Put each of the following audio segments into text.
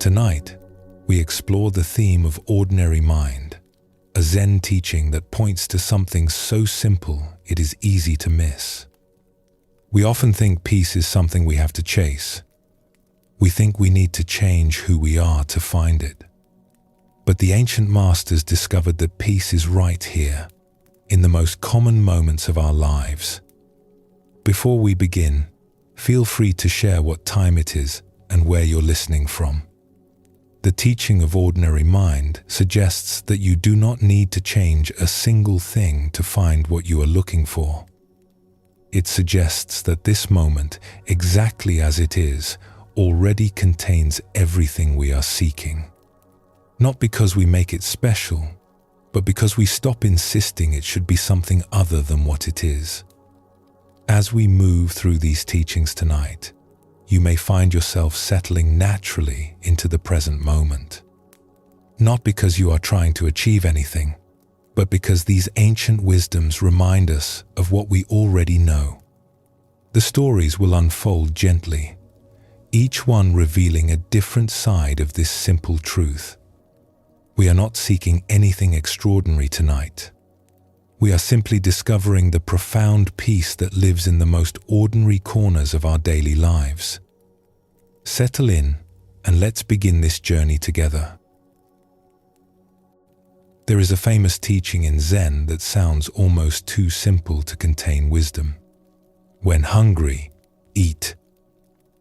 Tonight, we explore the theme of ordinary mind, a Zen teaching that points to something so simple it is easy to miss. We often think peace is something we have to chase. We think we need to change who we are to find it. But the ancient masters discovered that peace is right here, in the most common moments of our lives. Before we begin, feel free to share what time it is and where you're listening from. The teaching of ordinary mind suggests that you do not need to change a single thing to find what you are looking for. It suggests that this moment, exactly as it is, already contains everything we are seeking. Not because we make it special, but because we stop insisting it should be something other than what it is. As we move through these teachings tonight, you may find yourself settling naturally into the present moment. Not because you are trying to achieve anything, but because these ancient wisdoms remind us of what we already know. The stories will unfold gently, each one revealing a different side of this simple truth. We are not seeking anything extraordinary tonight. We are simply discovering the profound peace that lives in the most ordinary corners of our daily lives. Settle in and let's begin this journey together. There is a famous teaching in Zen that sounds almost too simple to contain wisdom. When hungry, eat.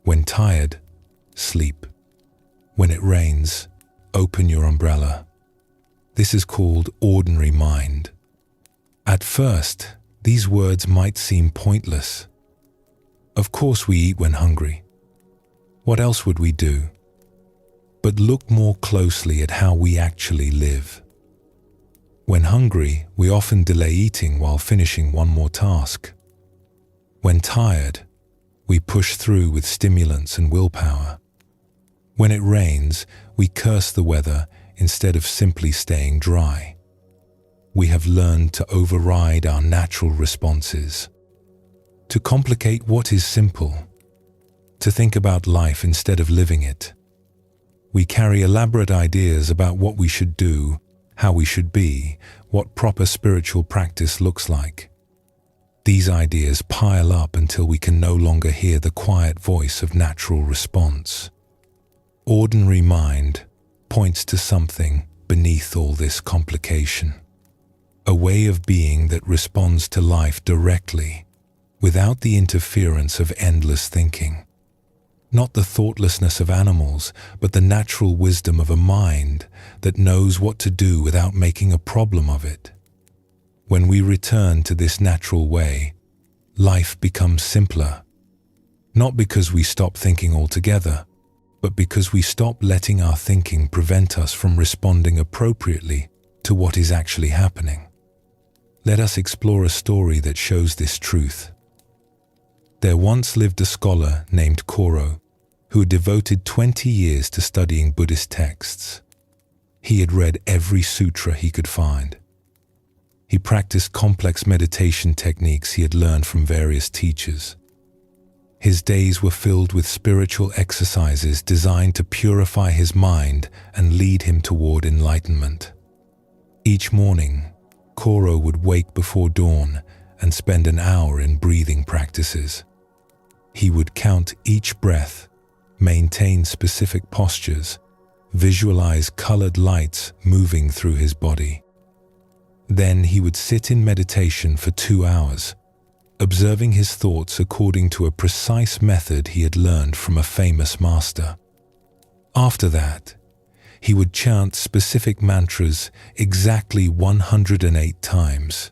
When tired, sleep. When it rains, open your umbrella. This is called ordinary mind. At first, these words might seem pointless. Of course we eat when hungry. What else would we do? But look more closely at how we actually live. When hungry, we often delay eating while finishing one more task. When tired, we push through with stimulants and willpower. When it rains, we curse the weather instead of simply staying dry. We have learned to override our natural responses, to complicate what is simple, to think about life instead of living it. We carry elaborate ideas about what we should do, how we should be, what proper spiritual practice looks like. These ideas pile up until we can no longer hear the quiet voice of natural response. Ordinary mind points to something beneath all this complication. A way of being that responds to life directly, without the interference of endless thinking. Not the thoughtlessness of animals, but the natural wisdom of a mind that knows what to do without making a problem of it. When we return to this natural way, life becomes simpler. Not because we stop thinking altogether, but because we stop letting our thinking prevent us from responding appropriately to what is actually happening. Let us explore a story that shows this truth. There once lived a scholar named Koro, who had devoted 20 years to studying Buddhist texts. He had read every sutra he could find. He practiced complex meditation techniques he had learned from various teachers. His days were filled with spiritual exercises designed to purify his mind and lead him toward enlightenment. Each morning, Koro would wake before dawn and spend an hour in breathing practices. He would count each breath, maintain specific postures, visualize colored lights moving through his body. Then he would sit in meditation for 2 hours, observing his thoughts according to a precise method he had learned from a famous master. After that, he would chant specific mantras exactly 108 times.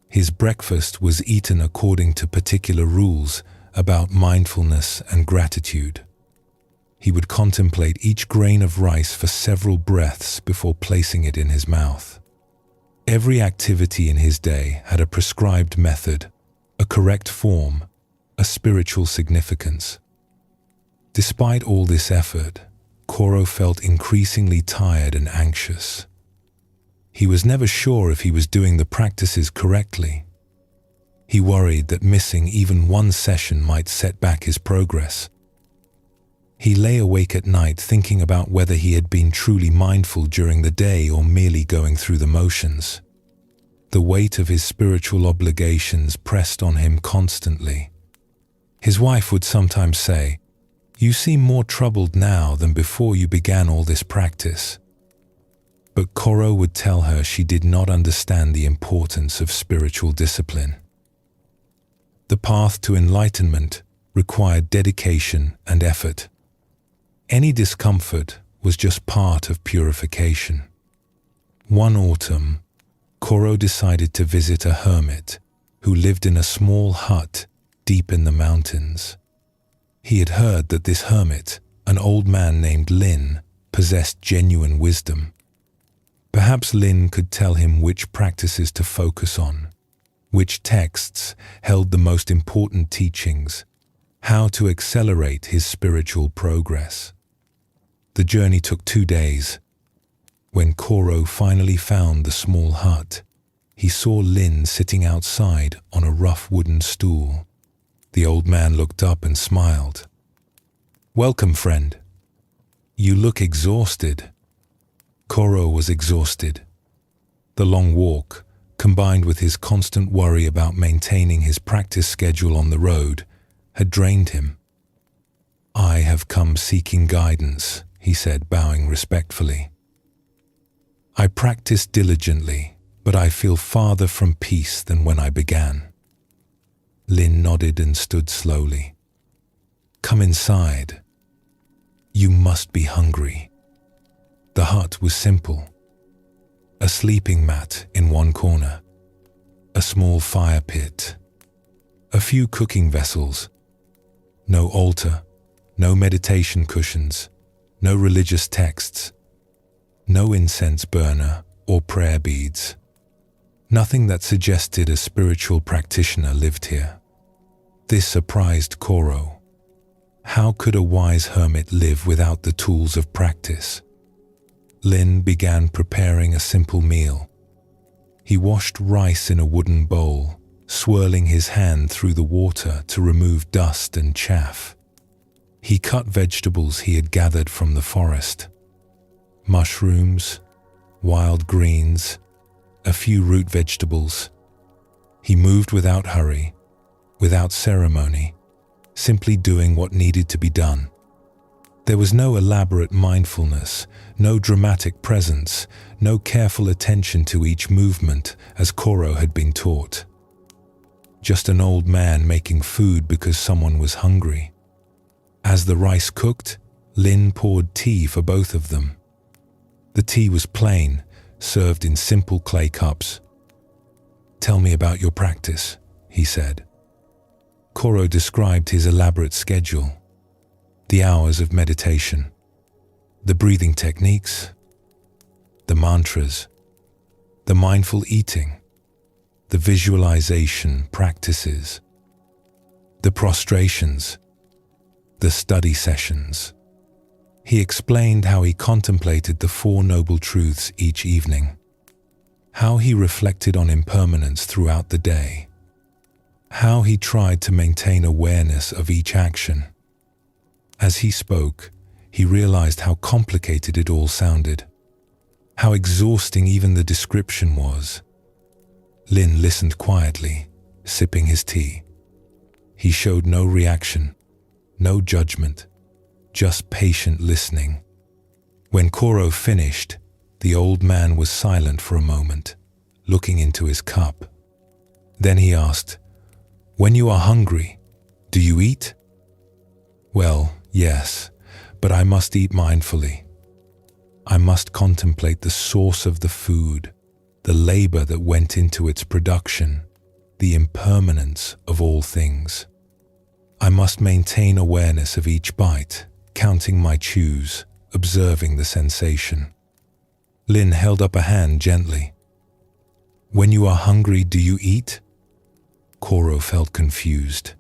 His breakfast was eaten according to particular rules about mindfulness and gratitude. He would contemplate each grain of rice for several breaths before placing it in his mouth. Every activity in his day had a prescribed method, a correct form, a spiritual significance. Despite all this effort, Koro felt increasingly tired and anxious. He was never sure if he was doing the practices correctly. He worried that missing even one session might set back his progress. He lay awake at night thinking about whether he had been truly mindful during the day or merely going through the motions. The weight of his spiritual obligations pressed on him constantly. His wife would sometimes say, "You seem more troubled now than before you began all this practice." But Koro would tell her she did not understand the importance of spiritual discipline. The path to enlightenment required dedication and effort. Any discomfort was just part of purification. One autumn, Koro decided to visit a hermit who lived in a small hut deep in the mountains. He had heard that this hermit, an old man named Lin, possessed genuine wisdom. Perhaps Lin could tell him which practices to focus on, which texts held the most important teachings, how to accelerate his spiritual progress. The journey took 2 days. When Koro finally found the small hut, he saw Lin sitting outside on a rough wooden stool. The old man looked up and smiled. "Welcome, friend. You look exhausted." Koro was exhausted. The long walk, combined with his constant worry about maintaining his practice schedule on the road, had drained him. "I have come seeking guidance," he said, bowing respectfully. "I practice diligently, but I feel farther from peace than when I began." Lin nodded and stood slowly. "Come inside. You must be hungry." The hut was simple. A sleeping mat in one corner, a small fire pit, a few cooking vessels, no altar, no meditation cushions, no religious texts, no incense burner or prayer beads. Nothing that suggested a spiritual practitioner lived here. This surprised Koro. How could a wise hermit live without the tools of practice? Lin began preparing a simple meal. He washed rice in a wooden bowl, swirling his hand through the water to remove dust and chaff. He cut vegetables he had gathered from the forest. Mushrooms, wild greens, a few root vegetables. He moved without hurry, without ceremony, simply doing what needed to be done. There was no elaborate mindfulness, no dramatic presence, no careful attention to each movement as Koro had been taught. Just an old man making food because someone was hungry. As the rice cooked, Lin poured tea for both of them. The tea was plain, served in simple clay cups. "Tell me about your practice," he said. Koro described his elaborate schedule. The hours of meditation, the breathing techniques, the mantras, the mindful eating, the visualization practices, the prostrations, the study sessions. He explained how he contemplated the Four Noble Truths each evening, how he reflected on impermanence throughout the day, how he tried to maintain awareness of each action. As he spoke, he realized how complicated it all sounded, how exhausting even the description was. Lin listened quietly, sipping his tea. He showed no reaction, no judgment, just patient listening. When Koro finished, the old man was silent for a moment, looking into his cup. Then he asked, "When you are hungry, do you eat?" "Well, yes, but I must eat mindfully. I must contemplate the source of the food, the labor that went into its production, the impermanence of all things. I must maintain awareness of each bite, counting my chews, observing the sensation." Lin held up a hand gently. "When you are hungry, do you eat?" Koro felt confused.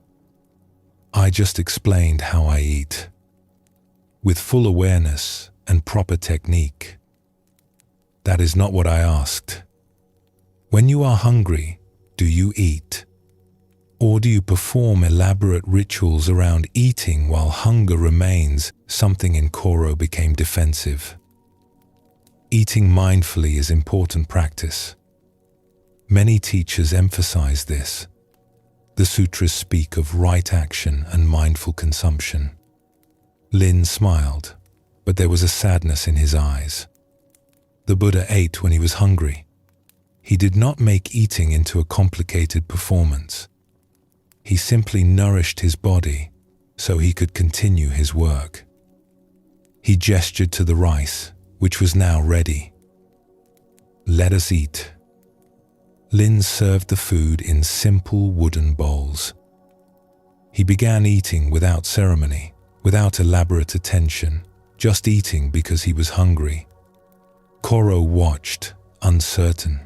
"I just explained how I eat. With full awareness and proper technique." "That is not what I asked. When you are hungry, do you eat?" Or do you perform elaborate rituals around eating while hunger remains? Something in Koro became defensive. Eating mindfully is important practice. Many teachers emphasize this. The sutras speak of right action and mindful consumption. Lin smiled, but there was a sadness in his eyes. The Buddha ate when he was hungry. He did not make eating into a complicated performance. He simply nourished his body so he could continue his work. He gestured to the rice, which was now ready. "Let us eat." Lin served the food in simple wooden bowls. He began eating without ceremony, without elaborate attention, just eating because he was hungry. Koro watched, uncertain.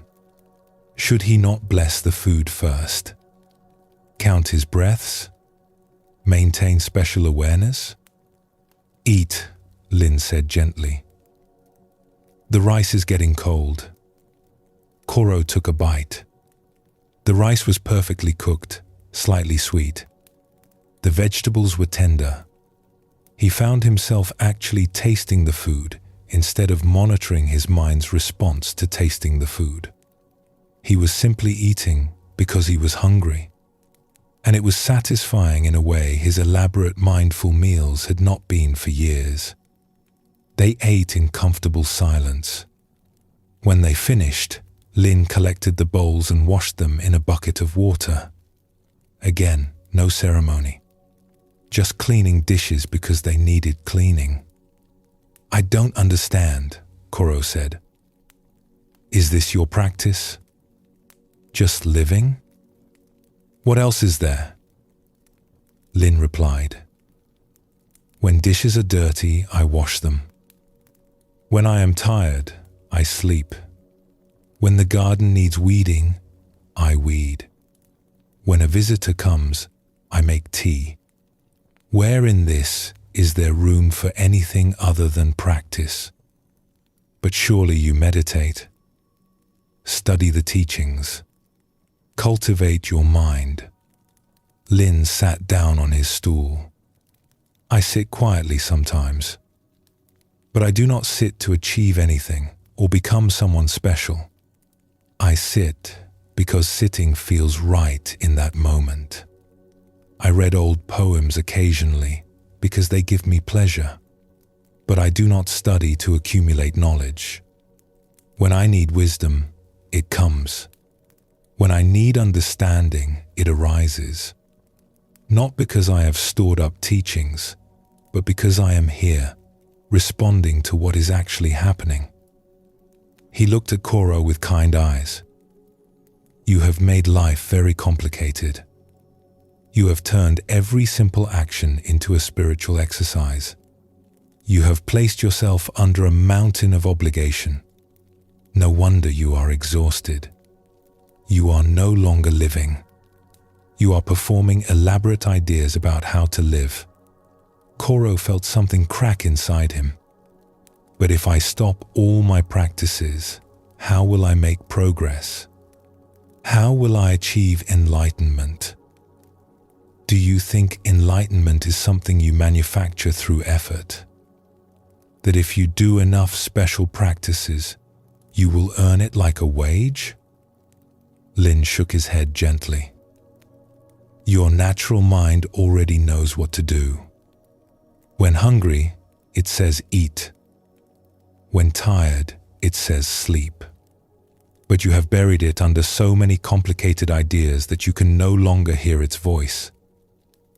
Should he not bless the food first? Count his breaths? Maintain special awareness? "Eat," Lin said gently. "The rice is getting cold." Koro took a bite. The rice was perfectly cooked, slightly sweet. The vegetables were tender. He found himself actually tasting the food instead of monitoring his mind's response to tasting the food. He was simply eating because he was hungry. And it was satisfying in a way his elaborate mindful meals had not been for years. They ate in comfortable silence. When they finished, Lin collected the bowls and washed them in a bucket of water. Again, no ceremony. Just cleaning dishes because they needed cleaning. "I don't understand," Koro said. "Is this your practice? Just living? What else is there?" Lin replied, "When dishes are dirty, I wash them. When I am tired, I sleep. When the garden needs weeding, I weed. When a visitor comes, I make tea. Where in this is there room for anything other than practice? But surely you meditate. Study the teachings. Cultivate your mind." Lin sat down on his stool. "I sit quietly sometimes, but I do not sit to achieve anything or become someone special. I sit because sitting feels right in that moment. I read old poems occasionally because they give me pleasure, but I do not study to accumulate knowledge. When I need wisdom, it comes. When I need understanding, it arises. Not because I have stored up teachings, but because I am here, responding to what is actually happening." He looked at Koro with kind eyes. "You have made life very complicated. You have turned every simple action into a spiritual exercise. You have placed yourself under a mountain of obligation. No wonder you are exhausted. You are no longer living. You are performing elaborate ideas about how to live." Koro felt something crack inside him. "But if I stop all my practices, how will I make progress? How will I achieve enlightenment? Do you think enlightenment is something you manufacture through effort? That if you do enough special practices, you will earn it like a wage?" Lin shook his head gently. "Your natural mind already knows what to do. When hungry, it says eat. When tired, it says sleep. But you have buried it under so many complicated ideas that you can no longer hear its voice."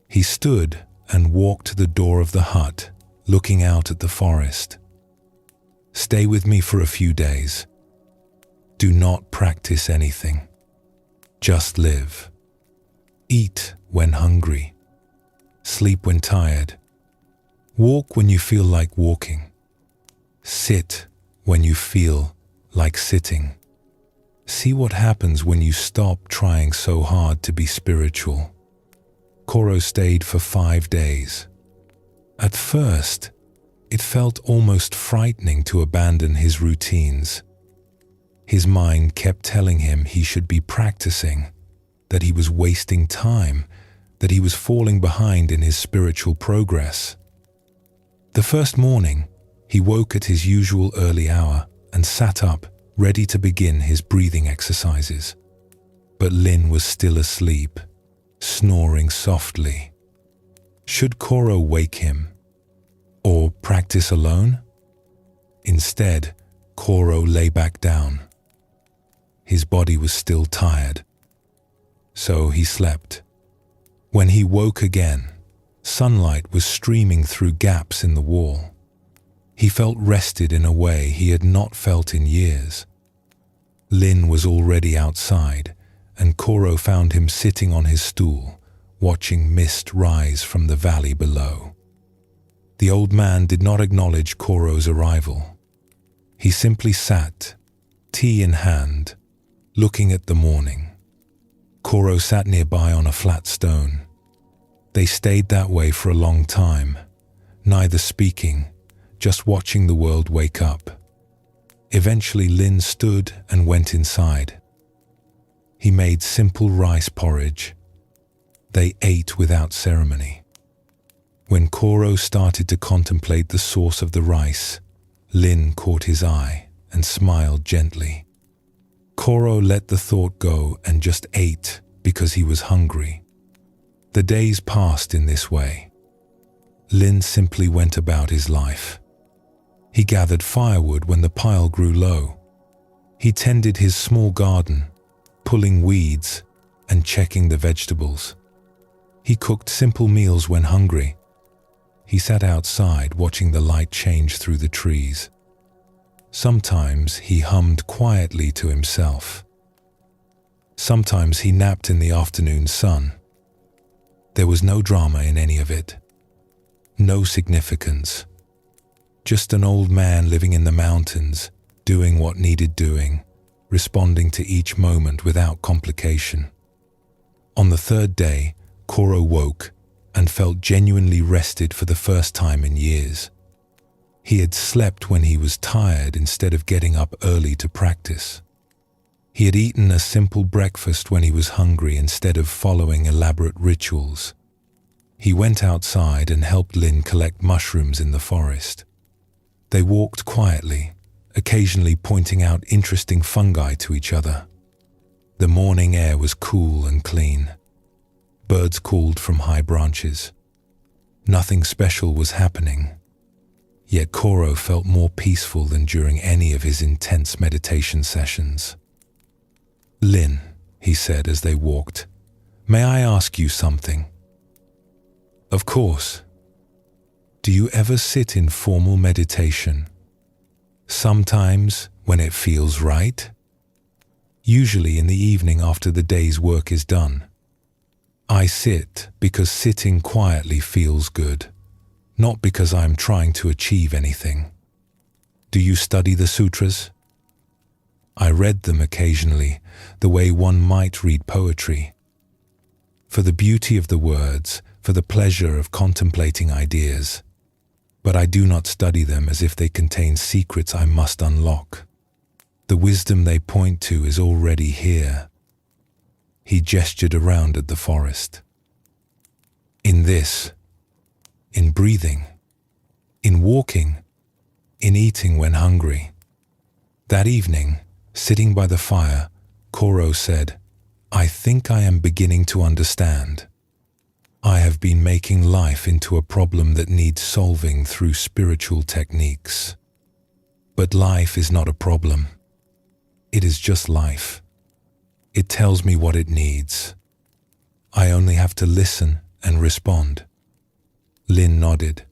He stood and walked to the door of the hut, looking out at the forest. "Stay with me for a few days. Do not practice anything. Just live. Eat when hungry. Sleep when tired. Walk when you feel like walking. Sit when you feel like sitting. See what happens when you stop trying so hard to be spiritual." Koro stayed for 5 days. At first, it felt almost frightening to abandon his routines. His mind kept telling him he should be practicing, that he was wasting time, that he was falling behind in his spiritual progress. The first morning, he woke at his usual early hour and sat up, ready to begin his breathing exercises. But Lin was still asleep, snoring softly. Should Koro wake him? Or practice alone? Instead, Koro lay back down. His body was still tired, so he slept. When he woke again, sunlight was streaming through gaps in the wall. He felt rested in a way he had not felt in years. Lin was already outside, and Koro found him sitting on his stool, watching mist rise from the valley below. The old man did not acknowledge Koro's arrival. He simply sat, tea in hand, looking at the morning. Koro sat nearby on a flat stone. They stayed that way for a long time, neither speaking, just watching the world wake up. Eventually Lin stood and went inside. He made simple rice porridge. They ate without ceremony. When Koro started to contemplate the source of the rice, Lin caught his eye and smiled gently. Koro let the thought go and just ate because he was hungry. The days passed in this way. Lin simply went about his life. He gathered firewood when the pile grew low. He tended his small garden, pulling weeds and checking the vegetables. He cooked simple meals when hungry. He sat outside watching the light change through the trees. Sometimes he hummed quietly to himself. Sometimes he napped in the afternoon sun. There was no drama in any of it. No significance. Just an old man living in the mountains, doing what needed doing, responding to each moment without complication. On the third day, Koro woke and felt genuinely rested for the first time in years. He had slept when he was tired instead of getting up early to practice. He had eaten a simple breakfast when he was hungry instead of following elaborate rituals. He went outside and helped Lin collect mushrooms in the forest. They walked quietly, occasionally pointing out interesting fungi to each other. The morning air was cool and clean. Birds called from high branches. Nothing special was happening. Yet Koro felt more peaceful than during any of his intense meditation sessions. "Lin," he said as they walked, "may I ask you something?" "Of course." "Do you ever sit in formal meditation?" "Sometimes, when it feels right." "Usually in the evening after the day's work is done." "I sit because sitting quietly feels good, not because I'm trying to achieve anything." "Do you study the sutras?" "I read them occasionally, the way one might read poetry. For the beauty of the words, for the pleasure of contemplating ideas. But I do not study them as if they contain secrets I must unlock. The wisdom they point to is already here." He gestured around at the forest. "In this, in breathing, in walking, in eating when hungry." That evening, sitting by the fire, Koro said, "I think I am beginning to understand. I have been making life into a problem that needs solving through spiritual techniques. But life is not a problem. It is just life. It tells me what it needs. I only have to listen and respond." Lin nodded.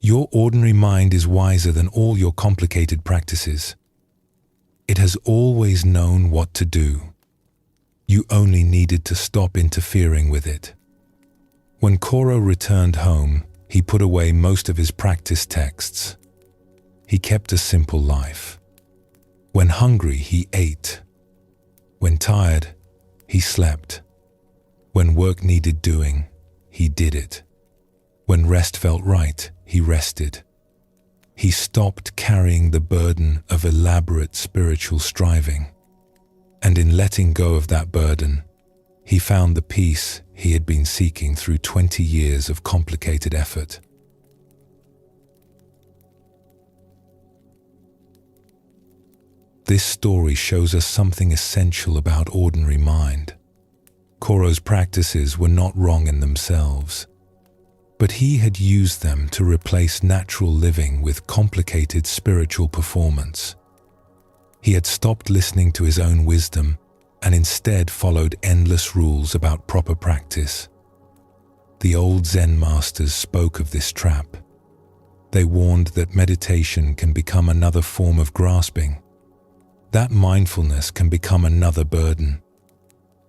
"Your ordinary mind is wiser than all your complicated practices. It has always known what to do. You only needed to stop interfering with it." When Koro returned home, he put away most of his practice texts. He kept a simple life. When hungry, he ate. When tired, he slept. When work needed doing, he did it. When rest felt right, he rested. He stopped carrying the burden of elaborate spiritual striving. And in letting go of that burden, he found the peace he had been seeking through 20 years of complicated effort. This story shows us something essential about ordinary mind. Koro's practices were not wrong in themselves, but he had used them to replace natural living with complicated spiritual performance. He had stopped listening to his own wisdom and instead followed endless rules about proper practice. The old Zen masters spoke of this trap. They warned that meditation can become another form of grasping, that mindfulness can become another burden.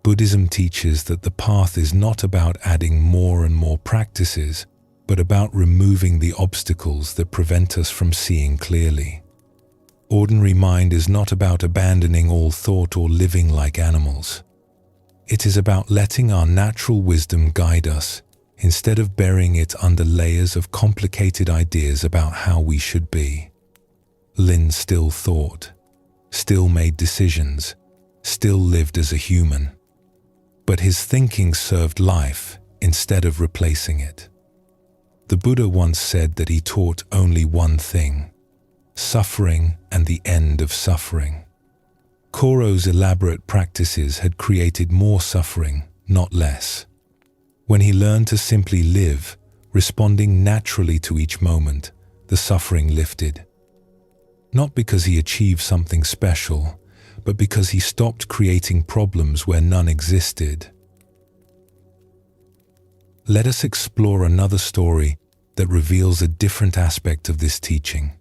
Buddhism teaches that the path is not about adding more and more practices, but about removing the obstacles that prevent us from seeing clearly. Ordinary mind is not about abandoning all thought or living like animals. It is about letting our natural wisdom guide us, instead of burying it under layers of complicated ideas about how we should be. Lin still thought, still made decisions, still lived as a human. But his thinking served life instead of replacing it. The Buddha once said that he taught only one thing: suffering and the end of suffering. Koro's elaborate practices had created more suffering, not less. When he learned to simply live, responding naturally to each moment, the suffering lifted. Not because he achieved something special, but because he stopped creating problems where none existed. Let us explore another story that reveals a different aspect of this teaching.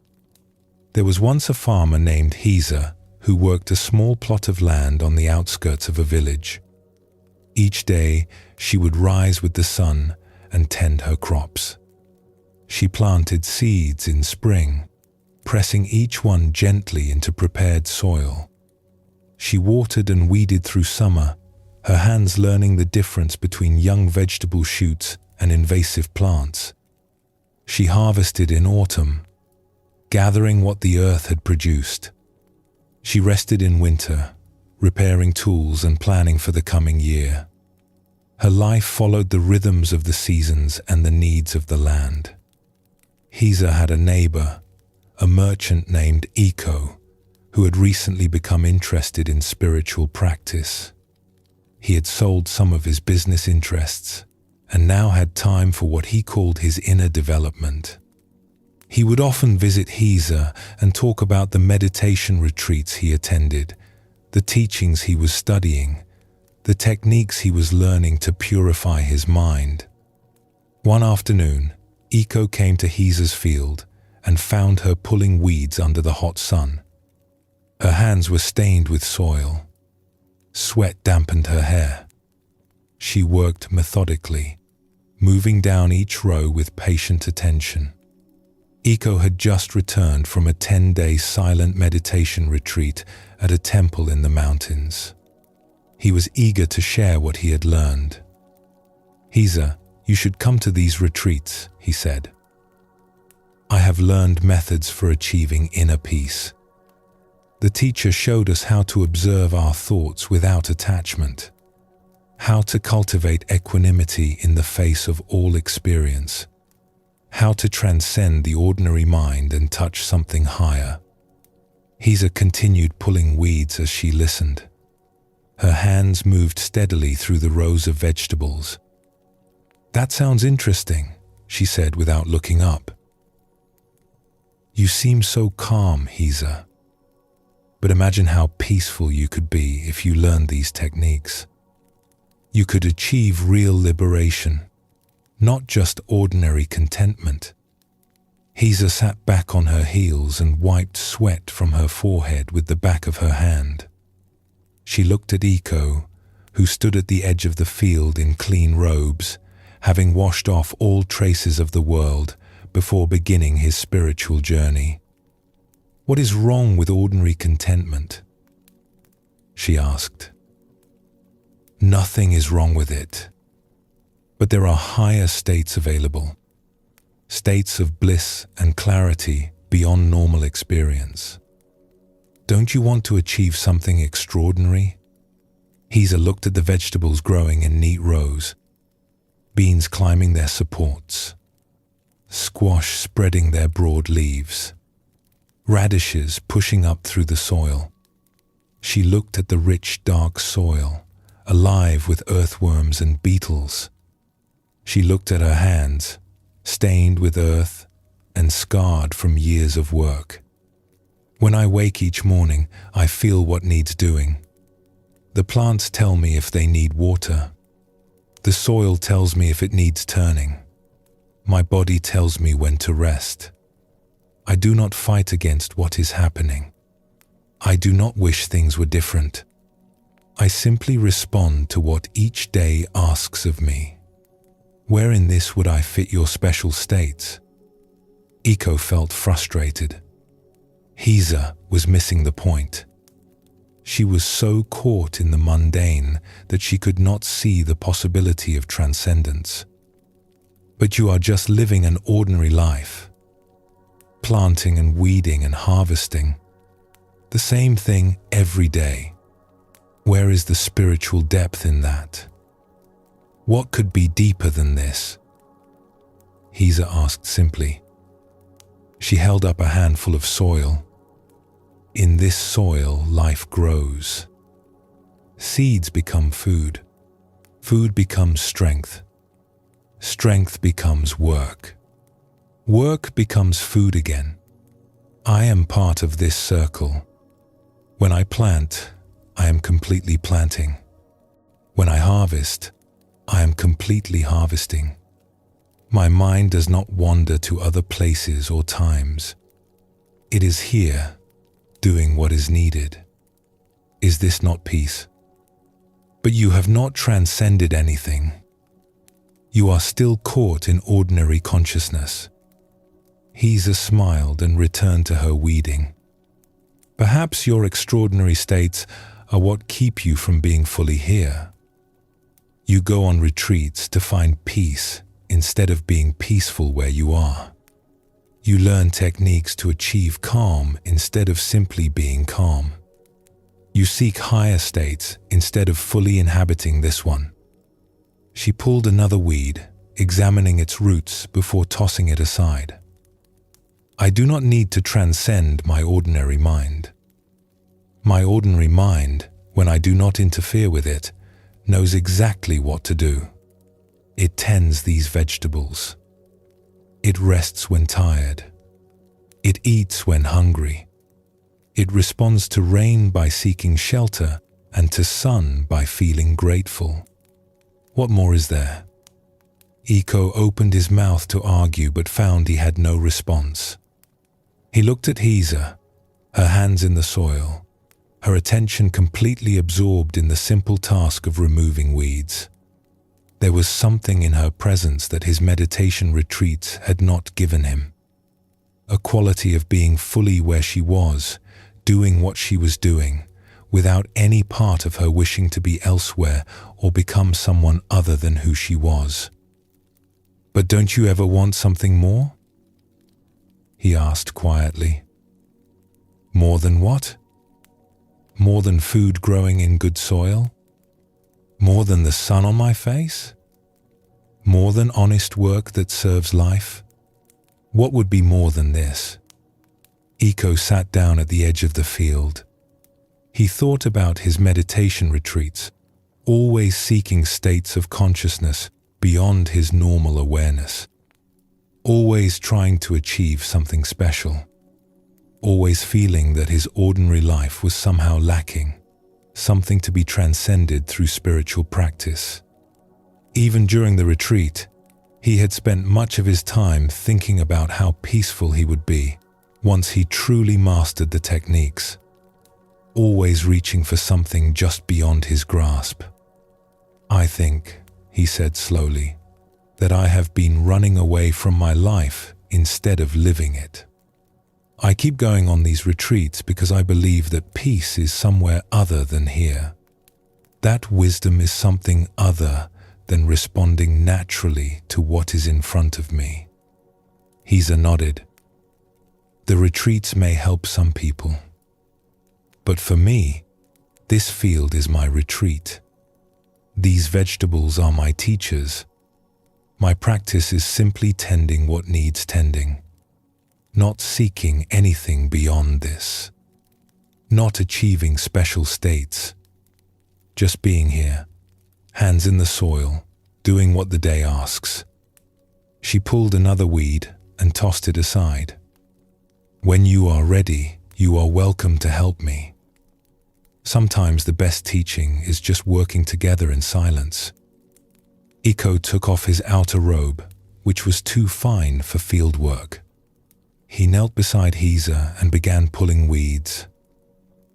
There was once a farmer named Hisa who worked a small plot of land on the outskirts of a village. Each day, she would rise with the sun and tend her crops. She planted seeds in spring, pressing each one gently into prepared soil. She watered and weeded through summer, her hands learning the difference between young vegetable shoots and invasive plants. She harvested in autumn, gathering what the earth had produced. She rested in winter, repairing tools and planning for the coming year. Her life followed the rhythms of the seasons and the needs of the land. Hisa had a neighbor, a merchant named Iko, who had recently become interested in spiritual practice. He had sold some of his business interests and now had time for what he called his inner development. He would often visit Hisa and talk about the meditation retreats he attended, the teachings he was studying, the techniques he was learning to purify his mind. One afternoon, Iko came to Hisa's field and found her pulling weeds under the hot sun. Her hands were stained with soil. Sweat dampened her hair. She worked methodically, moving down each row with patient attention. Iko had just returned from a 10-day silent meditation retreat at a temple in the mountains. He was eager to share what he had learned. "Hisa, you should come to these retreats," he said. "I have learned methods for achieving inner peace." The teacher showed us how to observe our thoughts without attachment, how to cultivate equanimity in the face of all experience, how to transcend the ordinary mind and touch something higher. Hisa continued pulling weeds as she listened. Her hands moved steadily through the rows of vegetables. "That sounds interesting," she said without looking up. "You seem so calm, Hisa. But imagine how peaceful you could be if you learned these techniques. You could achieve real liberation, not just ordinary contentment." Hisa sat back on her heels and wiped sweat from her forehead with the back of her hand. She looked at Iko, who stood at the edge of the field in clean robes, having washed off all traces of the world before beginning his spiritual journey. "What is wrong with ordinary contentment?" she asked. "Nothing is wrong with it. But there are higher states available, states of bliss and clarity beyond normal experience. Don't you want to achieve something extraordinary?" Heza looked at the vegetables growing in neat rows, beans climbing their supports, squash spreading their broad leaves, radishes pushing up through the soil. She looked at the rich, dark soil, alive with earthworms and beetles. She looked at her hands, stained with earth and scarred from years of work. When I wake each morning, I feel what needs doing. The plants tell me if they need water. The soil tells me if it needs turning. My body tells me when to rest. I do not fight against what is happening. I do not wish things were different. I simply respond to what each day asks of me. Where in this would I fit your special states? Iko felt frustrated. Heza was missing the point. She was so caught in the mundane that she could not see the possibility of transcendence. But you are just living an ordinary life, planting and weeding and harvesting, the same thing every day. Where is the spiritual depth in that? What could be deeper than this? Heza asked simply. She held up a handful of soil. In this soil, life grows. Seeds become food. Food becomes strength. Strength becomes work. Work becomes food again. I am part of this circle. When I plant, I am completely planting. When I harvest, I am completely harvesting. My mind does not wander to other places or times. It is here, doing what is needed. Is this not peace? But you have not transcended anything. You are still caught in ordinary consciousness. Heza smiled and returned to her weeding. Perhaps your extraordinary states are what keep you from being fully here. You go on retreats to find peace instead of being peaceful where you are. You learn techniques to achieve calm instead of simply being calm. You seek higher states instead of fully inhabiting this one. She pulled another weed, examining its roots before tossing it aside. I do not need to transcend my ordinary mind. My ordinary mind, when I do not interfere with it, knows exactly what to do. It tends these vegetables. It rests when tired. It eats when hungry. It responds to rain by seeking shelter and to sun by feeling grateful. What more is there? Iko opened his mouth to argue but found he had no response. He looked at Heza, her hands in the soil, her attention completely absorbed in the simple task of removing weeds. There was something in her presence that his meditation retreats had not given him. A quality of being fully where she was, doing what she was doing, without any part of her wishing to be elsewhere or become someone other than who she was. But don't you ever want something more? He asked quietly. More than what? More than food growing in good soil? More than the sun on my face? More than honest work that serves life? What would be more than this? Iko sat down at the edge of the field. He thought about his meditation retreats, always seeking states of consciousness beyond his normal awareness, always trying to achieve something special, always feeling that his ordinary life was somehow lacking, something to be transcended through spiritual practice. Even during the retreat, he had spent much of his time thinking about how peaceful he would be once he truly mastered the techniques, always reaching for something just beyond his grasp. I think, he said slowly, that I have been running away from my life instead of living it. I keep going on these retreats because I believe that peace is somewhere other than here. That wisdom is something other than responding naturally to what is in front of me. Heza nodded. The retreats may help some people, but for me, This field is my retreat. These vegetables are my teachers. My practice is simply tending what needs tending, not seeking anything beyond this, not achieving special states, just being here, hands in the soil, doing what the day asks. She pulled another weed and tossed it aside. When you are ready, you are welcome to help me. Sometimes the best teaching is just working together in silence. Iko took off his outer robe, which was too fine for field work. He knelt beside Hisa and began pulling weeds.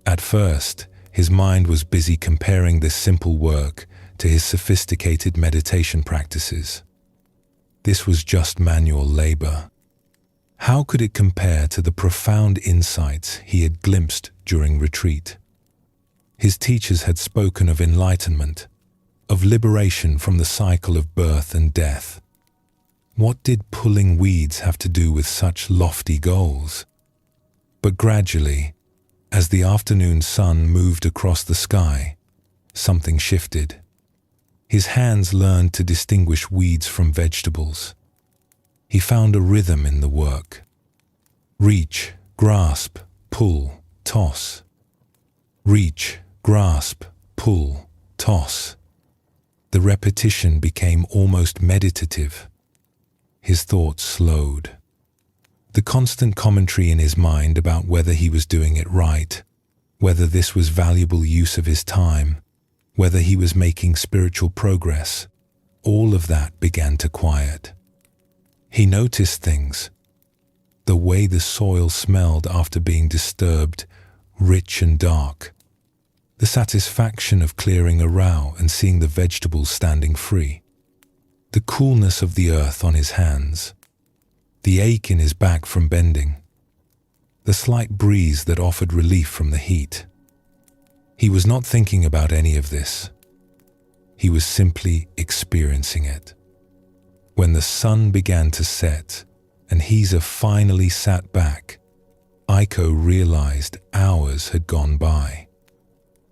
At first, his mind was busy comparing this simple work to his sophisticated meditation practices. This was just manual labor. How could it compare to the profound insights he had glimpsed during retreat? His teachers had spoken of enlightenment, of liberation from the cycle of birth and death. What did pulling weeds have to do with such lofty goals? But gradually, as the afternoon sun moved across the sky, something shifted. His hands learned to distinguish weeds from vegetables. He found a rhythm in the work. Reach, grasp, pull, toss. Reach, grasp, pull, toss. The repetition became almost meditative. His thoughts slowed. The constant commentary in his mind about whether he was doing it right, whether this was valuable use of his time, whether he was making spiritual progress, all of that began to quiet. He noticed things. The way the soil smelled after being disturbed, rich and dark. The satisfaction of clearing a row and seeing the vegetables standing free. The coolness of the earth on his hands. The ache in his back from bending. The slight breeze that offered relief from the heat. He was not thinking about any of this. He was simply experiencing it. When the sun began to set and Hisa finally sat back, Iko realized hours had gone by.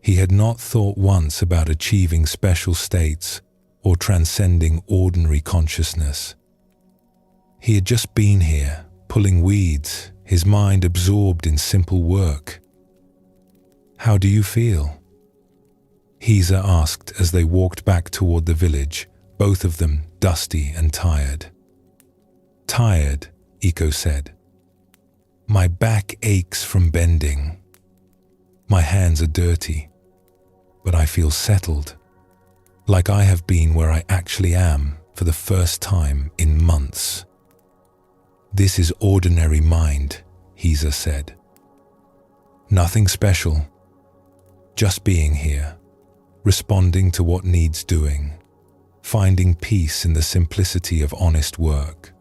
He had not thought once about achieving special states or transcending ordinary consciousness. He had just been here, pulling weeds, his mind absorbed in simple work. "How do you feel?" Hisa asked as they walked back toward the village, both of them dusty and tired. "Tired," Iko said. "My back aches from bending. My hands are dirty, but I feel settled, like I have been where I actually am for the first time in months." "This is ordinary mind," Hisa said. "Nothing special. Just being here, responding to what needs doing, finding peace in the simplicity of honest work.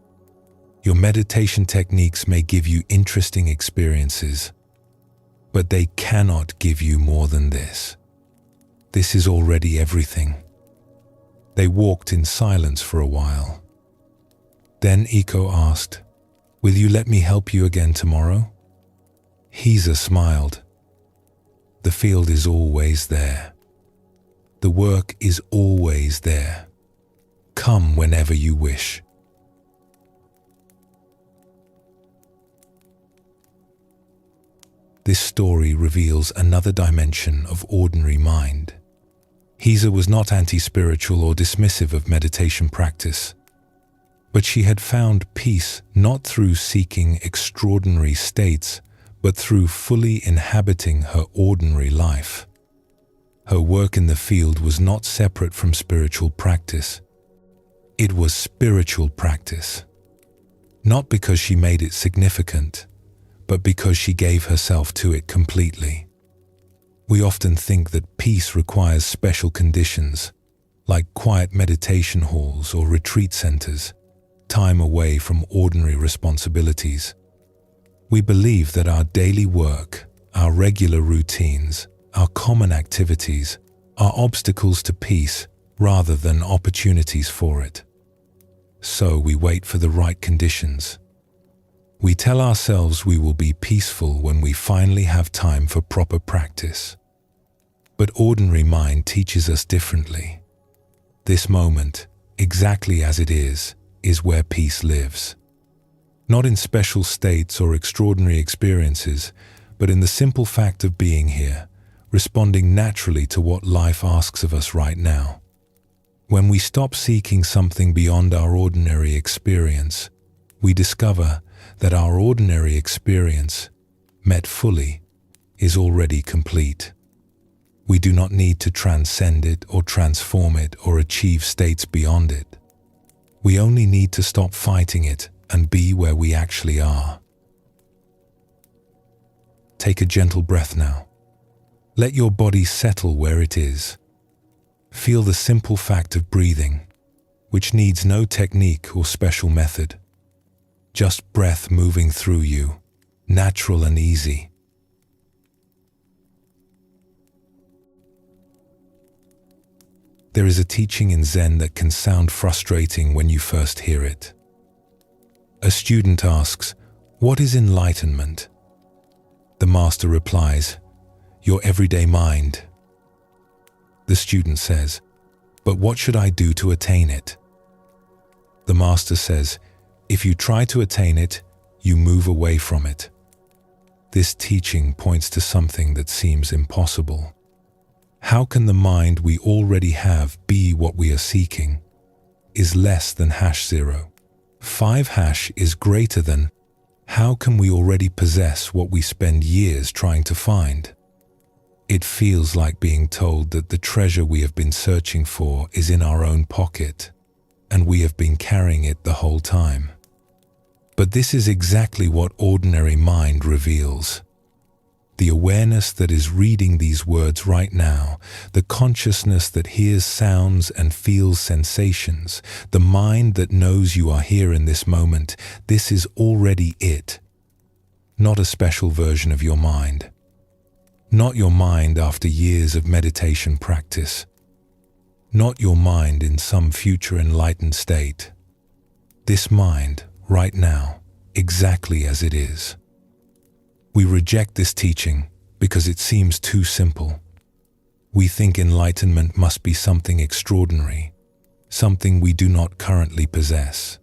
Your meditation techniques may give you interesting experiences, but they cannot give you more than this. This is already everything." They walked in silence for a while. Then Iko asked, "Will you let me help you again tomorrow?" Hisa smiled. "The field is always there. The work is always there. Come whenever you wish." This story reveals another dimension of ordinary mind. Hisa was not anti-spiritual or dismissive of meditation practice, but she had found peace not through seeking extraordinary states, but through fully inhabiting her ordinary life. Her work in the field was not separate from spiritual practice. It was spiritual practice, not because she made it significant, but because she gave herself to it completely. We often think that peace requires special conditions, like quiet meditation halls or retreat centers, time away from ordinary responsibilities. We believe that our daily work, our regular routines, our common activities are obstacles to peace rather than opportunities for it. So we wait for the right conditions. We tell ourselves we will be peaceful when we finally have time for proper practice. But ordinary mind teaches us differently. This moment, exactly as it is where peace lives. Not in special states or extraordinary experiences, but in the simple fact of being here, responding naturally to what life asks of us right now. When we stop seeking something beyond our ordinary experience, we discover that our ordinary experience, met fully, is already complete. We do not need to transcend it or transform it or achieve states beyond it. We only need to stop fighting it and be where we actually are. Take a gentle breath now. Let your body settle where it is. Feel the simple fact of breathing, which needs no technique or special method. Just breath moving through you, natural and easy. There is a teaching in Zen that can sound frustrating when you first hear it. A student asks, "What is enlightenment?" The master replies, "Your everyday mind." The student says, "But what should I do to attain it?" The master says, "If you try to attain it, you move away from it." This teaching points to something that seems impossible. How can the mind we already have be what we are seeking? Is less than #0. 5# is greater than. How can we already possess what we spend years trying to find? It feels like being told that the treasure we have been searching for is in our own pocket, and we have been carrying it the whole time. But this is exactly what ordinary mind reveals. The awareness that is reading these words right now, the consciousness that hears sounds and feels sensations, the mind that knows you are here in this moment, this is already it. Not a special version of your mind. Not your mind after years of meditation practice. Not your mind in some future enlightened state. This mind, right now, exactly as it is. We reject this teaching because it seems too simple. We think enlightenment must be something extraordinary, something we do not currently possess.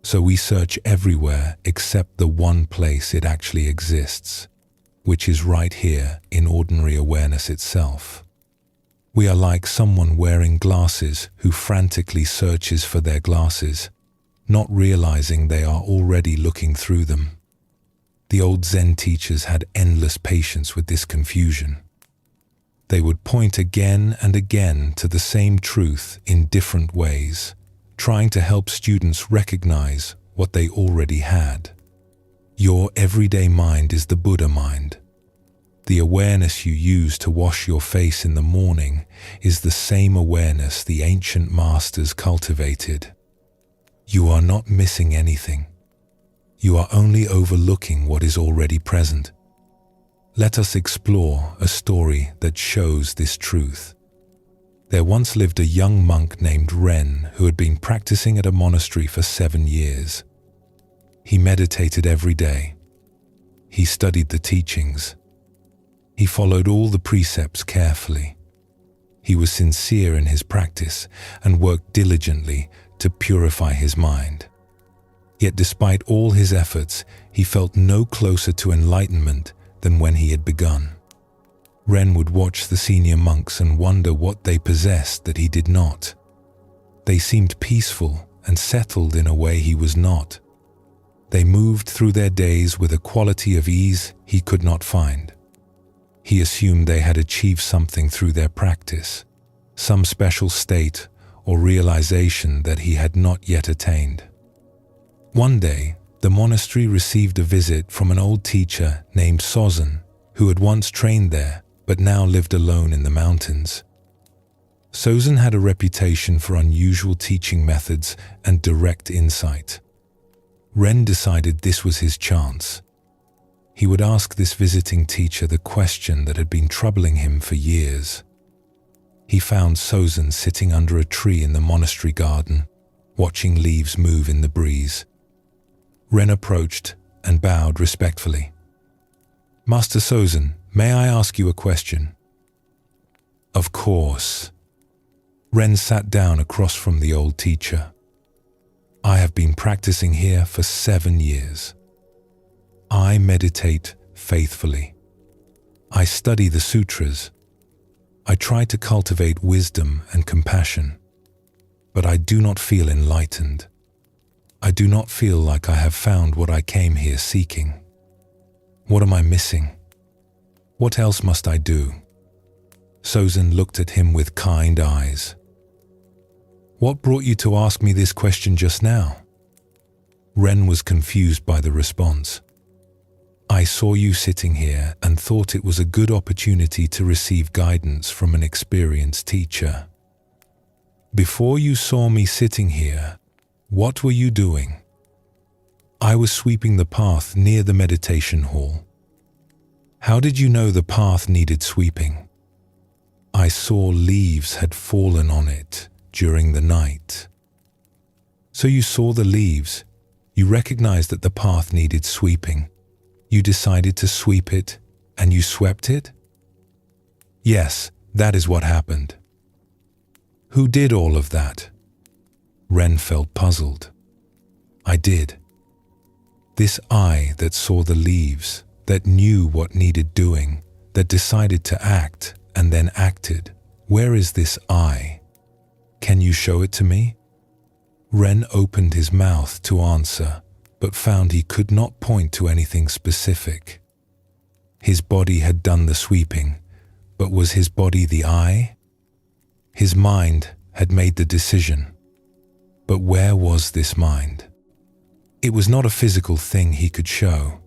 So we search everywhere except the one place it actually exists, which is right here in ordinary awareness itself. We are like someone wearing glasses who frantically searches for their glasses, not realizing they are already looking through them. The old Zen teachers had endless patience with this confusion. They would point again and again to the same truth in different ways, trying to help students recognize what they already had. Your everyday mind is the Buddha mind. The awareness you use to wash your face in the morning is the same awareness the ancient masters cultivated. You are not missing anything. You are only overlooking what is already present. Let us explore a story that shows this truth. There once lived a young monk named Ren who had been practicing at a monastery for 7 years. He meditated every day. He studied the teachings. He followed all the precepts carefully. He was sincere in his practice and worked diligently to purify his mind. Yet despite all his efforts, he felt no closer to enlightenment than when he had begun. Ren would watch the senior monks and wonder what they possessed that he did not. They seemed peaceful and settled in a way he was not. They moved through their days with a quality of ease he could not find. He assumed they had achieved something through their practice, some special state or realization that he had not yet attained. One day, the monastery received a visit from an old teacher named Sozen, who had once trained there but now lived alone in the mountains. Sozen had a reputation for unusual teaching methods and direct insight. Ren decided this was his chance. He would ask this visiting teacher the question that had been troubling him for years. He found Sozen sitting under a tree in the monastery garden, watching leaves move in the breeze. Ren approached and bowed respectfully. "Master Sozen, may I ask you a question?" Of course. Ren sat down across from the old teacher. I have been practicing here for 7 years. I meditate faithfully. I study the sutras. I try to cultivate wisdom and compassion, but I do not feel enlightened. I do not feel like I have found what I came here seeking. What am I missing? What else must I do? Sozin looked at him with kind eyes. What brought you to ask me this question just now? Ren was confused by the response. I saw you sitting here and thought it was a good opportunity to receive guidance from an experienced teacher. Before you saw me sitting here, what were you doing? I was sweeping the path near the meditation hall. How did you know the path needed sweeping? I saw leaves had fallen on it during the night. So you saw the leaves, you recognized that the path needed sweeping. You decided to sweep it, and you swept it? Yes, that is what happened. Who did all of that? Ren felt puzzled. I did. This I that saw the leaves, that knew what needed doing, that decided to act and then acted. Where is this I? Can you show it to me? Ren opened his mouth to answer, but found he could not point to anything specific. His body had done the sweeping, but was his body the I? His mind had made the decision, but where was this mind? It was not a physical thing he could show.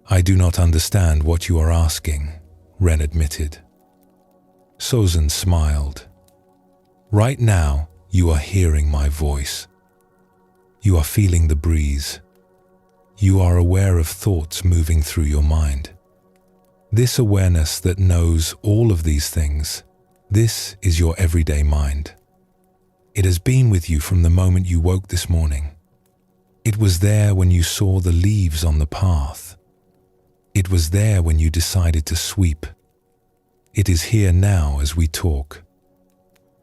I do not understand what you are asking, Ren admitted. Sozin smiled. Right now, you are hearing my voice. You are feeling the breeze. You are aware of thoughts moving through your mind. This awareness that knows all of these things, this is your everyday mind. It has been with you from the moment you woke this morning. It was there when you saw the leaves on the path. It was there when you decided to sweep. It is here now as we talk.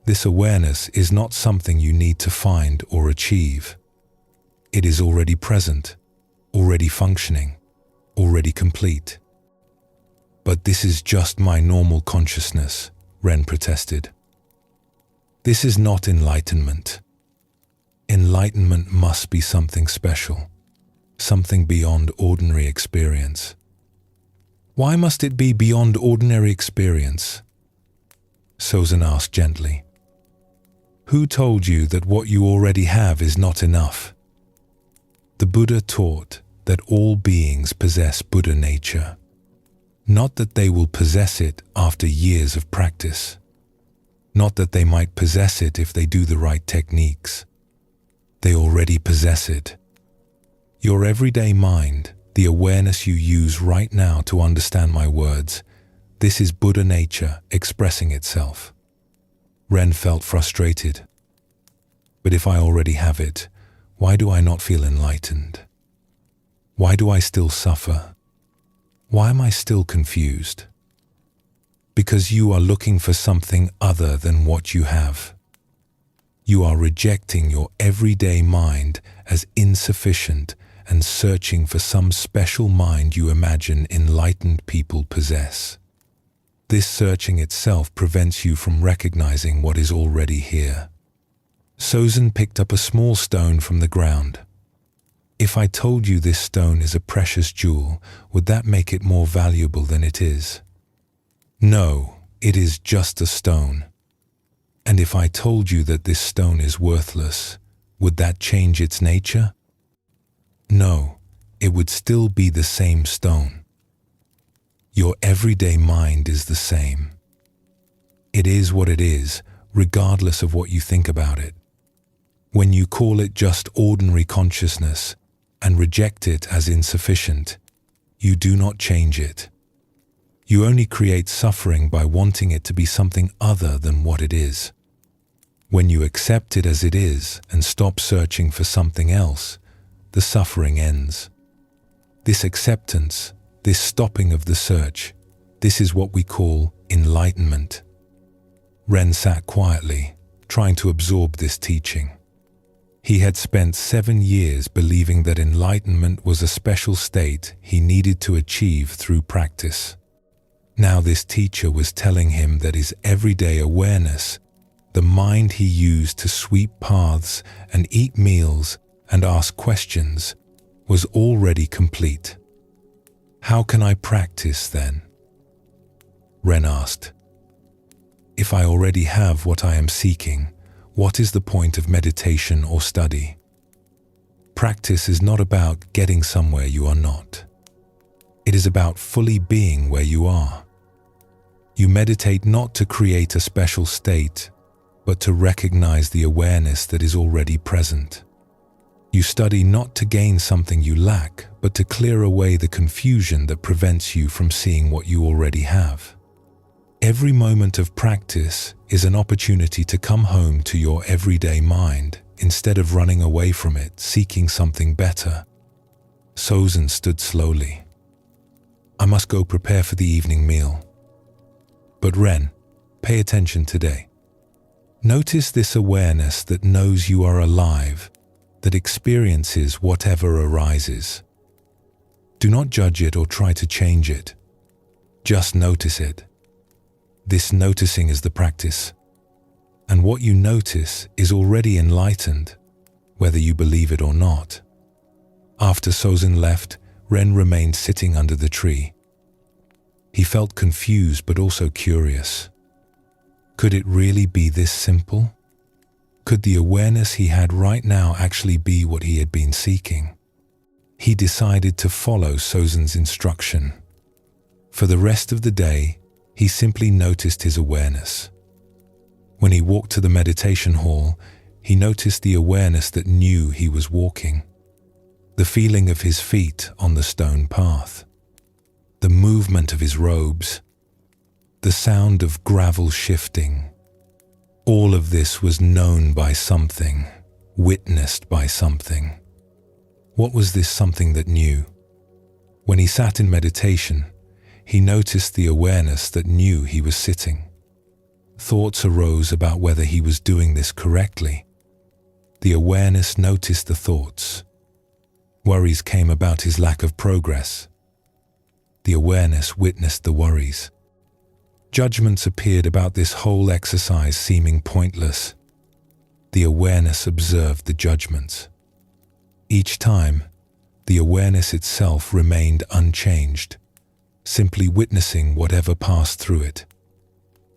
This awareness is not something you need to find or achieve. It is already present, already functioning, already complete. But this is just my normal consciousness, Ren protested. This is not enlightenment. Enlightenment must be something special, something beyond ordinary experience. Why must it be beyond ordinary experience? Sozin asked gently. Who told you that what you already have is not enough? The Buddha taught that all beings possess Buddha nature, not that they will possess it after years of practice, not that they might possess it if they do the right techniques. They already possess it. Your everyday mind, the awareness you use right now to understand my words, this is Buddha nature expressing itself. Ren felt frustrated. But if I already have it, why do I not feel enlightened? Why do I still suffer? Why am I still confused? Because you are looking for something other than what you have. You are rejecting your everyday mind as insufficient and searching for some special mind you imagine enlightened people possess. This searching itself prevents you from recognizing what is already here. Sozin picked up a small stone from the ground. If I told you this stone is a precious jewel, would that make it more valuable than it is? No, it is just a stone. And if I told you that this stone is worthless, would that change its nature? No, it would still be the same stone. Your everyday mind is the same. It is what it is, regardless of what you think about it. When you call it just ordinary consciousness and reject it as insufficient, you do not change it. You only create suffering by wanting it to be something other than what it is. When you accept it as it is and stop searching for something else, the suffering ends. This acceptance, this stopping of the search, this is what we call enlightenment. Ren sat quietly, trying to absorb this teaching. He had spent 7 years believing that enlightenment was a special state he needed to achieve through practice. Now this teacher was telling him that his everyday awareness, the mind he used to sweep paths and eat meals and ask questions, was already complete. How can I practice then? Ren asked. If I already have what I am seeking, what is the point of meditation or study? Practice is not about getting somewhere you are not. It is about fully being where you are. You meditate not to create a special state, but to recognize the awareness that is already present. You study not to gain something you lack, but to clear away the confusion that prevents you from seeing what you already have. Every moment of practice is an opportunity to come home to your everyday mind instead of running away from it, seeking something better. Sozin stood slowly. I must go prepare for the evening meal. But Ren, pay attention today. Notice this awareness that knows you are alive, that experiences whatever arises. Do not judge it or try to change it. Just notice it. This noticing is the practice. And what you notice is already enlightened, whether you believe it or not. After Sozin left, Ren remained sitting under the tree. He felt confused but also curious. Could it really be this simple? Could the awareness he had right now actually be what he had been seeking? He decided to follow Sozin's instruction. For the rest of the day, he simply noticed his awareness. When he walked to the meditation hall, he noticed the awareness that knew he was walking. The feeling of his feet on the stone path. The movement of his robes. The sound of gravel shifting. All of this was known by something, witnessed by something. What was this something that knew? When he sat in meditation, he noticed the awareness that knew he was sitting. Thoughts arose about whether he was doing this correctly. The awareness noticed the thoughts. Worries came about his lack of progress. The awareness witnessed the worries. Judgments appeared about this whole exercise seeming pointless. The awareness observed the judgments. Each time, the awareness itself remained unchanged, simply witnessing whatever passed through it.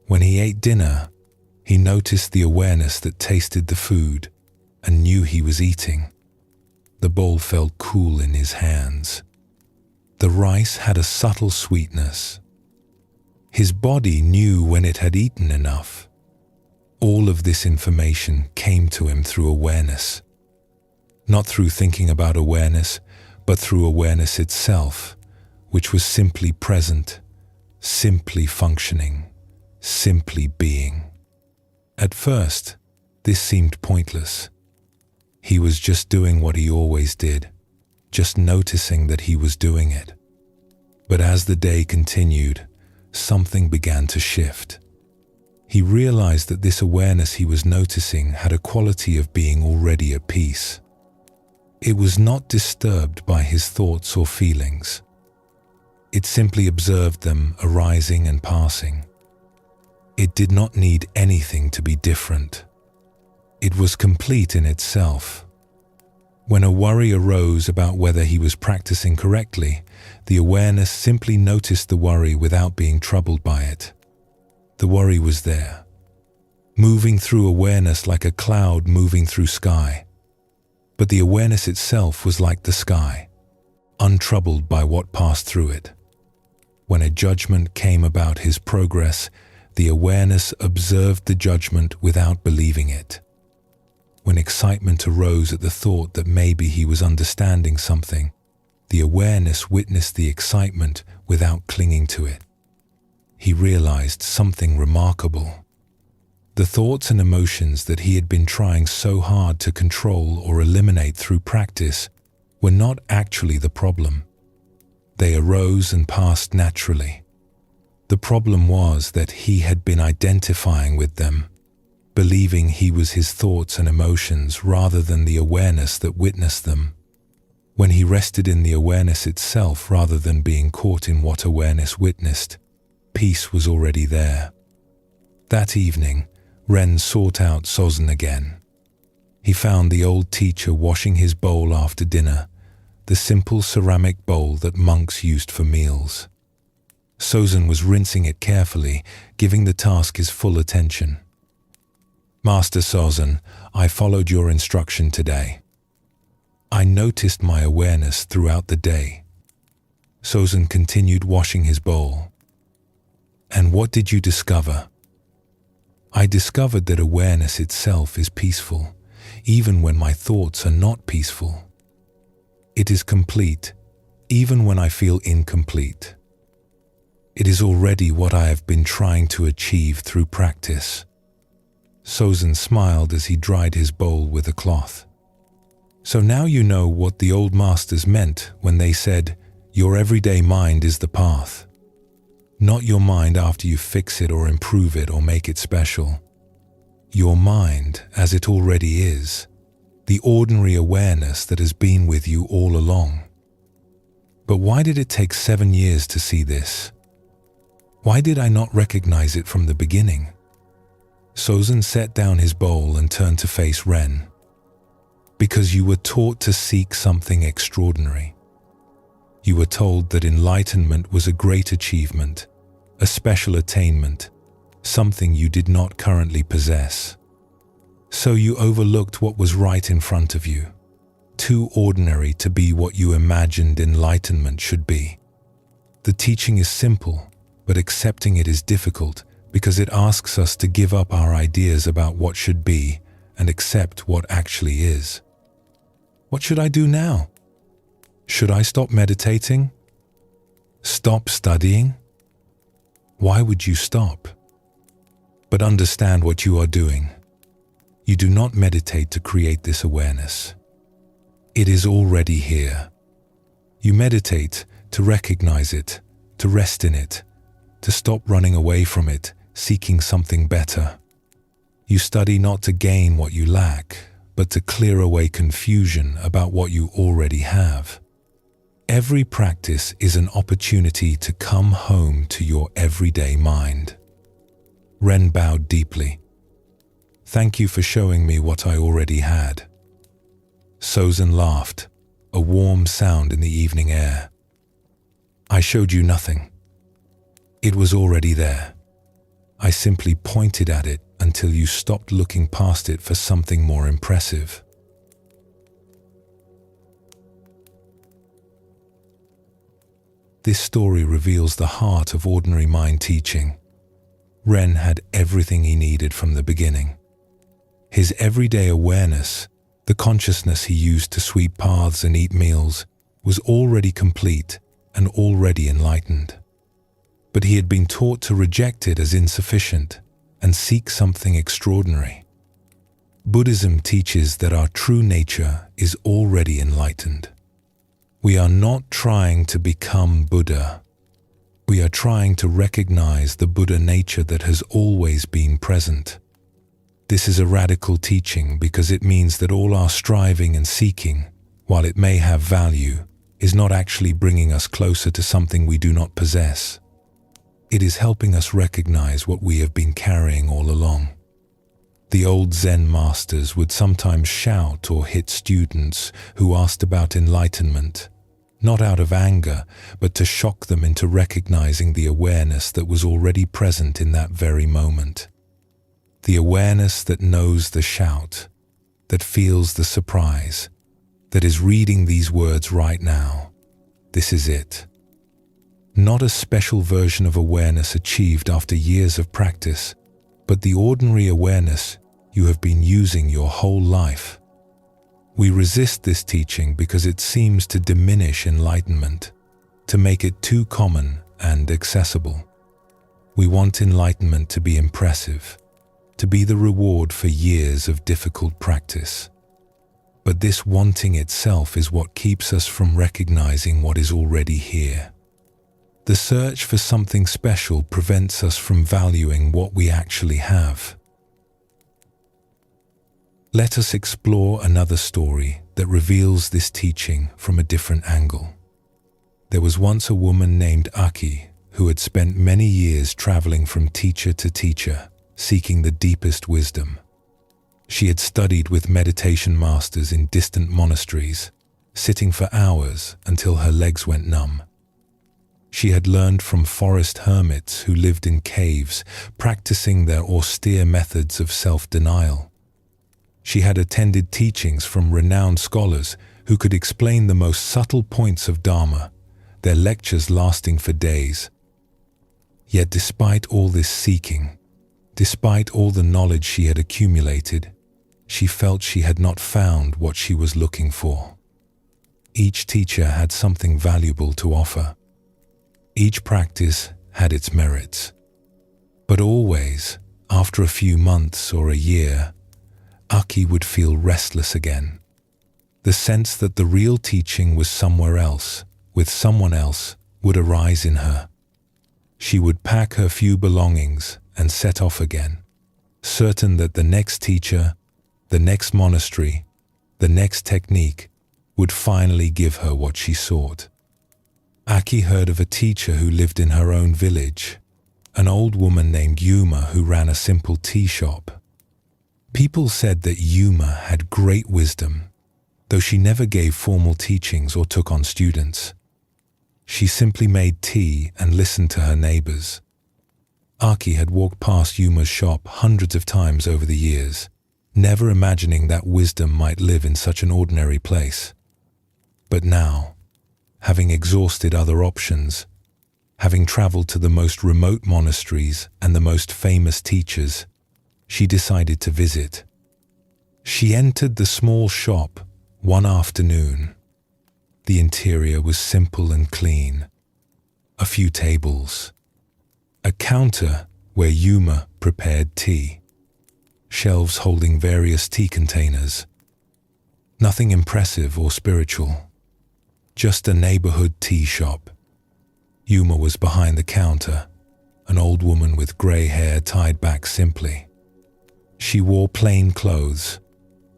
When he ate dinner, he noticed the awareness that tasted the food and knew he was eating. The bowl felt cool in his hands. The rice had a subtle sweetness. His body knew when it had eaten enough. All of this information came to him through awareness. Not through thinking about awareness, but through awareness itself, which was simply present, simply functioning, simply being. At first, this seemed pointless. He was just doing what he always did, just noticing that he was doing it. But as the day continued, something began to shift. He realized that this awareness he was noticing had a quality of being already at peace. It was not disturbed by his thoughts or feelings. It simply observed them arising and passing. It did not need anything to be different. It was complete in itself. When a worry arose about whether he was practicing correctly, the awareness simply noticed the worry without being troubled by it. The worry was there, moving through awareness like a cloud moving through sky. But the awareness itself was like the sky, untroubled by what passed through it. When a judgment came about his progress, the awareness observed the judgment without believing it. When excitement arose at the thought that maybe he was understanding something, the awareness witnessed the excitement without clinging to it. He realized something remarkable. The thoughts and emotions that he had been trying so hard to control or eliminate through practice were not actually the problem. They arose and passed naturally. The problem was that he had been identifying with them, believing he was his thoughts and emotions rather than the awareness that witnessed them. When he rested in the awareness itself rather than being caught in what awareness witnessed, peace was already there. That evening, Ren sought out Sozin again. He found the old teacher washing his bowl after dinner, the simple ceramic bowl that monks used for meals. Sozin was rinsing it carefully, giving the task his full attention. "Master Sozin, I followed your instruction today. I noticed my awareness throughout the day." Sozin continued washing his bowl. "And what did you discover?" "I discovered that awareness itself is peaceful, even when my thoughts are not peaceful. It is complete, even when I feel incomplete. It is already what I have been trying to achieve through practice." Sozin smiled as he dried his bowl with a cloth. "So now you know what the old masters meant when they said, 'Your everyday mind is the path.' Not your mind after you fix it or improve it or make it special. Your mind as it already is, the ordinary awareness that has been with you all along. But why did it take 7 years to see this? Why did I not recognize it from the beginning?" Sozin set down his bowl and turned to face Ren. "Because you were taught to seek something extraordinary. You were told that enlightenment was a great achievement, a special attainment, something you did not currently possess. So you overlooked what was right in front of you, too ordinary to be what you imagined enlightenment should be. The teaching is simple, but accepting it is difficult because it asks us to give up our ideas about what should be and accept what actually is. What should I do now? Should I stop meditating? Stop studying? Why would you stop? But understand what you are doing. You do not meditate to create this awareness. It is already here. You meditate to recognize it, to rest in it, to stop running away from it, seeking something better. You study not to gain what you lack, but to clear away confusion about what you already have. Every practice is an opportunity to come home to your everyday mind." Ren bowed deeply. "Thank you for showing me what I already had." Sozin laughed, a warm sound in the evening air. "I showed you nothing. It was already there. I simply pointed at it until you stopped looking past it for something more impressive." This story reveals the heart of ordinary mind teaching. Ren had everything he needed from the beginning. His everyday awareness, the consciousness he used to sweep paths and eat meals, was already complete and already enlightened. But he had been taught to reject it as insufficient and seek something extraordinary. Buddhism teaches that our true nature is already enlightened. We are not trying to become Buddha. We are trying to recognize the Buddha nature that has always been present. This is a radical teaching because it means that all our striving and seeking, while it may have value, is not actually bringing us closer to something we do not possess. It is helping us recognize what we have been carrying all along. The old Zen masters would sometimes shout or hit students who asked about enlightenment, not out of anger, but to shock them into recognizing the awareness that was already present in that very moment. The awareness that knows the shout, that feels the surprise, that is reading these words right now. This is it. Not a special version of awareness achieved after years of practice, but the ordinary awareness you have been using your whole life. We resist this teaching because it seems to diminish enlightenment, to make it too common and accessible. We want enlightenment to be impressive, to be the reward for years of difficult practice. But this wanting itself is what keeps us from recognizing what is already here. The search for something special prevents us from valuing what we actually have. Let us explore another story that reveals this teaching from a different angle. There was once a woman named Aki who had spent many years traveling from teacher to teacher, seeking the deepest wisdom. She had studied with meditation masters in distant monasteries, sitting for hours until her legs went numb. She had learned from forest hermits who lived in caves, practicing their austere methods of self-denial. She had attended teachings from renowned scholars who could explain the most subtle points of Dharma, their lectures lasting for days. Yet despite all this seeking, despite all the knowledge she had accumulated, she felt she had not found what she was looking for. Each teacher had something valuable to offer. Each practice had its merits. But always, after a few months or a year, Aki would feel restless again. The sense that the real teaching was somewhere else, with someone else, would arise in her. She would pack her few belongings and set off again, certain that the next teacher, the next monastery, the next technique would finally give her what she sought. Aki heard of a teacher who lived in her own village, an old woman named Yuma who ran a simple tea shop. People said that Yuma had great wisdom, though she never gave formal teachings or took on students. She simply made tea and listened to her neighbors. Aki had walked past Yuma's shop hundreds of times over the years, never imagining that wisdom might live in such an ordinary place. But now, having exhausted other options, having traveled to the most remote monasteries and the most famous teachers, she decided to visit. She entered the small shop one afternoon. The interior was simple and clean. A few tables, a counter where Yuma prepared tea, shelves holding various tea containers. Nothing impressive or spiritual, just a neighborhood tea shop. Yuma was behind the counter, an old woman with gray hair tied back simply. She wore plain clothes,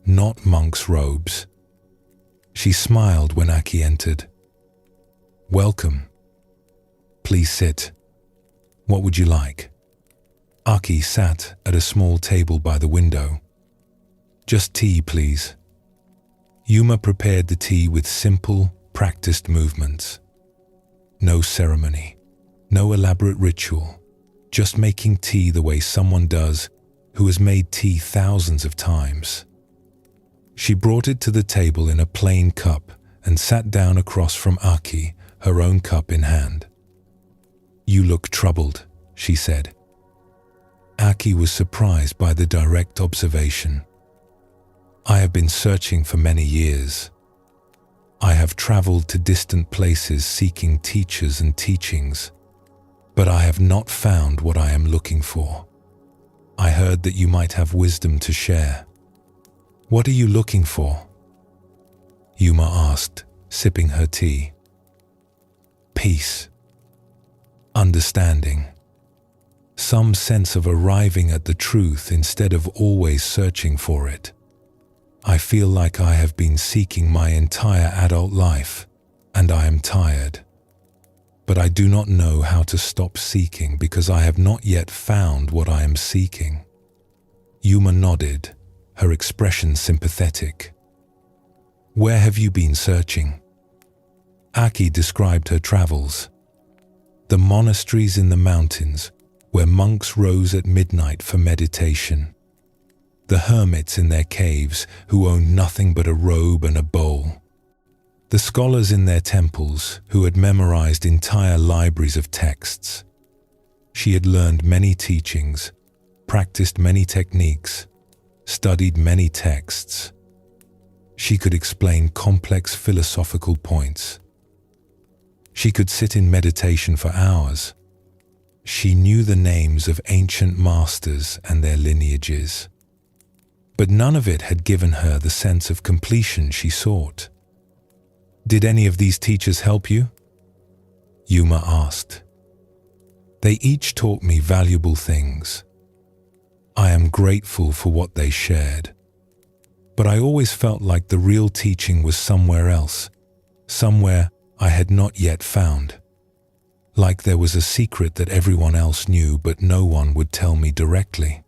not monk's robes. She smiled when Aki entered. "Welcome. Please sit. What would you like?" Aki sat at a small table by the window. "Just tea, please." Yuma prepared the tea with simple, practiced movements. No ceremony, no elaborate ritual, just making tea the way someone does who has made tea thousands of times. She brought it to the table in a plain cup and sat down across from Aki, her own cup in hand. "You look troubled," she said. Aki was surprised by the direct observation. "I have been searching for many years. I have traveled to distant places seeking teachers and teachings, but I have not found what I am looking for. I heard that you might have wisdom to share. What are you looking for?" Yuma asked, sipping her tea. "Peace. Understanding. Some sense of arriving at the truth instead of always searching for it. I feel like I have been seeking my entire adult life, and I am tired. But I do not know how to stop seeking because I have not yet found what I am seeking." Yuma nodded, her expression sympathetic. "Where have you been searching?" Aki described her travels. The monasteries in the mountains, where monks rose at midnight for meditation. The hermits in their caves, who owned nothing but a robe and a bowl. The scholars in their temples, who had memorized entire libraries of texts. She had learned many teachings, practiced many techniques, studied many texts. She could explain complex philosophical points. She could sit in meditation for hours. She knew the names of ancient masters and their lineages. But none of it had given her the sense of completion she sought. "Did any of these teachers help you?" Yuma asked. They each taught me valuable things. I am grateful for what they shared. But I always felt like the real teaching was somewhere else, somewhere I had not yet found. Like there was a secret that everyone else knew but no one would tell me directly.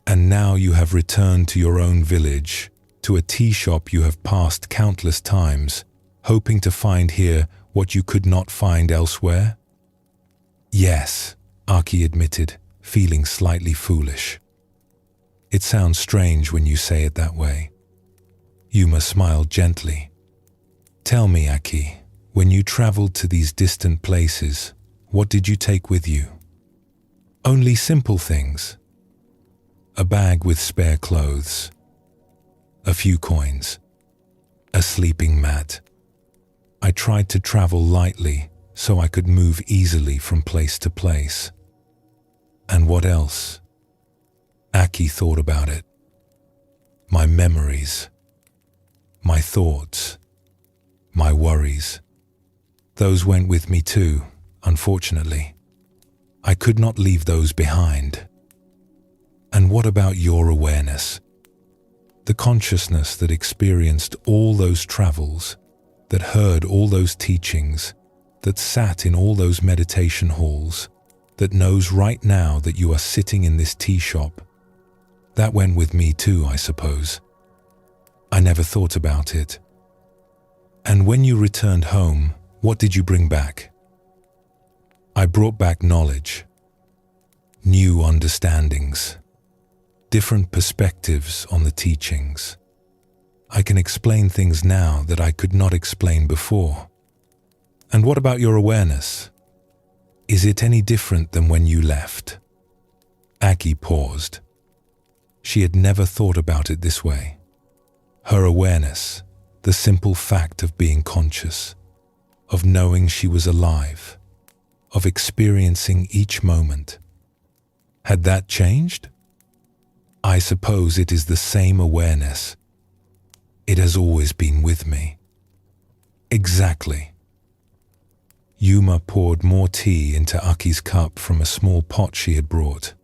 And now you have returned to your own village, to a tea shop you have passed countless times, hoping to find here what you could not find elsewhere? Yes, Aki admitted, feeling slightly foolish. It sounds strange when you say it that way. Yuma smiled gently. Tell me, Aki, when you traveled to these distant places, what did you take with you? Only simple things. A bag with spare clothes. A few coins. A sleeping mat. I tried to travel lightly so I could move easily from place to place. And what else? Aki thought about it. My memories. My thoughts. My worries. Those went with me too, unfortunately. I could not leave those behind. And what about your awareness? The consciousness that experienced all those travels, that heard all those teachings, that sat in all those meditation halls, that knows right now that you are sitting in this tea shop. That went with me too, I suppose. I never thought about it. And when you returned home, what did you bring back? I brought back knowledge, new understandings, different perspectives on the teachings. I can explain things now that I could not explain before. And what about your awareness? Is it any different than when you left? Aki paused. She had never thought about it this way. Her awareness, the simple fact of being conscious, of knowing she was alive, of experiencing each moment. Had that changed? I suppose it is the same awareness. It has always been with me. Exactly. Yuma poured more tea into Aki's cup from a small pot she had brought.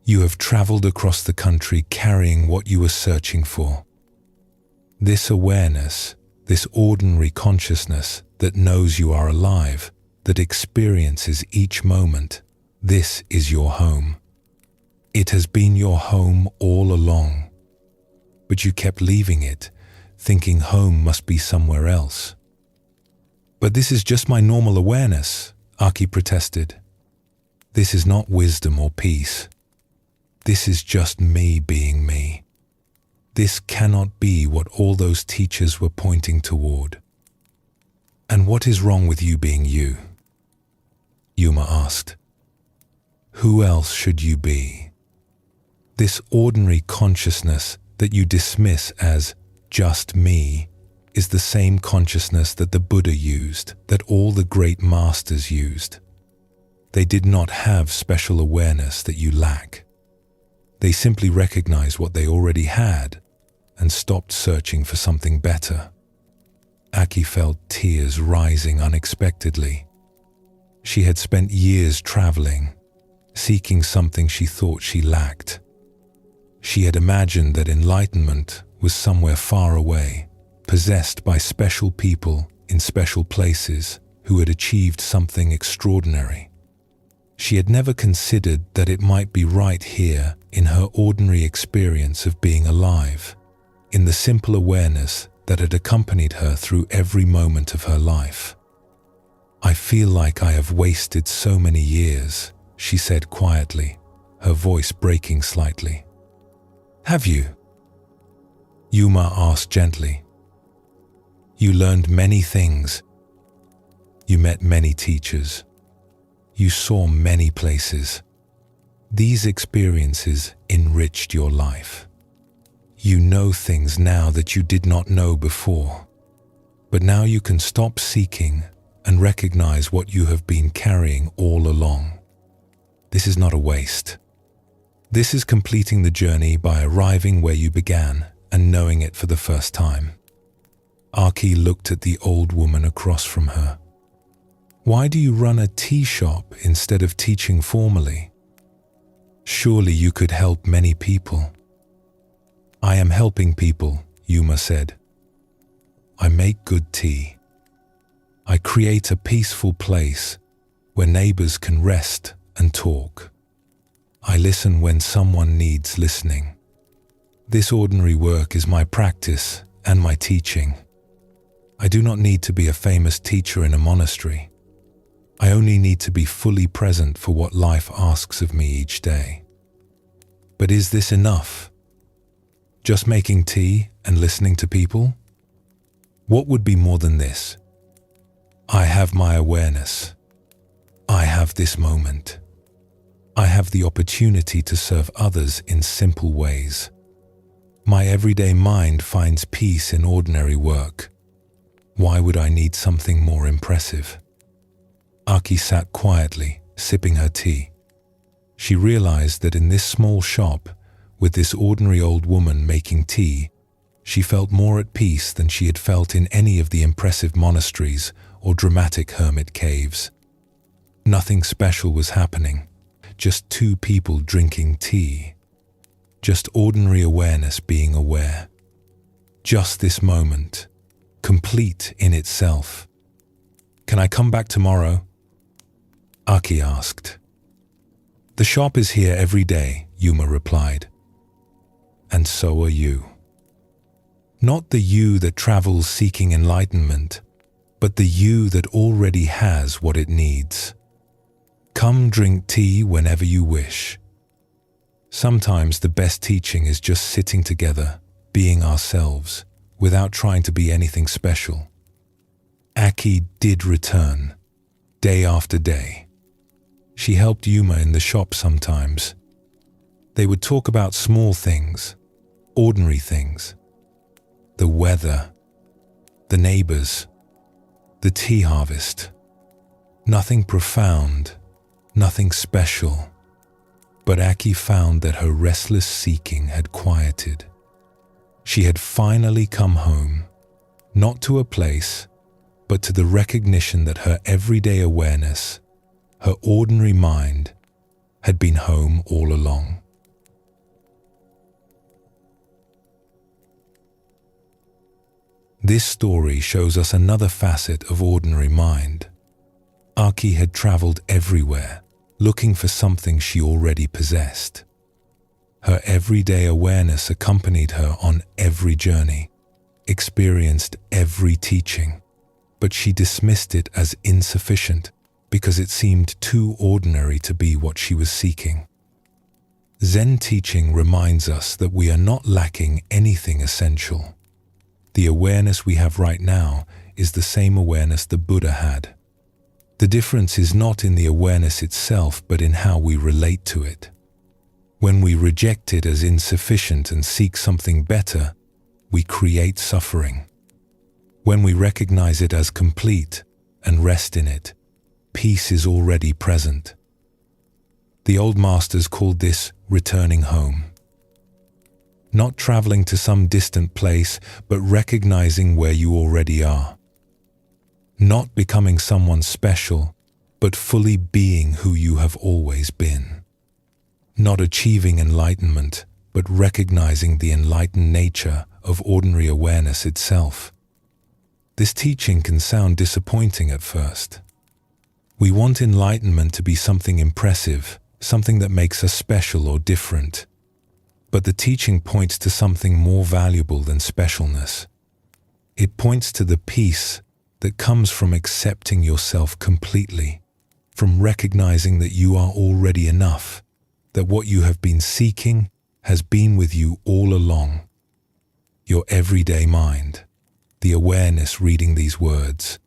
You have traveled across the country carrying what you were searching for. This awareness, this ordinary consciousness that knows you are alive, that experiences each moment, this is your home. It has been your home all along. But you kept leaving it, thinking home must be somewhere else. But this is just my normal awareness, Aki protested. This is not wisdom or peace. This is just me being me. This cannot be what all those teachers were pointing toward. And what is wrong with you being you? Yuma asked. Who else should you be? This ordinary consciousness that you dismiss as just me is the same consciousness that the Buddha used, that all the great masters used. They did not have special awareness that you lack. They simply recognized what they already had and stopped searching for something better. Aki felt tears rising unexpectedly. She had spent years traveling, seeking something she thought she lacked. She had imagined that enlightenment was somewhere far away, possessed by special people in special places who had achieved something extraordinary. She had never considered that it might be right here in her ordinary experience of being alive, in the simple awareness that had accompanied her through every moment of her life. I feel like I have wasted so many years, she said quietly, her voice breaking slightly. Have you? Yuma asked gently. You learned many things. You met many teachers. You saw many places. These experiences enriched your life. You know things now that you did not know before. But now you can stop seeking and recognize what you have been carrying all along. This is not a waste. This is completing the journey by arriving where you began and knowing it for the first time. Aki looked at the old woman across from her. Why do you run a tea shop instead of teaching formally? Surely you could help many people. I am helping people, Yuma said. I make good tea. I create a peaceful place where neighbors can rest and talk. I listen when someone needs listening. This ordinary work is my practice and my teaching. I do not need to be a famous teacher in a monastery. I only need to be fully present for what life asks of me each day. But is this enough? Just making tea and listening to people? What would be more than this? I have my awareness. I have this moment. I have the opportunity to serve others in simple ways. My everyday mind finds peace in ordinary work. Why would I need something more impressive? Aki sat quietly, sipping her tea. She realized that in this small shop, with this ordinary old woman making tea, she felt more at peace than she had felt in any of the impressive monasteries or dramatic hermit caves. Nothing special was happening, just two people drinking tea. Just ordinary awareness being aware. Just this moment, complete in itself. Can I come back tomorrow? Aki asked. The shop is here every day, Yuma replied. And so are you. Not the you that travels seeking enlightenment, but the you that already has what it needs. Come drink tea whenever you wish. Sometimes the best teaching is just sitting together, being ourselves, without trying to be anything special. Aki did return, day after day. She helped Yuma in the shop sometimes. They would talk about small things, ordinary things. The weather, the neighbors, the tea harvest. Nothing profound, nothing special. But Aki found that her restless seeking had quieted. She had finally come home, not to a place, but to the recognition that her everyday awareness, her ordinary mind, had been home all along. This story shows us another facet of ordinary mind. Aki had traveled everywhere, looking for something she already possessed. Her everyday awareness accompanied her on every journey, experienced every teaching, but she dismissed it as insufficient because it seemed too ordinary to be what she was seeking. Zen teaching reminds us that we are not lacking anything essential. The awareness we have right now is the same awareness the Buddha had. The difference is not in the awareness itself, but in how we relate to it. When we reject it as insufficient and seek something better, we create suffering. When we recognize it as complete and rest in it, peace is already present. The old masters called this returning home. Not traveling to some distant place, but recognizing where you already are. Not becoming someone special, but fully being who you have always been. Not achieving enlightenment, but recognizing the enlightened nature of ordinary awareness itself. This teaching can sound disappointing at first. We want enlightenment to be something impressive, something that makes us special or different. But the teaching points to something more valuable than specialness. It points to the peace that comes from accepting yourself completely, from recognizing that you are already enough, that what you have been seeking has been with you all along. Your everyday mind, the awareness reading these words,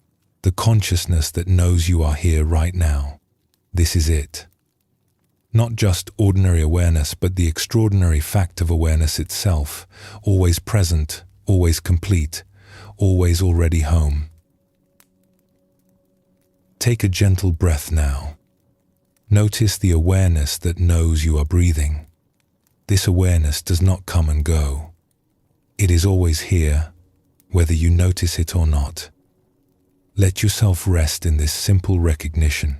the consciousness that knows you are here right now. This is it. Not just ordinary awareness, but the extraordinary fact of awareness itself, always present, always complete, always already home. Take a gentle breath now. Notice the awareness that knows you are breathing. This awareness does not come and go. It is always here, whether you notice it or not. Let yourself rest in this simple recognition.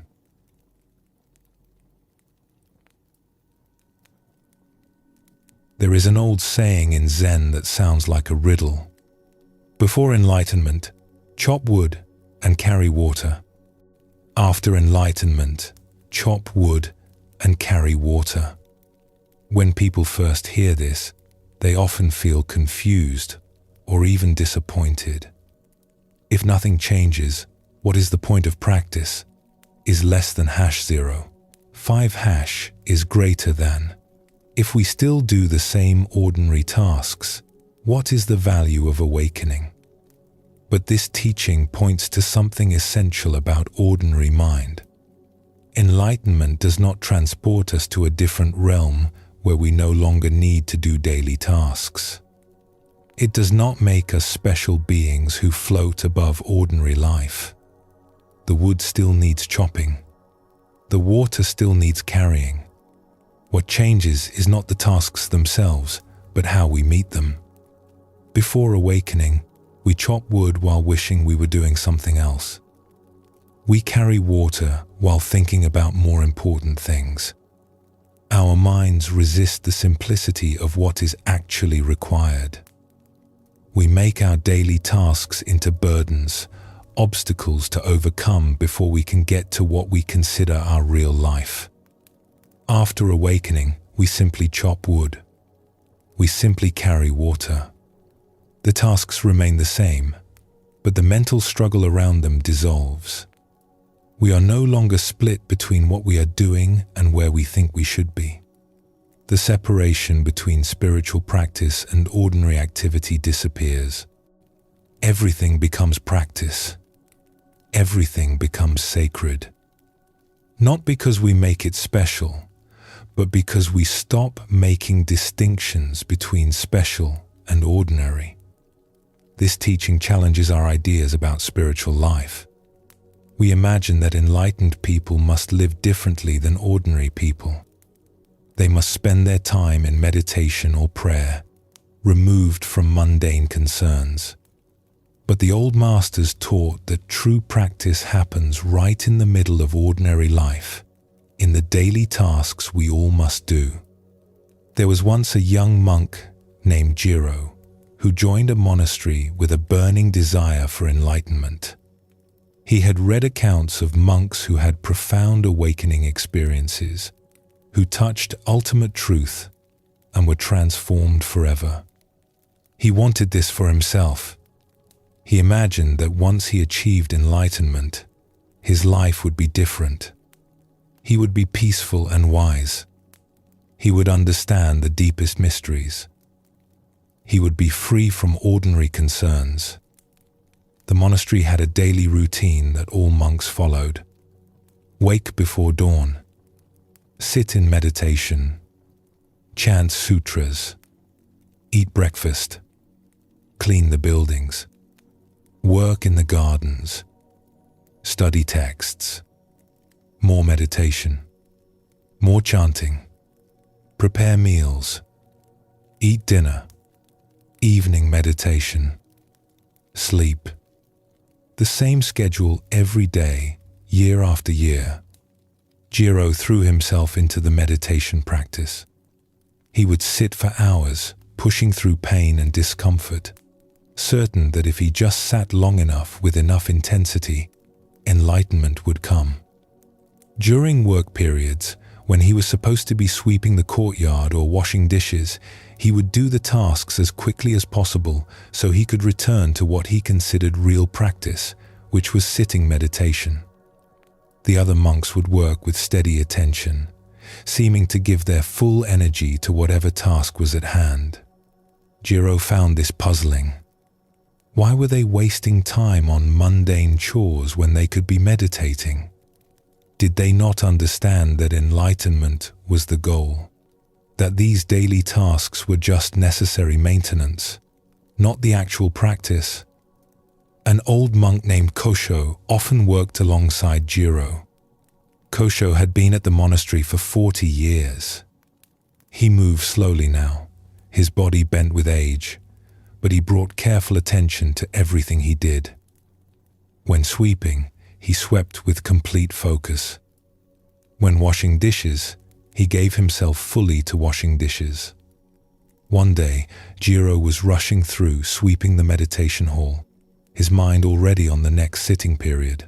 There is an old saying in Zen that sounds like a riddle. Before enlightenment, chop wood and carry water. After enlightenment, chop wood and carry water. When people first hear this, they often feel confused or even disappointed. If nothing changes, what is the point of practice? Is less than #0. 5 is greater than. If we still do the same ordinary tasks, what is the value of awakening? But this teaching points to something essential about ordinary mind. Enlightenment does not transport us to a different realm where we no longer need to do daily tasks. It does not make us special beings who float above ordinary life. The wood still needs chopping. The water still needs carrying. What changes is not the tasks themselves, but how we meet them. Before awakening, we chop wood while wishing we were doing something else. We carry water while thinking about more important things. Our minds resist the simplicity of what is actually required. We make our daily tasks into burdens, obstacles to overcome before we can get to what we consider our real life. After awakening, we simply chop wood. We simply carry water. The tasks remain the same, but the mental struggle around them dissolves. We are no longer split between what we are doing and where we think we should be. The separation between spiritual practice and ordinary activity disappears. Everything becomes practice. Everything becomes sacred. Not because we make it special, but because we stop making distinctions between special and ordinary. This teaching challenges our ideas about spiritual life. We imagine that enlightened people must live differently than ordinary people. They must spend their time in meditation or prayer, removed from mundane concerns. But the old masters taught that true practice happens right in the middle of ordinary life, in the daily tasks we all must do. There was once a young monk named Jiro, who joined a monastery with a burning desire for enlightenment. He had read accounts of monks who had profound awakening experiences, who touched ultimate truth and were transformed forever. He wanted this for himself. He imagined that once he achieved enlightenment, his life would be different. He would be peaceful and wise. He would understand the deepest mysteries. He would be free from ordinary concerns. The monastery had a daily routine that all monks followed. Wake before dawn. Sit in meditation. Chant sutras. Eat breakfast. Clean the buildings. Work in the gardens. Study texts. More meditation. More chanting. Prepare meals. Eat dinner. Evening meditation. Sleep. The same schedule every day, year after year. Jiro threw himself into the meditation practice. He would sit for hours, pushing through pain and discomfort, certain that if he just sat long enough with enough intensity, enlightenment would come. During work periods, when he was supposed to be sweeping the courtyard or washing dishes, he would do the tasks as quickly as possible so he could return to what he considered real practice, which was sitting meditation. The other monks would work with steady attention, seeming to give their full energy to whatever task was at hand. Jiro found this puzzling. Why were they wasting time on mundane chores when they could be meditating? Did they not understand that enlightenment was the goal? That these daily tasks were just necessary maintenance, not the actual practice? An old monk named Kosho often worked alongside Jiro. Kosho had been at the monastery for 40 years. He moved slowly now, his body bent with age, but he brought careful attention to everything he did. When sweeping, he swept with complete focus. When washing dishes, he gave himself fully to washing dishes. One day, Jiro was rushing through, sweeping the meditation hall, his mind already on the next sitting period.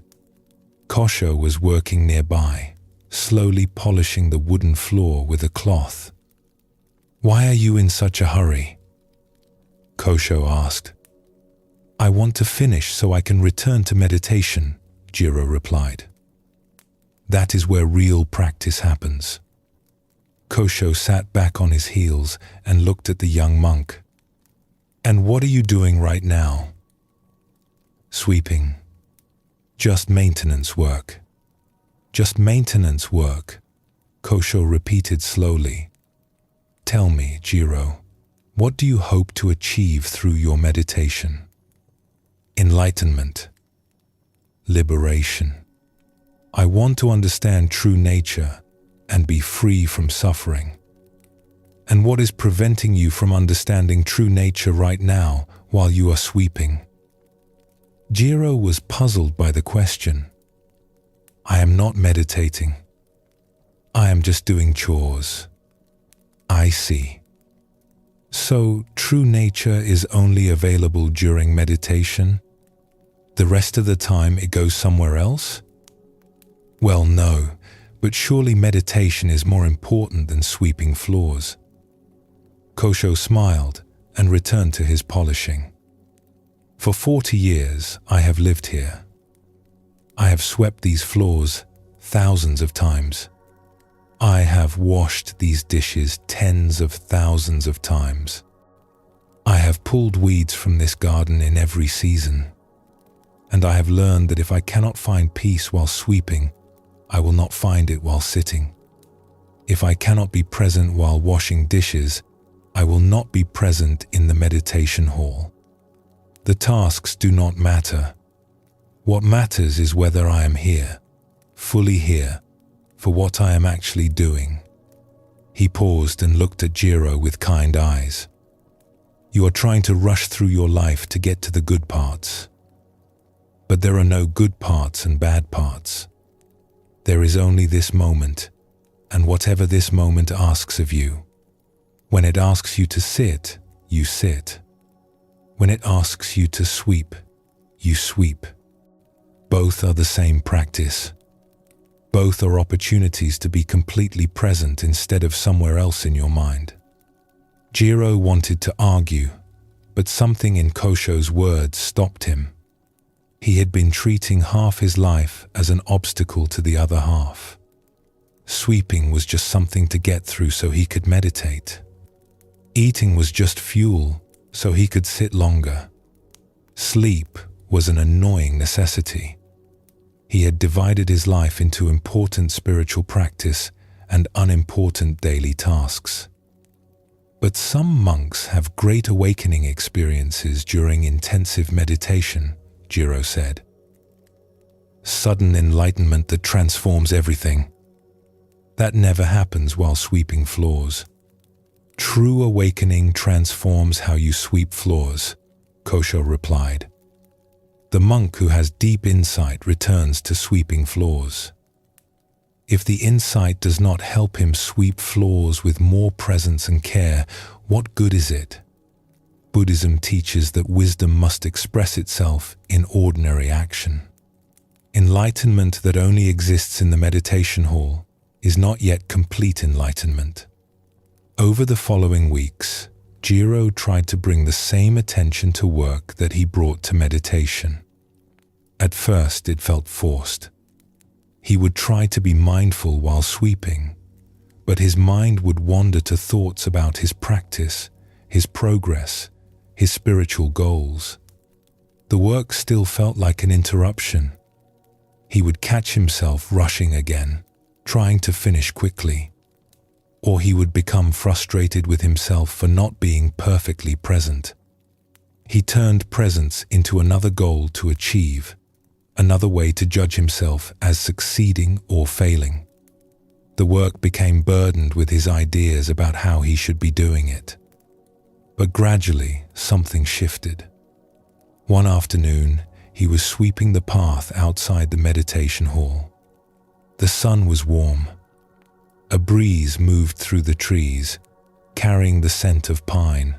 Kosho was working nearby, slowly polishing the wooden floor with a cloth. "Why are you in such a hurry?" Kosho asked. "I want to finish so I can return to meditation," Jiro replied. "That is where real practice happens." Kosho sat back on his heels and looked at the young monk. "And what are you doing right now?" "Sweeping. Just maintenance work." "Just maintenance work," Kosho repeated slowly. "Tell me, Jiro, what do you hope to achieve through your meditation?" "Enlightenment. Liberation. I want to understand true nature and be free from suffering." "And what is preventing you from understanding true nature right now while you are sweeping?" Jiro was puzzled by the question. "I am not meditating. I am just doing chores." "I see. So true nature is only available during meditation? The rest of the time it goes somewhere else?" "Well, no. But surely meditation is more important than sweeping floors." Kosho smiled and returned to his polishing. "For 40 years I have lived here. I have swept these floors thousands of times. I have washed these dishes tens of thousands of times. I have pulled weeds from this garden in every season. And I have learned that if I cannot find peace while sweeping, I will not find it while sitting. If I cannot be present while washing dishes, I will not be present in the meditation hall. The tasks do not matter. What matters is whether I am here, fully here, for what I am actually doing." He paused and looked at Jiro with kind eyes. "You are trying to rush through your life to get to the good parts. But there are no good parts and bad parts. There is only this moment, and whatever this moment asks of you. When it asks you to sit, you sit. When it asks you to sweep, you sweep. Both are the same practice. Both are opportunities to be completely present instead of somewhere else in your mind." Jiro wanted to argue, but something in Kosho's words stopped him. He had been treating half his life as an obstacle to the other half. Sweeping was just something to get through so he could meditate. Eating was just fuel so he could sit longer. Sleep was an annoying necessity. He had divided his life into important spiritual practice and unimportant daily tasks. But some monks have great awakening experiences during intensive meditation, Jiro said. Sudden enlightenment that transforms everything. That never happens while sweeping floors. True awakening transforms how you sweep floors, Kosho replied. The monk who has deep insight returns to sweeping floors. If the insight does not help him sweep floors with more presence and care, what good is it? Buddhism teaches that wisdom must express itself in ordinary action. Enlightenment that only exists in the meditation hall is not yet complete enlightenment. Over the following weeks, Jiro tried to bring the same attention to work that he brought to meditation. At first, it felt forced. He would try to be mindful while sweeping, but his mind would wander to thoughts about his practice, his progress, his spiritual goals. The work still felt like an interruption. He would catch himself rushing again, trying to finish quickly. Or he would become frustrated with himself for not being perfectly present. He turned presence into another goal to achieve, another way to judge himself as succeeding or failing. The work became burdened with his ideas about how he should be doing it. But gradually, something shifted. One afternoon, he was sweeping the path outside the meditation hall. The sun was warm. A breeze moved through the trees, carrying the scent of pine.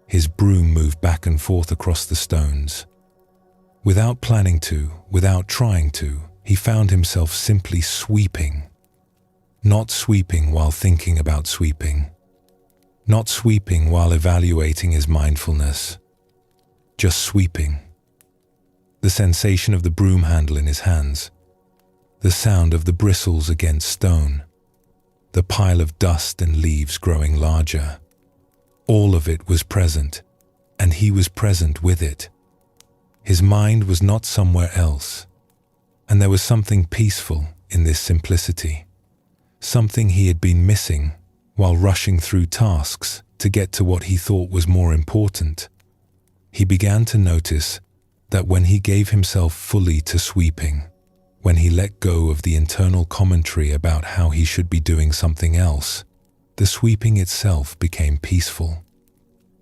His broom moved back and forth across the stones. Without planning to, without trying to, he found himself simply sweeping. Not sweeping while thinking about sweeping. Not sweeping while evaluating his mindfulness. Just sweeping. The sensation of the broom handle in his hands. The sound of the bristles against stone. The pile of dust and leaves growing larger. All of it was present, and he was present with it. His mind was not somewhere else, and there was something peaceful in this simplicity. Something he had been missing while rushing through tasks to get to what he thought was more important. He began to notice that when he gave himself fully to sweeping, when he let go of the internal commentary about how he should be doing something else, the sweeping itself became peaceful.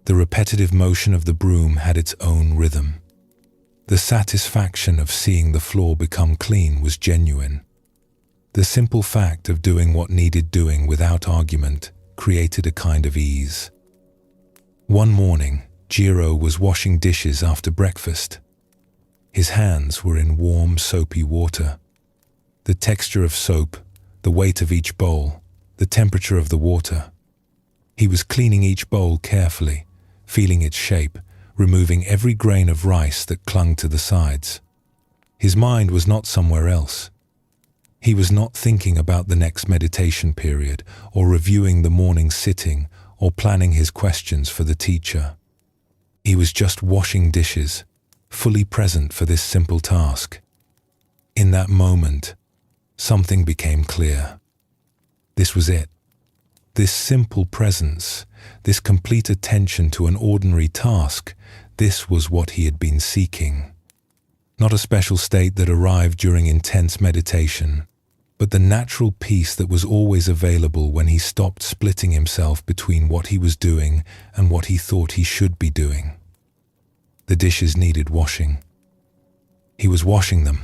The repetitive motion of the broom had its own rhythm. The satisfaction of seeing the floor become clean was genuine. The simple fact of doing what needed doing without argument created a kind of ease. One morning, Jiro was washing dishes after breakfast. His hands were in warm, soapy water. The texture of soap, the weight of each bowl, the temperature of the water. He was cleaning each bowl carefully, feeling its shape, removing every grain of rice that clung to the sides. His mind was not somewhere else. He was not thinking about the next meditation period, or reviewing the morning sitting, or planning his questions for the teacher. He was just washing dishes, fully present for this simple task. In that moment, something became clear. This was it. This simple presence, this complete attention to an ordinary task, this was what he had been seeking. Not a special state that arrived during intense meditation, but the natural peace that was always available when he stopped splitting himself between what he was doing and what he thought he should be doing. The dishes needed washing. He was washing them.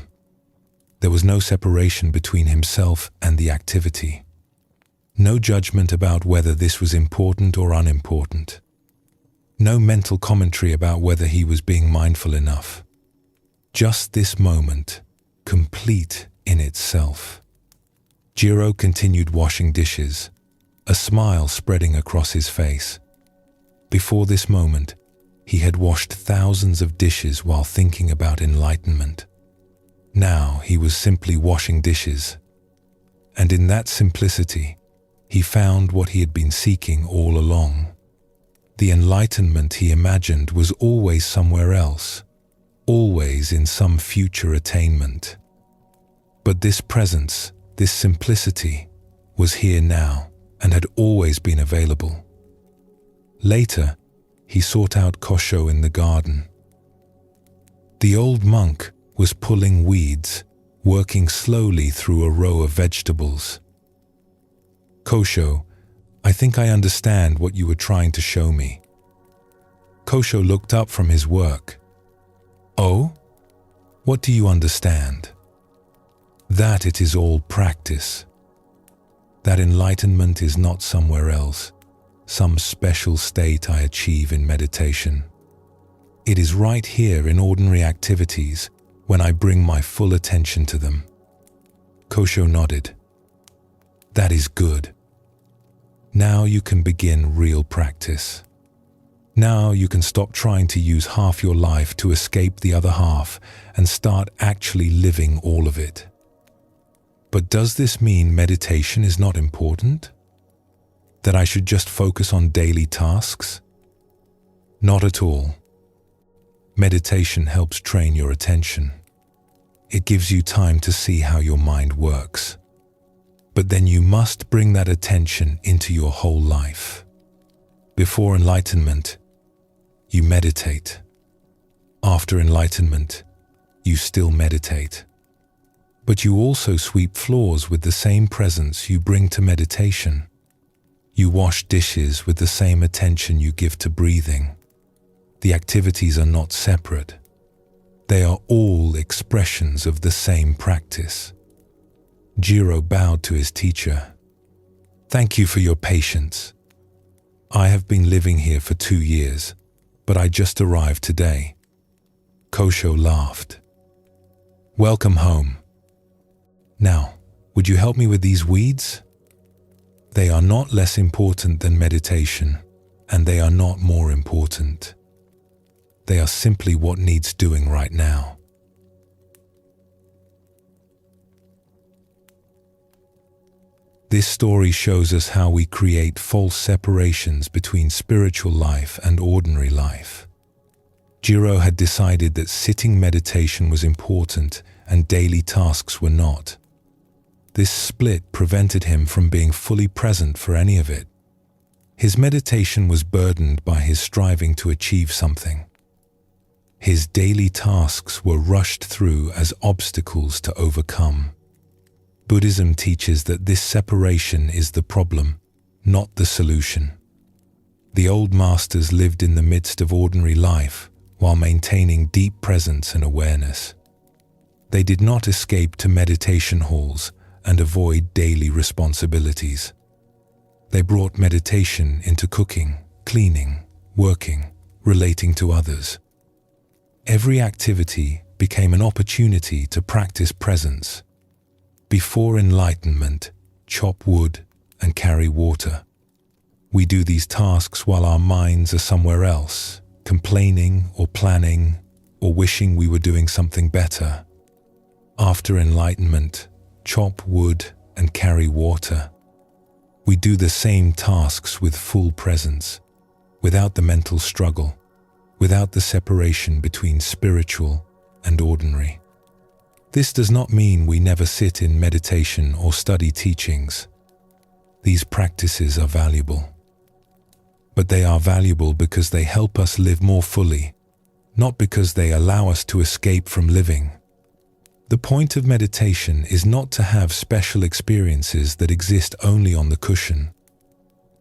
There was no separation between himself and the activity. No judgment about whether this was important or unimportant. No mental commentary about whether he was being mindful enough. Just this moment, complete in itself. Jiro continued washing dishes, a smile spreading across his face. Before this moment, he had washed thousands of dishes while thinking about enlightenment. Now he was simply washing dishes. And in that simplicity, he found what he had been seeking all along. The enlightenment he imagined was always somewhere else, always in some future attainment. But this presence, this simplicity, was here now and had always been available. Later, he sought out Kosho in the garden. The old monk was pulling weeds, working slowly through a row of vegetables. "Kosho, I think I understand what you were trying to show me." Kosho looked up from his work. "Oh? What do you understand?" "That it is all practice. That enlightenment is not somewhere else, some special state I achieve in meditation. It is right here in ordinary activities when I bring my full attention to them." Kosho nodded. "That is good. Now you can begin real practice. Now you can stop trying to use half your life to escape the other half and start actually living all of it." But does this mean meditation is not important? That I should just focus on daily tasks? Not at all. Meditation helps train your attention. It gives you time to see how your mind works. But then you must bring that attention into your whole life. Before enlightenment, you meditate. After enlightenment, you still meditate. But you also sweep floors with the same presence you bring to meditation. You wash dishes with the same attention you give to breathing. The activities are not separate. They are all expressions of the same practice. Jiro bowed to his teacher. Thank you for your patience. I have been living here for 2 years, but I just arrived today. Kosho laughed. Welcome home. Now, would you help me with these weeds? They are not less important than meditation, and they are not more important. They are simply what needs doing right now. This story shows us how we create false separations between spiritual life and ordinary life. Jiro had decided that sitting meditation was important and daily tasks were not. This split prevented him from being fully present for any of it. His meditation was burdened by his striving to achieve something. His daily tasks were rushed through as obstacles to overcome. Buddhism teaches that this separation is the problem, not the solution. The old masters lived in the midst of ordinary life while maintaining deep presence and awareness. They did not escape to meditation halls and avoid daily responsibilities. They brought meditation into cooking, cleaning, working, relating to others. Every activity became an opportunity to practice presence. Before enlightenment, chop wood and carry water. We do these tasks while our minds are somewhere else, complaining or planning or wishing we were doing something better. After enlightenment, chop wood and carry water. We do the same tasks with full presence, without the mental struggle, without the separation between spiritual and ordinary. This does not mean we never sit in meditation or study teachings. These practices are valuable. But they are valuable because they help us live more fully, not because they allow us to escape from living. The point of meditation is not to have special experiences that exist only on the cushion.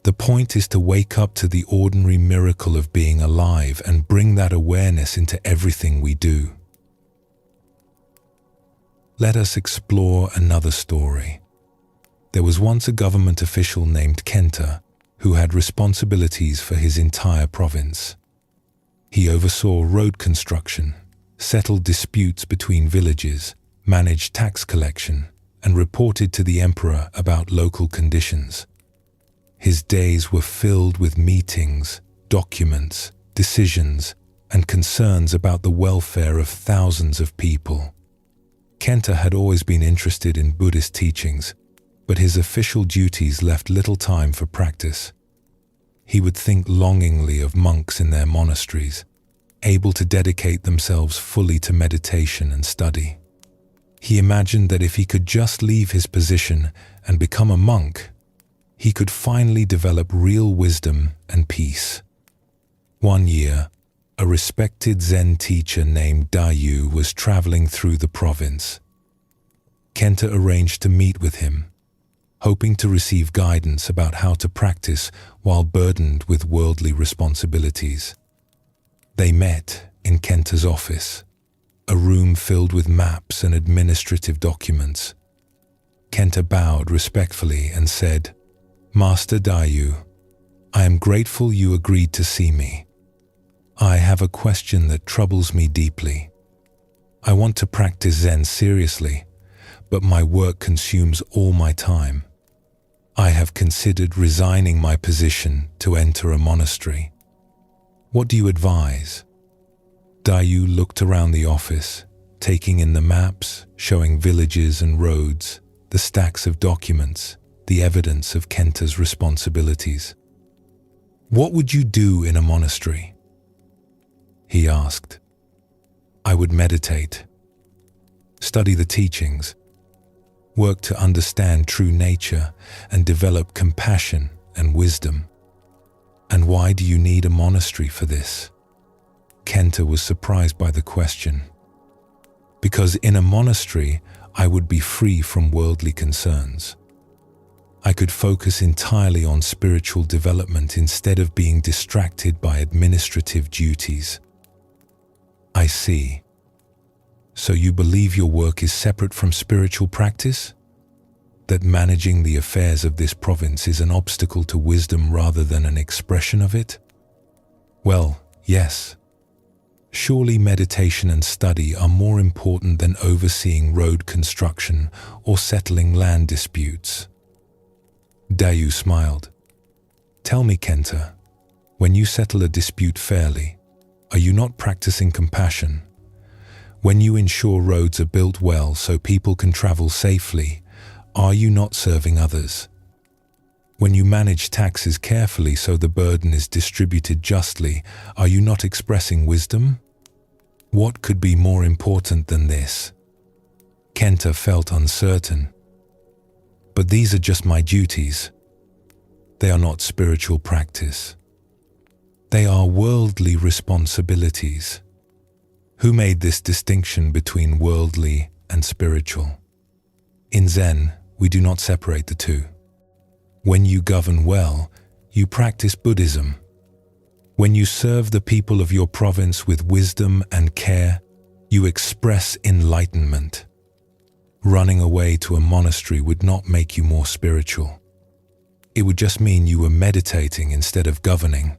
The point is to wake up to the ordinary miracle of being alive and bring that awareness into everything we do. Let us explore another story. There was once a government official named Kenta who had responsibilities for his entire province. He oversaw road construction, settled disputes between villages, managed tax collection, and reported to the emperor about local conditions. His days were filled with meetings, documents, decisions, and concerns about the welfare of thousands of people. Kenta had always been interested in Buddhist teachings, but his official duties left little time for practice. He would think longingly of monks in their monasteries, able to dedicate themselves fully to meditation and study. He imagined that if he could just leave his position and become a monk, he could finally develop real wisdom and peace. One year, a respected Zen teacher named Dayu was traveling through the province. Kenta arranged to meet with him, hoping to receive guidance about how to practice while burdened with worldly responsibilities. They met in Kenta's office, a room filled with maps and administrative documents. Kenta bowed respectfully and said, "Master Dayu, I am grateful you agreed to see me. I have a question that troubles me deeply. I want to practice Zen seriously, but my work consumes all my time. I have considered resigning my position to enter a monastery. What do you advise?" Dayu looked around the office, taking in the maps, showing villages and roads, the stacks of documents, the evidence of Kenta's responsibilities. "What would you do in a monastery?" he asked. "I would meditate, study the teachings, work to understand true nature, and develop compassion and wisdom." "And why do you need a monastery for this?" Kenta was surprised by the question. "Because in a monastery, I would be free from worldly concerns. I could focus entirely on spiritual development instead of being distracted by administrative duties." "I see. So you believe your work is separate from spiritual practice? That managing the affairs of this province is an obstacle to wisdom rather than an expression of it? Well, yes. Surely meditation and study are more important than overseeing road construction or settling land disputes. Dayu smiled. Tell me, Kenta, when you settle a dispute fairly, are you not practicing compassion? When you ensure roads are built well so people can travel safely, are you not serving others? When you manage taxes carefully so the burden is distributed justly, are you not expressing wisdom? What could be more important than this? Kenta felt uncertain. But these are just my duties. They are not spiritual practice. They are worldly responsibilities. Who made this distinction between worldly and spiritual? In Zen, we do not separate the two. When you govern well, you practice Buddhism. When you serve the people of your province with wisdom and care, you express enlightenment. Running away to a monastery would not make you more spiritual. It would just mean you were meditating instead of governing.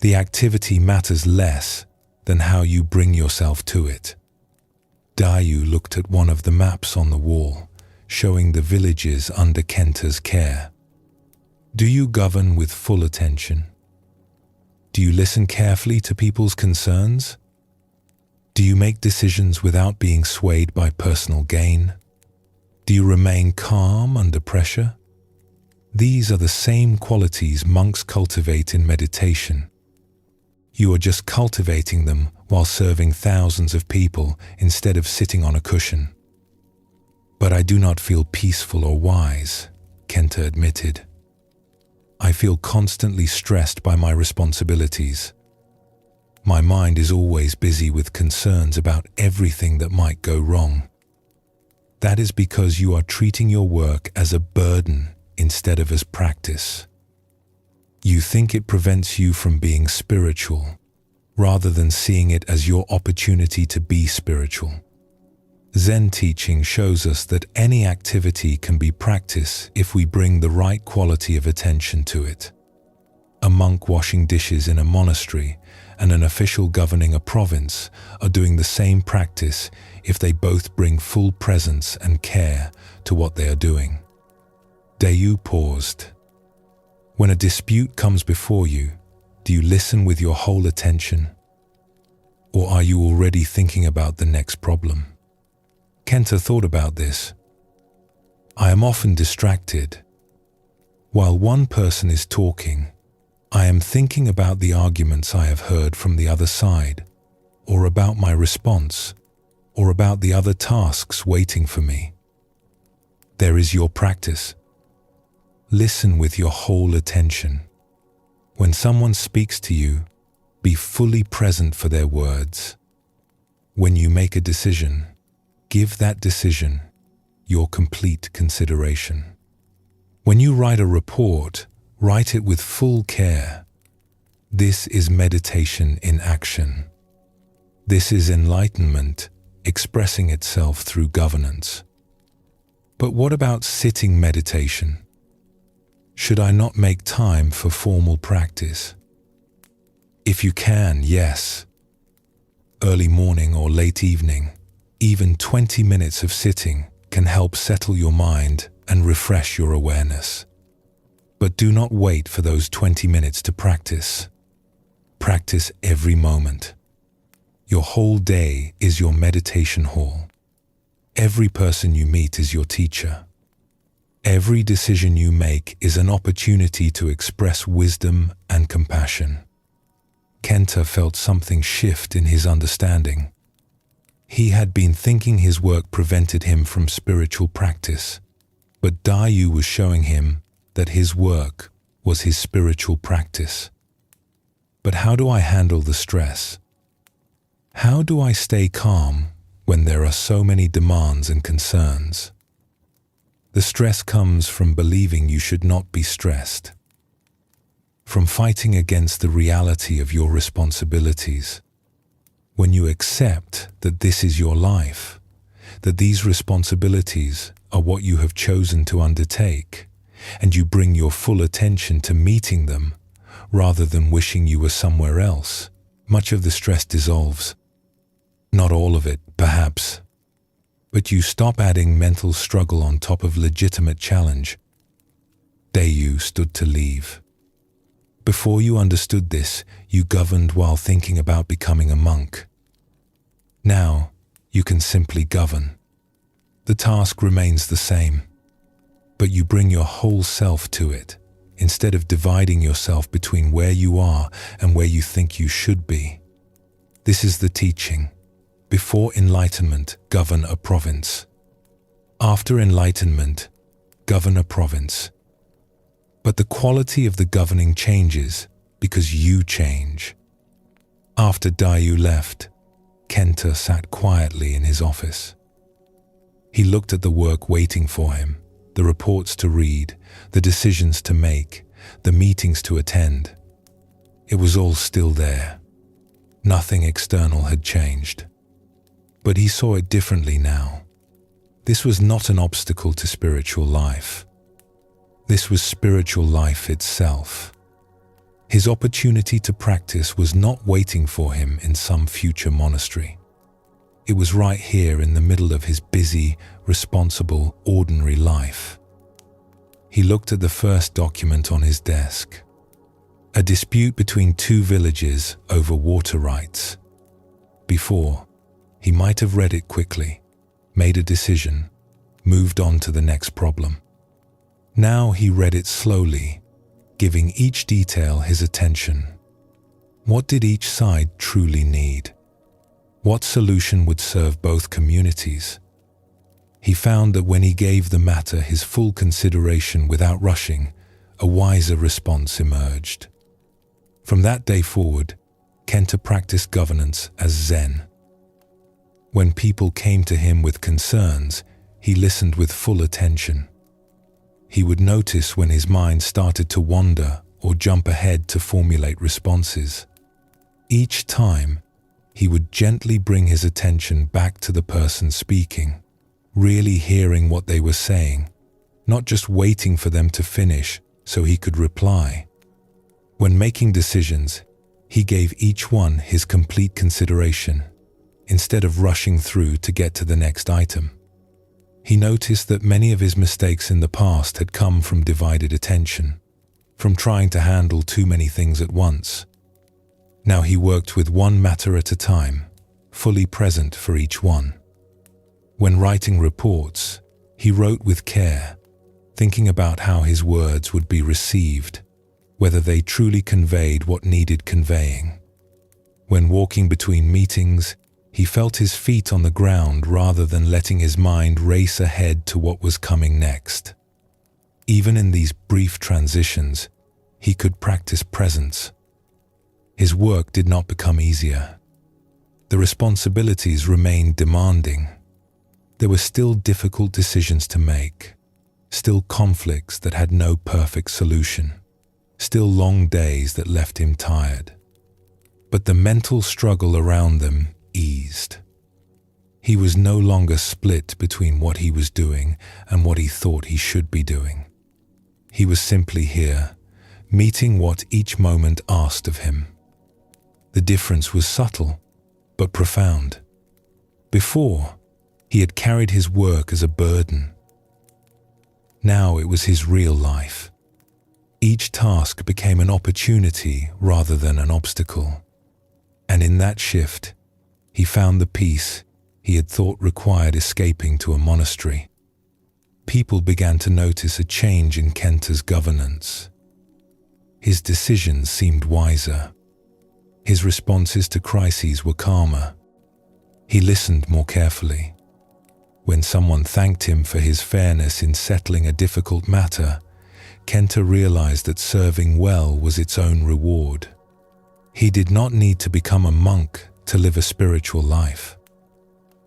The activity matters less than how you bring yourself to it. Dayu looked at one of the maps on the wall, showing the villages under Kenta's care. Do you govern with full attention? Do you listen carefully to people's concerns? Do you make decisions without being swayed by personal gain? Do you remain calm under pressure? These are the same qualities monks cultivate in meditation. You are just cultivating them while serving thousands of people instead of sitting on a cushion. But I do not feel peaceful or wise, Kenta admitted. I feel constantly stressed by my responsibilities. My mind is always busy with concerns about everything that might go wrong. That is because you are treating your work as a burden instead of as practice. You think it prevents you from being spiritual, rather than seeing it as your opportunity to be spiritual. Zen teaching shows us that any activity can be practice if we bring the right quality of attention to it. A monk washing dishes in a monastery and an official governing a province are doing the same practice if they both bring full presence and care to what they are doing. Dayu paused. When a dispute comes before you, do you listen with your whole attention? Or are you already thinking about the next problem? Kenta thought about this. I am often distracted. While one person is talking, I am thinking about the arguments I have heard from the other side, or about my response, or about the other tasks waiting for me. There is your practice. Listen with your whole attention. When someone speaks to you, be fully present for their words. When you make a decision, give that decision your complete consideration. When you write a report, write it with full care. This is meditation in action. This is enlightenment expressing itself through governance. But what about sitting meditation? Should I not make time for formal practice? If you can, yes. Early morning or late evening, even 20 minutes of sitting can help settle your mind and refresh your awareness. But do not wait for those 20 minutes to practice. Practice every moment. Your whole day is your meditation hall. Every person you meet is your teacher. Every decision you make is an opportunity to express wisdom and compassion. Kenta felt something shift in his understanding. He had been thinking his work prevented him from spiritual practice, but Dayu was showing him that his work was his spiritual practice. But how do I handle the stress? How do I stay calm when there are so many demands and concerns? The stress comes from believing you should not be stressed, from fighting against the reality of your responsibilities. When you accept that this is your life, that these responsibilities are what you have chosen to undertake, and you bring your full attention to meeting them, rather than wishing you were somewhere else, much of the stress dissolves. Not all of it, perhaps, but you stop adding mental struggle on top of legitimate challenge. Day you stood to leave. Before you understood this, you governed while thinking about becoming a monk. Now, you can simply govern. The task remains the same, but you bring your whole self to it, instead of dividing yourself between where you are and where you think you should be. This is the teaching. Before enlightenment, govern a province. After enlightenment, govern a province. But the quality of the governing changes because you change. After Dayu left, Kenta sat quietly in his office. He looked at the work waiting for him, the reports to read, the decisions to make, the meetings to attend. It was all still there. Nothing external had changed. But he saw it differently now. This was not an obstacle to spiritual life. This was spiritual life itself. His opportunity to practice was not waiting for him in some future monastery. It was right here in the middle of his busy, responsible, ordinary life. He looked at the first document on his desk. A dispute between two villages over water rights. Before, he might have read it quickly, made a decision, moved on to the next problem. Now he read it slowly, giving each detail his attention. What did each side truly need? What solution would serve both communities? He found that when he gave the matter his full consideration without rushing, a wiser response emerged. From that day forward, Kenta practiced governance as Zen. When people came to him with concerns, he listened with full attention. He would notice when his mind started to wander or jump ahead to formulate responses. Each time, he would gently bring his attention back to the person speaking, really hearing what they were saying, not just waiting for them to finish so he could reply. When making decisions, he gave each one his complete consideration, instead of rushing through to get to the next item. He noticed that many of his mistakes in the past had come from divided attention, from trying to handle too many things at once. Now he worked with one matter at a time, fully present for each one. When writing reports, he wrote with care, thinking about how his words would be received, whether they truly conveyed what needed conveying. When walking between meetings, he felt his feet on the ground rather than letting his mind race ahead to what was coming next. Even in these brief transitions, he could practice presence. His work did not become easier. The responsibilities remained demanding. There were still difficult decisions to make, still conflicts that had no perfect solution, still long days that left him tired. But the mental struggle around them eased. He was no longer split between what he was doing and what he thought he should be doing. He was simply here, meeting what each moment asked of him. The difference was subtle, but profound. Before, he had carried his work as a burden. Now it was his real life. Each task became an opportunity rather than an obstacle. And in that shift, he found the peace he had thought required escaping to a monastery. People began to notice a change in Kenta's governance. His decisions seemed wiser. His responses to crises were calmer. He listened more carefully. When someone thanked him for his fairness in settling a difficult matter, Kenta realized that serving well was its own reward. He did not need to become a monk to live a spiritual life.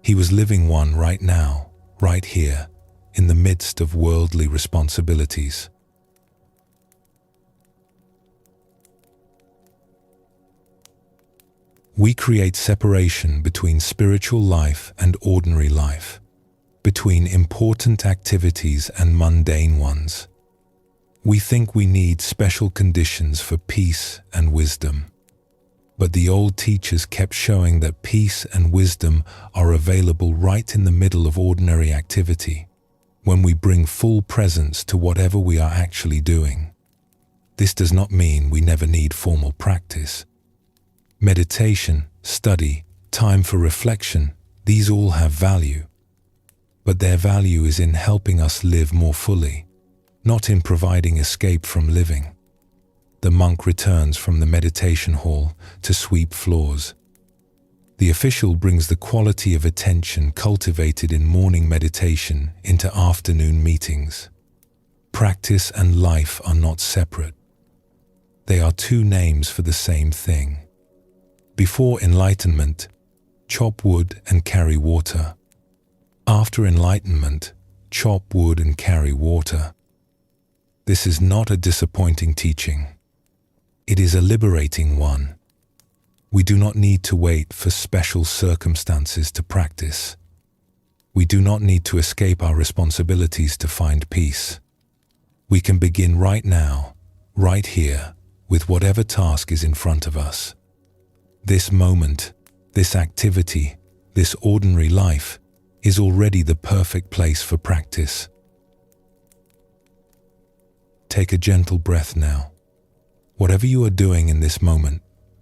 He was living one right now, right here, in the midst of worldly responsibilities. We create separation between spiritual life and ordinary life, between important activities and mundane ones. We think we need special conditions for peace and wisdom. But the old teachers kept showing that peace and wisdom are available right in the middle of ordinary activity, when we bring full presence to whatever we are actually doing. This does not mean we never need formal practice. Meditation, study, time for reflection, these all have value. But their value is in helping us live more fully, not in providing escape from living. The monk returns from the meditation hall to sweep floors. The official brings the quality of attention cultivated in morning meditation into afternoon meetings. Practice and life are not separate. They are two names for the same thing. Before enlightenment, chop wood and carry water. After enlightenment, chop wood and carry water. This is not a disappointing teaching. It is a liberating one. We do not need to wait for special circumstances to practice. We do not need to escape our responsibilities to find peace. We can begin right now, right here, with whatever task is in front of us. This moment, this activity, this ordinary life is already the perfect place for practice. Take a gentle breath now. Whatever you are doing in this moment,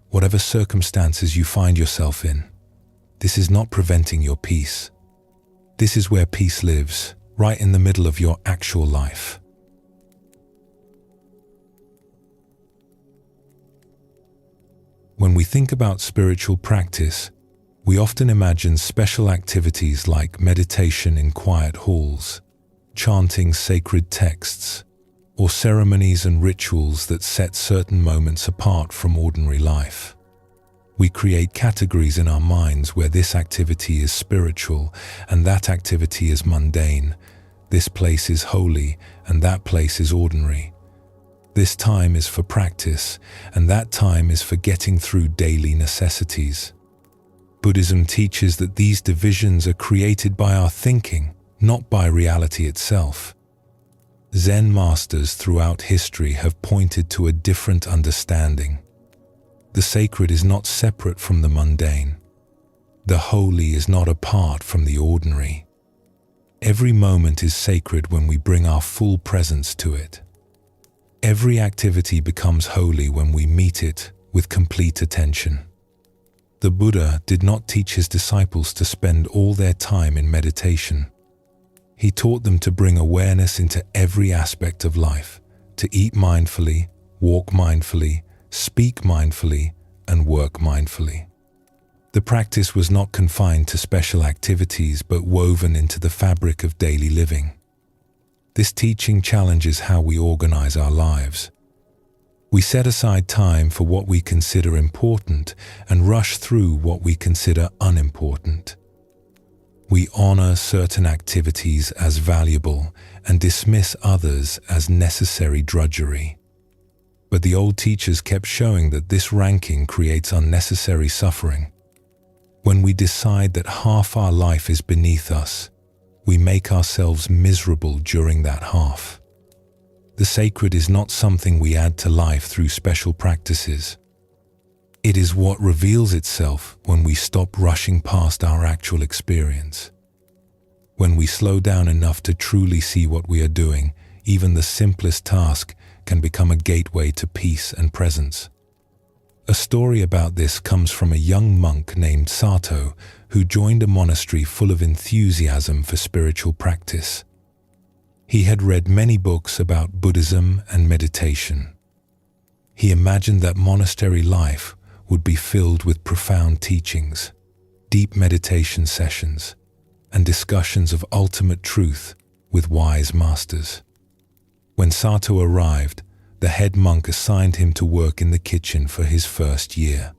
whatever circumstances you find yourself in, this is not preventing your peace. This is where peace lives, right in the middle of your actual life. When we think about spiritual practice, we often imagine special activities like meditation in quiet halls, chanting sacred texts, or ceremonies and rituals that set certain moments apart from ordinary life. We create categories in our minds where this activity is spiritual and that activity is mundane. This place is holy and that place is ordinary. This time is for practice and that time is for getting through daily necessities. Buddhism teaches that these divisions are created by our thinking, not by reality itself. Zen masters throughout history have pointed to a different understanding. The sacred is not separate from the mundane. The holy is not apart from the ordinary. Every moment is sacred when we bring our full presence to it. Every activity becomes holy when we meet it with complete attention. The Buddha did not teach his disciples to spend all their time in meditation. He taught them to bring awareness into every aspect of life, to eat mindfully, walk mindfully, speak mindfully, and work mindfully. The practice was not confined to special activities but woven into the fabric of daily living. This teaching challenges how we organize our lives. We set aside time for what we consider important and rush through what we consider unimportant. We honor certain activities as valuable and dismiss others as necessary drudgery. But the old teachers kept showing that this ranking creates unnecessary suffering. When we decide that half our life is beneath us, we make ourselves miserable during that half. The sacred is not something we add to life through special practices. It is what reveals itself when we stop rushing past our actual experience. When we slow down enough to truly see what we are doing, even the simplest task can become a gateway to peace and presence. A story about this comes from a young monk named Sato, who joined a monastery full of enthusiasm for spiritual practice. He had read many books about Buddhism and meditation. He imagined that monastery life would be filled with profound teachings, deep meditation sessions, and discussions of ultimate truth with wise masters. When Sato arrived, the head monk assigned him to work in the kitchen for his first year.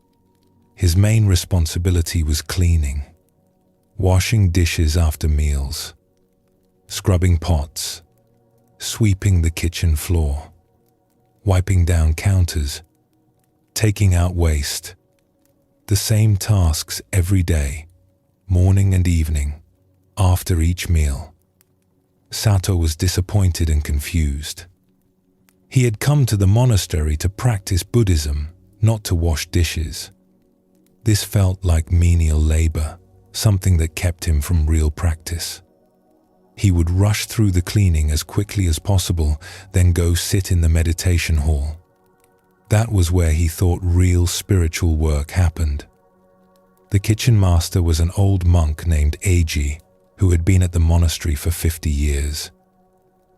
His main responsibility was cleaning, washing dishes after meals, scrubbing pots, sweeping the kitchen floor, wiping down counters, taking out waste. The same tasks every day, morning and evening, after each meal. Sato was disappointed and confused. He had come to the monastery to practice Buddhism, not to wash dishes. This felt like menial labor, something that kept him from real practice. He would rush through the cleaning as quickly as possible, then go sit in the meditation hall. That was where he thought real spiritual work happened. The kitchen master was an old monk named Eiji, who had been at the monastery for 50 years.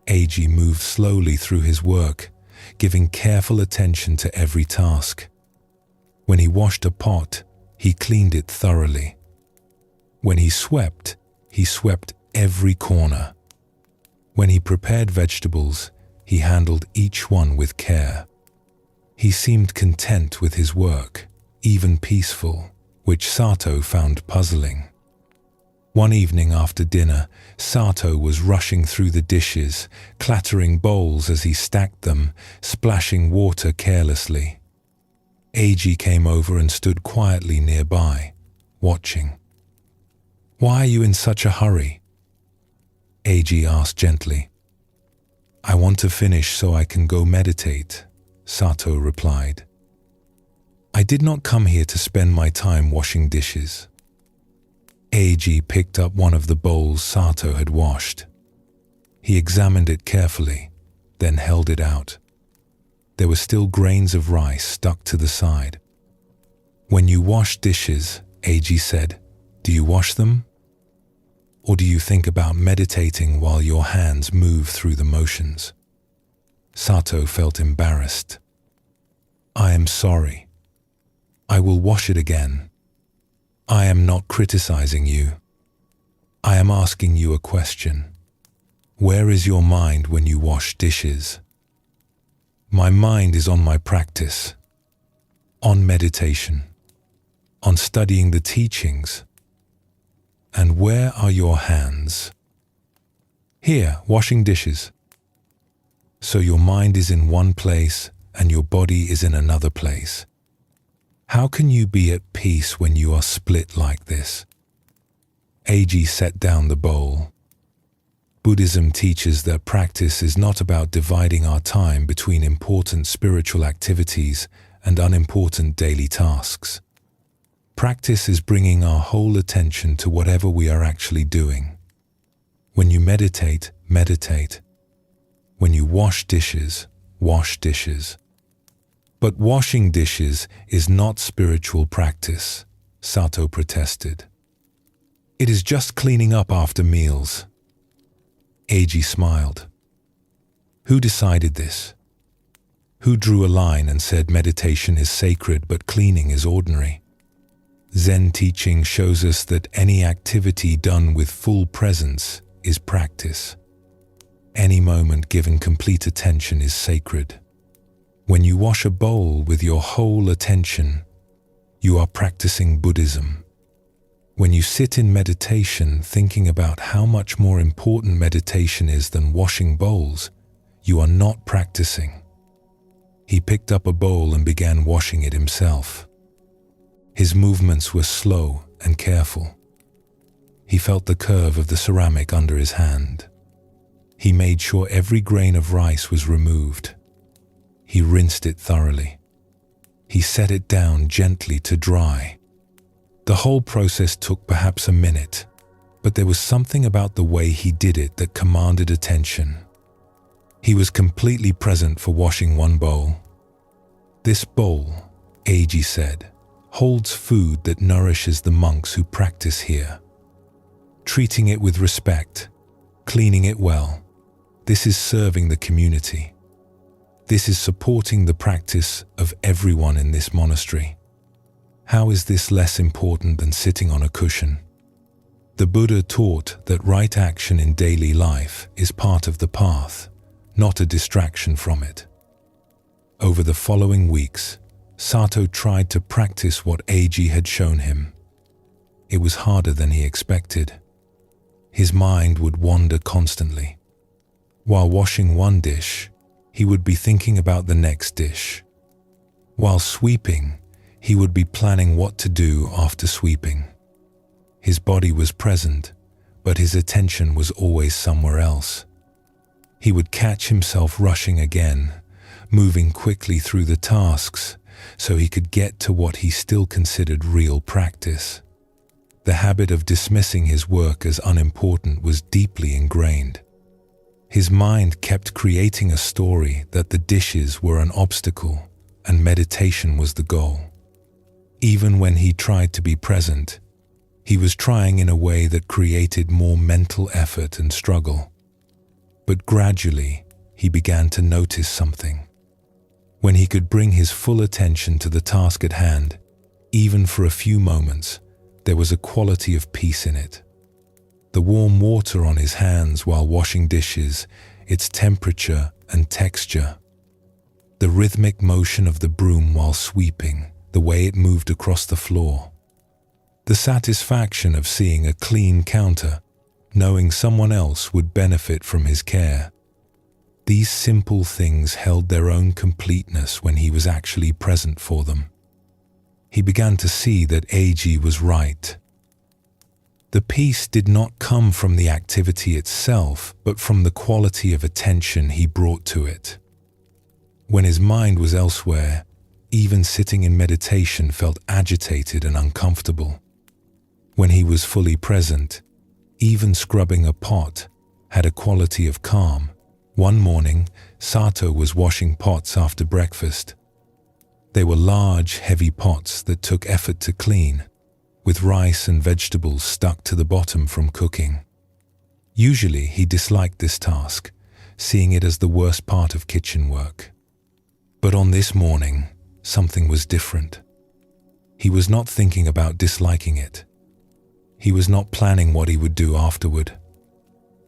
Eiji moved slowly through his work, giving careful attention to every task. When he washed a pot, he cleaned it thoroughly. When he swept every corner. When he prepared vegetables, he handled each one with care. He seemed content with his work, even peaceful, which Sato found puzzling. One evening after dinner, Sato was rushing through the dishes, clattering bowls as he stacked them, splashing water carelessly. Eiji came over and stood quietly nearby, watching. "Why are you in such a hurry?" Eiji asked gently. "I want to finish so I can go meditate," Sato replied. "I did not come here to spend my time washing dishes." Eiji picked up one of the bowls Sato had washed. He examined it carefully, then held it out. There were still grains of rice stuck to the side. "When you wash dishes," Eiji said, "do you wash them? Or do you think about meditating while your hands move through the motions?" Sato felt embarrassed. "I am sorry. I will wash it again. I am not criticizing you. I am asking you a question. Where is your mind when you wash dishes?" "My mind is on my practice, on meditation, on studying the teachings." "And where are your hands?" "Here, washing dishes." "So your mind is in one place and your body is in another place. How can you be at peace when you are split like this?" Eiji set down the bowl. Buddhism teaches that practice is not about dividing our time between important spiritual activities and unimportant daily tasks. Practice is bringing our whole attention to whatever we are actually doing. When you meditate, meditate. When you wash dishes, wash dishes. "But washing dishes is not spiritual practice," Sato protested. "It is just cleaning up after meals." Eiji smiled. "Who decided this? Who drew a line and said meditation is sacred but cleaning is ordinary? Zen teaching shows us that any activity done with full presence is practice. Any moment given complete attention is sacred. When you wash a bowl with your whole attention, you are practicing Buddhism. When you sit in meditation thinking about how much more important meditation is than washing bowls, you are not practicing." He picked up a bowl and began washing it himself. His movements were slow and careful. He felt the curve of the ceramic under his hand. He made sure every grain of rice was removed. He rinsed it thoroughly. He set it down gently to dry. The whole process took perhaps a minute, but there was something about the way he did it that commanded attention. He was completely present for washing one bowl. "This bowl," Eiji said, "holds food that nourishes the monks who practice here. Treating it with respect, cleaning it well, this is serving the community. This is supporting the practice of everyone in this monastery. How is this less important than sitting on a cushion?" The Buddha taught that right action in daily life is part of the path, not a distraction from it. Over the following weeks, Sato tried to practice what Eiji had shown him. It was harder than he expected. His mind would wander constantly. While washing one dish, he would be thinking about the next dish. While sweeping, He would be planning what to do after sweeping. His body was present, but his attention was always somewhere else. He would catch himself rushing again, moving quickly through the tasks so he could get to what he still considered real practice. The habit of dismissing his work as unimportant was deeply ingrained. His mind kept creating a story that the dishes were an obstacle and meditation was the goal. Even when he tried to be present, he was trying in a way that created more mental effort and struggle. But gradually, he began to notice something. When he could bring his full attention to the task at hand, even for a few moments, there was a quality of peace in it. The warm water on his hands while washing dishes, its temperature and texture. The rhythmic motion of the broom while sweeping, the way it moved across the floor. The satisfaction of seeing a clean counter, knowing someone else would benefit from his care. These simple things held their own completeness when he was actually present for them. He began to see that AG was right. The peace did not come from the activity itself, but from the quality of attention he brought to it. When his mind was elsewhere, even sitting in meditation felt agitated and uncomfortable. When he was fully present, even scrubbing a pot had a quality of calm. One morning, Sato was washing pots after breakfast. They were large, heavy pots that took effort to clean, with rice and vegetables stuck to the bottom from cooking. Usually, he disliked this task, seeing it as the worst part of kitchen work. But on this morning, something was different. He was not thinking about disliking it. He was not planning what he would do afterward.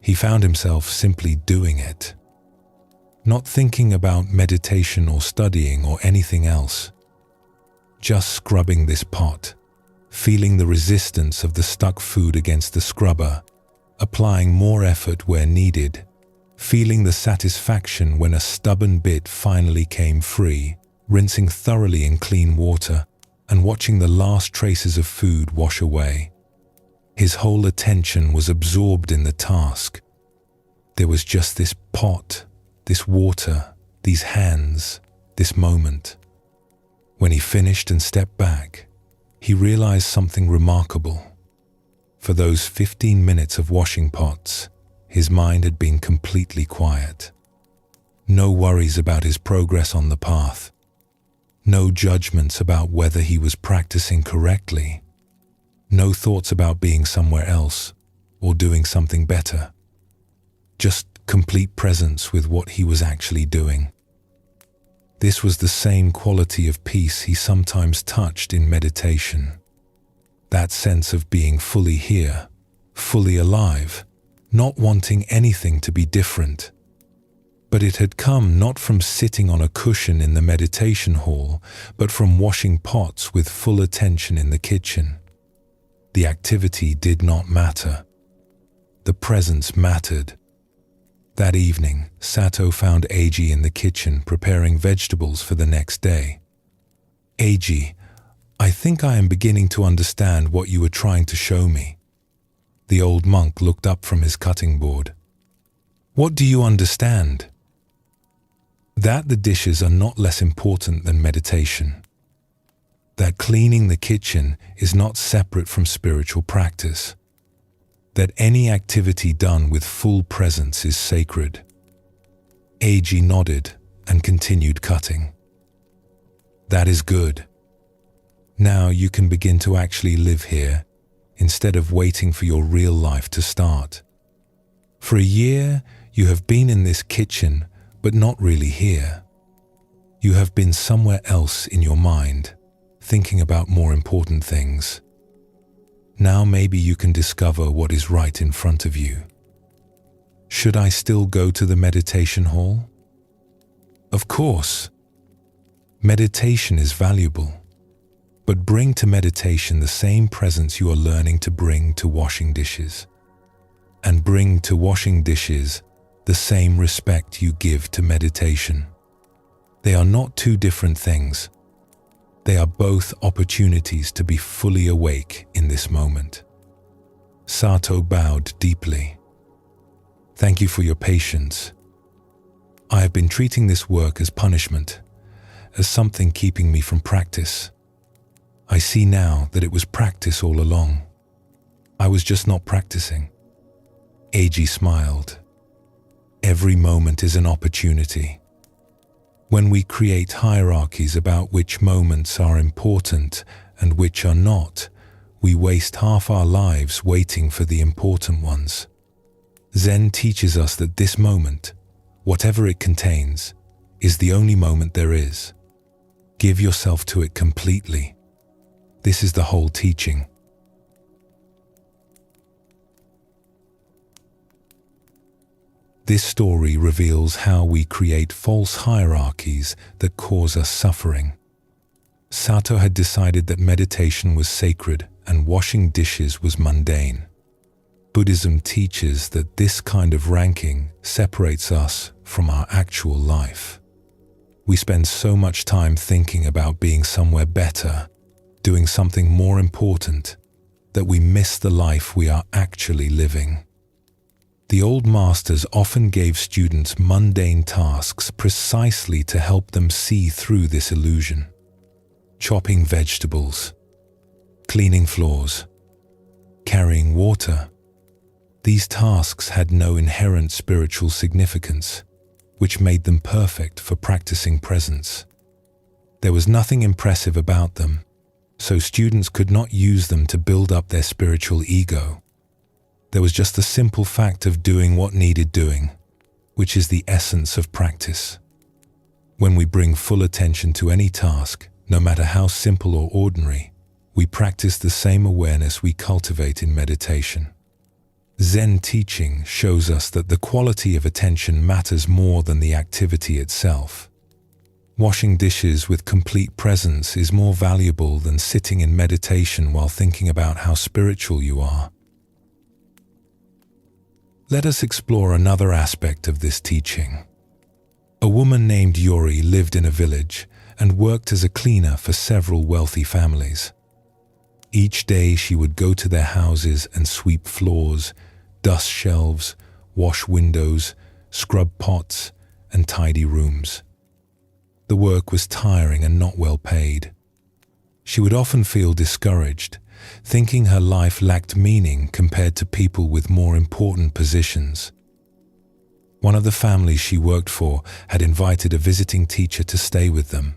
He found himself simply doing it. Not thinking about meditation or studying or anything else. Just scrubbing this pot, feeling the resistance of the stuck food against the scrubber, applying more effort where needed, feeling the satisfaction when a stubborn bit finally came free, rinsing thoroughly in clean water, and watching the last traces of food wash away. His whole attention was absorbed in the task. There was just this pot, this water, these hands, this moment. When he finished and stepped back, he realized something remarkable. For those 15 minutes of washing pots, his mind had been completely quiet. No worries about his progress on the path. No judgments about whether he was practicing correctly. No thoughts about being somewhere else or doing something better. Just complete presence with what he was actually doing. This was the same quality of peace he sometimes touched in meditation. That sense of being fully here, fully alive, not wanting anything to be different. But it had come not from sitting on a cushion in the meditation hall, but from washing pots with full attention in the kitchen. The activity did not matter. The presence mattered. That evening, Sato found Eiji in the kitchen preparing vegetables for the next day. "Eiji, I think I am beginning to understand what you were trying to show me." The old monk looked up from his cutting board. "What do you understand?" "That the dishes are not less important than meditation. That cleaning the kitchen is not separate from spiritual practice. That any activity done with full presence is sacred." Eiji nodded and continued cutting. "That is good. Now you can begin to actually live here instead of waiting for your real life to start. For a year, you have been in this kitchen, but not really here. You have been somewhere else in your mind, thinking about more important things. Now maybe you can discover what is right in front of you. Should I still go to the meditation hall?" "Of course. Meditation is valuable, but bring to meditation the same presence you are learning to bring to washing dishes. And bring to washing dishes the same respect you give to meditation. They are not two different things. They are both opportunities to be fully awake in this moment. Sato bowed deeply. Thank you for your patience. I have been treating this work as punishment, as something keeping me from practice. I see now that it was practice all along. I was just not practicing. Eiji smiled. Every moment is an opportunity. When we create hierarchies about which moments are important and which are not, we waste half our lives waiting for the important ones. Zen teaches us that this moment, whatever it contains, is the only moment there is. Give yourself to it completely. This is the whole teaching. This story reveals how we create false hierarchies that cause us suffering. Sato had decided that meditation was sacred and washing dishes was mundane. Buddhism teaches that this kind of ranking separates us from our actual life. We spend so much time thinking about being somewhere better, doing something more important, that we miss the life we are actually living. The old masters often gave students mundane tasks precisely to help them see through this illusion. Chopping vegetables, cleaning floors, carrying water. These tasks had no inherent spiritual significance, which made them perfect for practicing presence. There was nothing impressive about them, so students could not use them to build up their spiritual ego. There was just the simple fact of doing what needed doing, which is the essence of practice. When we bring full attention to any task, no matter how simple or ordinary, we practice the same awareness we cultivate in meditation. Zen teaching shows us that the quality of attention matters more than the activity itself. Washing dishes with complete presence is more valuable than sitting in meditation while thinking about how spiritual you are. Let us explore another aspect of this teaching. A woman named Yori lived in a village and worked as a cleaner for several wealthy families. Each day she would go to their houses and sweep floors, dust shelves, wash windows, scrub pots, and tidy rooms. The work was tiring and not well paid. She would often feel discouraged, thinking her life lacked meaning compared to people with more important positions. One of the families she worked for had invited a visiting teacher to stay with them.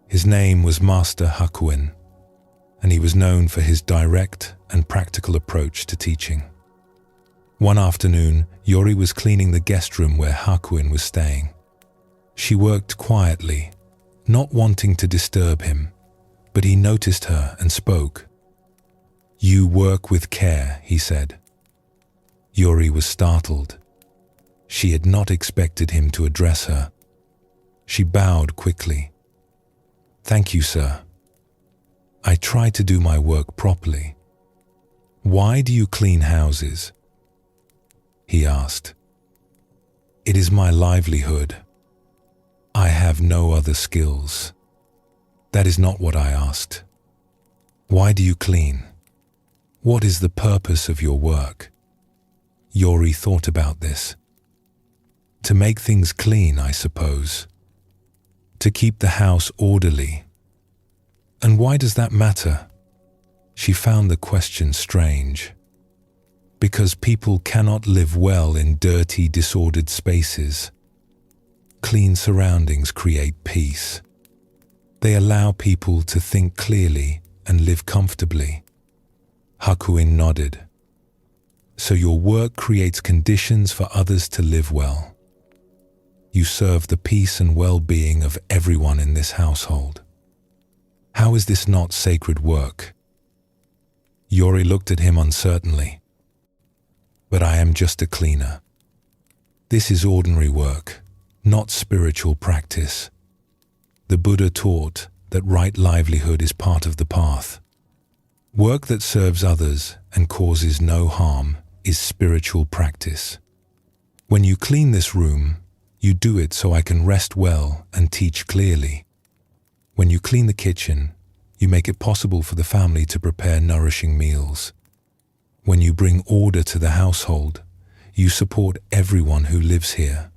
His name was Master Hakuin, and he was known for his direct and practical approach to teaching. One afternoon, Yori was cleaning the guest room where Hakuin was staying. She worked quietly, not wanting to disturb him, but he noticed her and spoke. "You work with care," he said. Yori was startled. She had not expected him to address her. She bowed quickly. "Thank you, sir. I try to do my work properly." "Why do you clean houses?" he asked. "It is my livelihood. I have no other skills." "That is not what I asked. Why do you clean? What is the purpose of your work?" Yori thought about this. "To make things clean, I suppose. To keep the house orderly." "And why does that matter?" She found the question strange. "Because people cannot live well in dirty, disordered spaces. Clean surroundings create peace. They allow people to think clearly and live comfortably." Hakuin nodded. "So your work creates conditions for others to live well. You serve the peace and well-being of everyone in this household. How is this not sacred work?" Yori looked at him uncertainly. "But I am just a cleaner. This is ordinary work, not spiritual practice. The Buddha taught that right livelihood is part of the path. Work that serves others and causes no harm is spiritual practice. When you clean this room, you do it so I can rest well and teach clearly. When you clean the kitchen, you make it possible for the family to prepare nourishing meals. When you bring order to the household, you support everyone who lives here.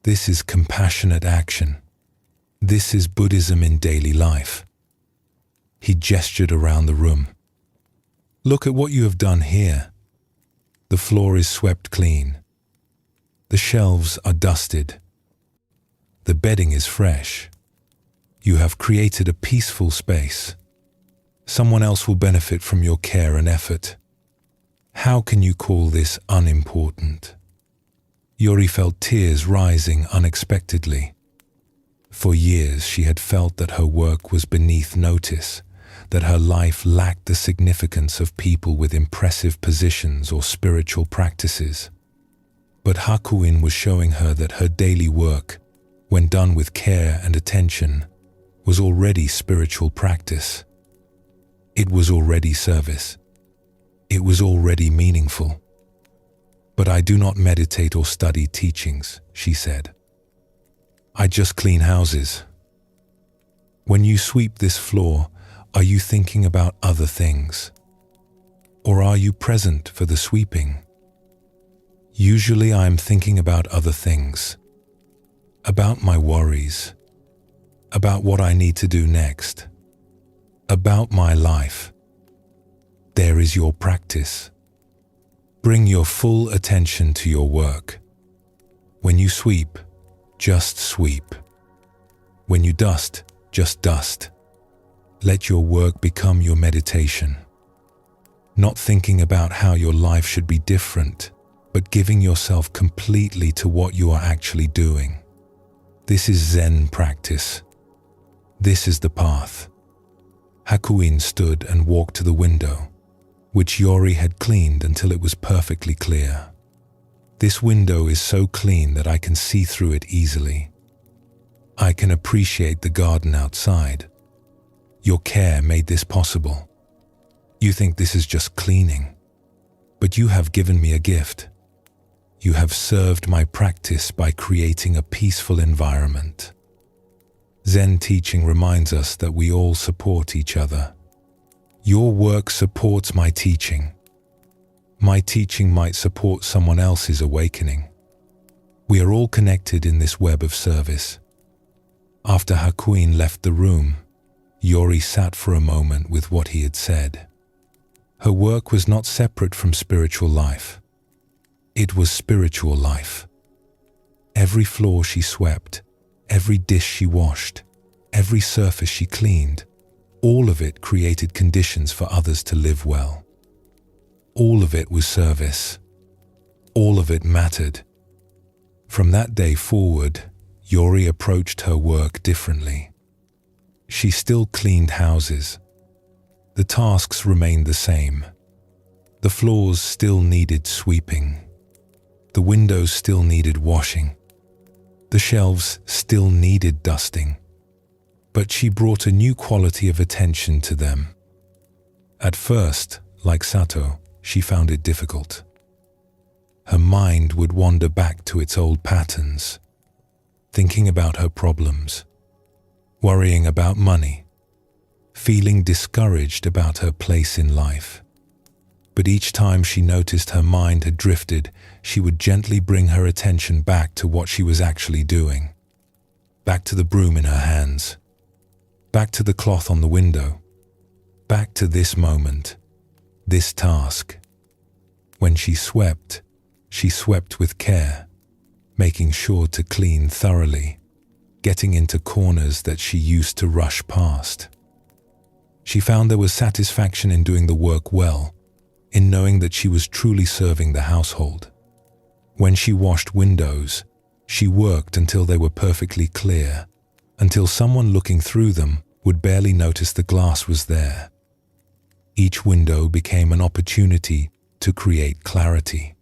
This is compassionate action. This is Buddhism in daily life. He gestured around the room. Look at what you have done here. The floor is swept clean. The shelves are dusted. The bedding is fresh. You have created a peaceful space. Someone else will benefit from your care and effort. How can you call this unimportant? Yori felt tears rising unexpectedly. For years she had felt that her work was beneath notice, that her life lacked the significance of people with impressive positions or spiritual practices. But Hakuin was showing her that her daily work, when done with care and attention, was already spiritual practice. It was already service. It was already meaningful. But I do not meditate or study teachings, she said. I just clean houses. When you sweep this floor, are you thinking about other things? Or are you present for the sweeping? Usually I am thinking about other things. About my worries. About what I need to do next. About my life. There is your practice. Bring your full attention to your work. When you sweep, just sweep. When you dust, just dust. Let your work become your meditation. Not thinking about how your life should be different, but giving yourself completely to what you are actually doing. This is Zen practice. This is the path. Hakuin stood and walked to the window, which Yori had cleaned until it was perfectly clear. This window is so clean that I can see through it easily. I can appreciate the garden outside. Your care made this possible. You think this is just cleaning, but you have given me a gift. You have served my practice by creating a peaceful environment. Zen teaching reminds us that we all support each other. Your work supports my teaching. My teaching might support someone else's awakening. We are all connected in this web of service. After Hakuin left the room, Yori sat for a moment with what he had said. Her work was not separate from spiritual life. It was spiritual life. Every floor she swept, every dish she washed, every surface she cleaned, all of it created conditions for others to live well. All of it was service. All of it mattered. From that day forward, Yori approached her work differently. She still cleaned houses. The tasks remained the same. The floors still needed sweeping. The windows still needed washing. The shelves still needed dusting. But she brought a new quality of attention to them. At first, like Sato, she found it difficult. Her mind would wander back to its old patterns, thinking about her problems, worrying about money, feeling discouraged about her place in life. But each time she noticed her mind had drifted, she would gently bring her attention back to what she was actually doing. Back to the broom in her hands. Back to the cloth on the window. Back to this moment, this task. When she swept with care, making sure to clean thoroughly, getting into corners that she used to rush past. She found there was satisfaction in doing the work well, in knowing that she was truly serving the household. When she washed windows, she worked until they were perfectly clear, until someone looking through them would barely notice the glass was there. Each window became an opportunity to create clarity.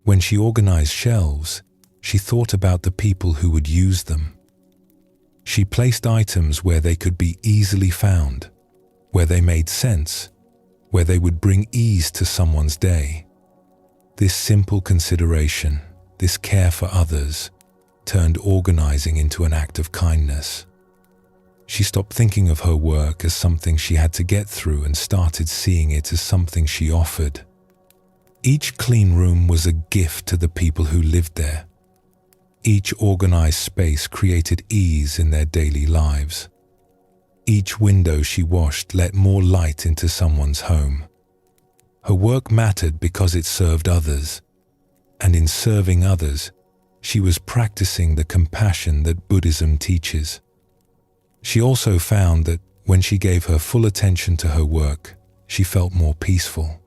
When she organized shelves, she thought about the people who would use them. She placed items where they could be easily found, where they made sense, where they would bring ease to someone's day. This simple consideration, this care for others, turned organizing into an act of kindness. She stopped thinking of her work as something she had to get through and started seeing it as something she offered. Each clean room was a gift to the people who lived there. Each organized space created ease in their daily lives. Each window she washed let more light into someone's home. Her work mattered because it served others, and in serving others, she was practicing the compassion that Buddhism teaches. She also found that when she gave her full attention to her work, she felt more peaceful.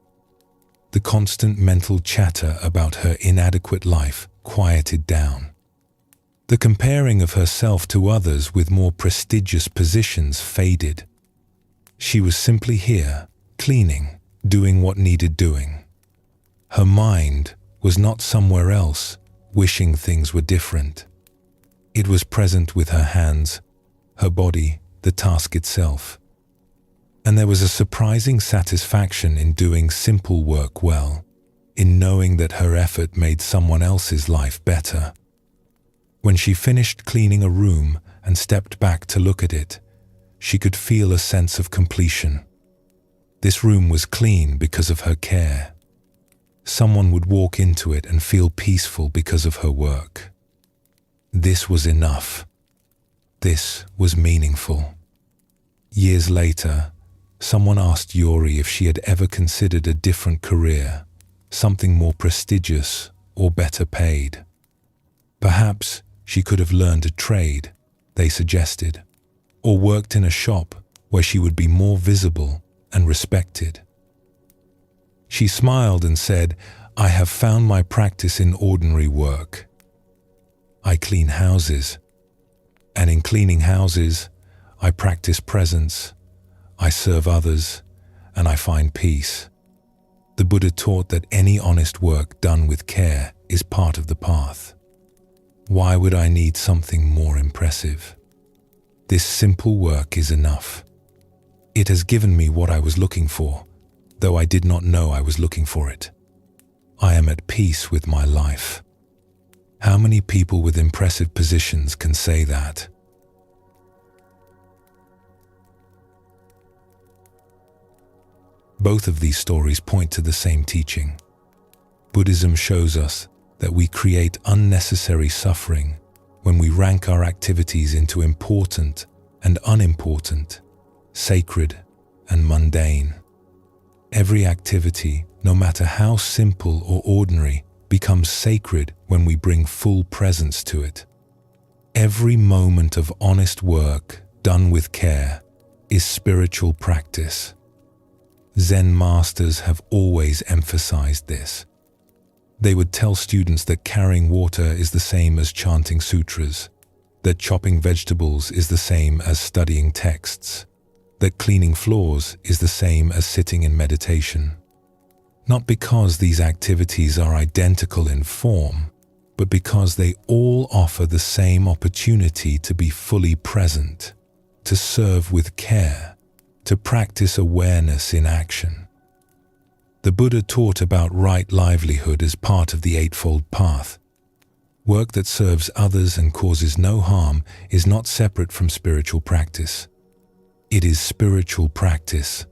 The constant mental chatter about her inadequate life quieted down. The comparing of herself to others with more prestigious positions faded. She was simply here, cleaning, doing what needed doing. Her mind was not somewhere else, wishing things were different. It was present with her hands, her body, the task itself. And there was a surprising satisfaction in doing simple work well, in knowing that her effort made someone else's life better. When she finished cleaning a room and stepped back to look at it, she could feel a sense of completion. This room was clean because of her care. Someone would walk into it and feel peaceful because of her work. This was enough. This was meaningful. Years later, someone asked Yori if she had ever considered a different career, something more prestigious or better paid. Perhaps she could have learned a trade, they suggested, or worked in a shop where she would be more visible and respected. She smiled and said, "I have found my practice in ordinary work. I clean houses, and in cleaning houses, I practice presence, I serve others, and I find peace." The Buddha taught that any honest work done with care is part of the path. Why would I need something more impressive? This simple work is enough. It has given me what I was looking for, though I did not know I was looking for it. I am at peace with my life. How many people with impressive positions can say that? Both of these stories point to the same teaching. Buddhism shows us that we create unnecessary suffering when we rank our activities into important and unimportant, sacred and mundane. Every activity, no matter how simple or ordinary, becomes sacred when we bring full presence to it. Every moment of honest work done with care is spiritual practice. Zen masters have always emphasized this. They would tell students that carrying water is the same as chanting sutras, that chopping vegetables is the same as studying texts, that cleaning floors is the same as sitting in meditation. Not because these activities are identical in form, but because they all offer the same opportunity to be fully present, to serve with care, to practice awareness in action. The Buddha taught about right livelihood as part of the Eightfold Path. Work that serves others and causes no harm is not separate from spiritual practice. It is spiritual practice.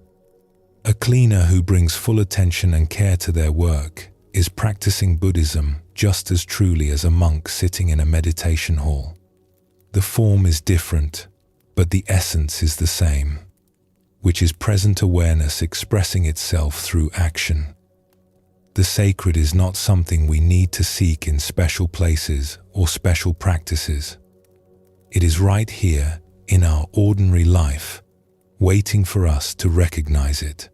A cleaner who brings full attention and care to their work is practicing Buddhism just as truly as a monk sitting in a meditation hall. The form is different, but the essence is the same, which is present awareness expressing itself through action. The sacred is not something we need to seek in special places or special practices. It is right here in our ordinary life, waiting for us to recognize it.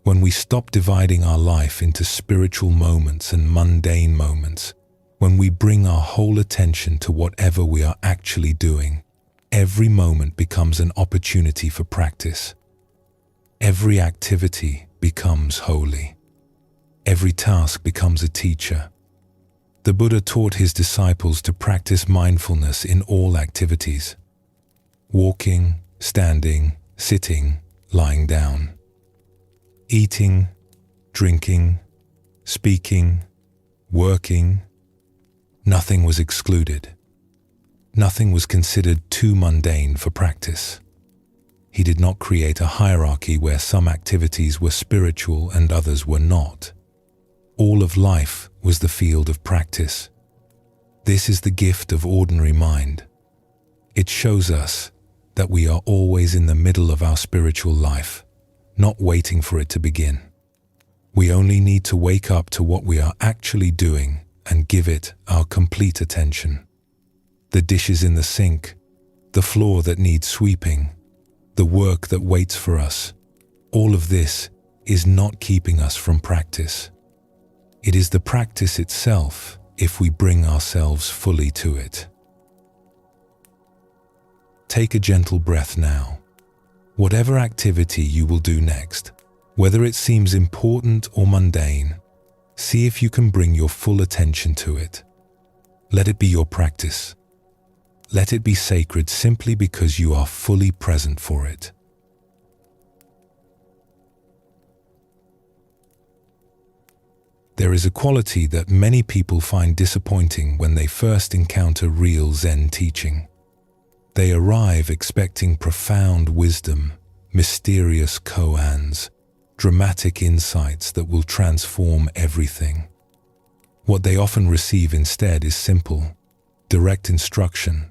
When we stop dividing our life into spiritual moments and mundane moments, when we bring our whole attention to whatever we are actually doing, every moment becomes an opportunity for practice. Every activity becomes holy. Every task becomes a teacher. The Buddha taught his disciples to practice mindfulness in all activities: walking, standing, sitting, lying down, eating, drinking, speaking, working. Nothing was excluded. Nothing was considered too mundane for practice. He did not create a hierarchy where some activities were spiritual and others were not. All of life was the field of practice. This is the gift of ordinary mind. It shows us that we are always in the middle of our spiritual life, not waiting for it to begin. We only need to wake up to what we are actually doing and give it our complete attention. The dishes in the sink, the floor that needs sweeping, the work that waits for us, all of this is not keeping us from practice. It is the practice itself if we bring ourselves fully to it. Take a gentle breath now. Whatever activity you will do next, whether it seems important or mundane, see if you can bring your full attention to it. Let it be your practice. Let it be sacred simply because you are fully present for it. There is a quality that many people find disappointing when they first encounter real Zen teaching. They arrive expecting profound wisdom, mysterious koans, dramatic insights that will transform everything. What they often receive instead is simple, direct instruction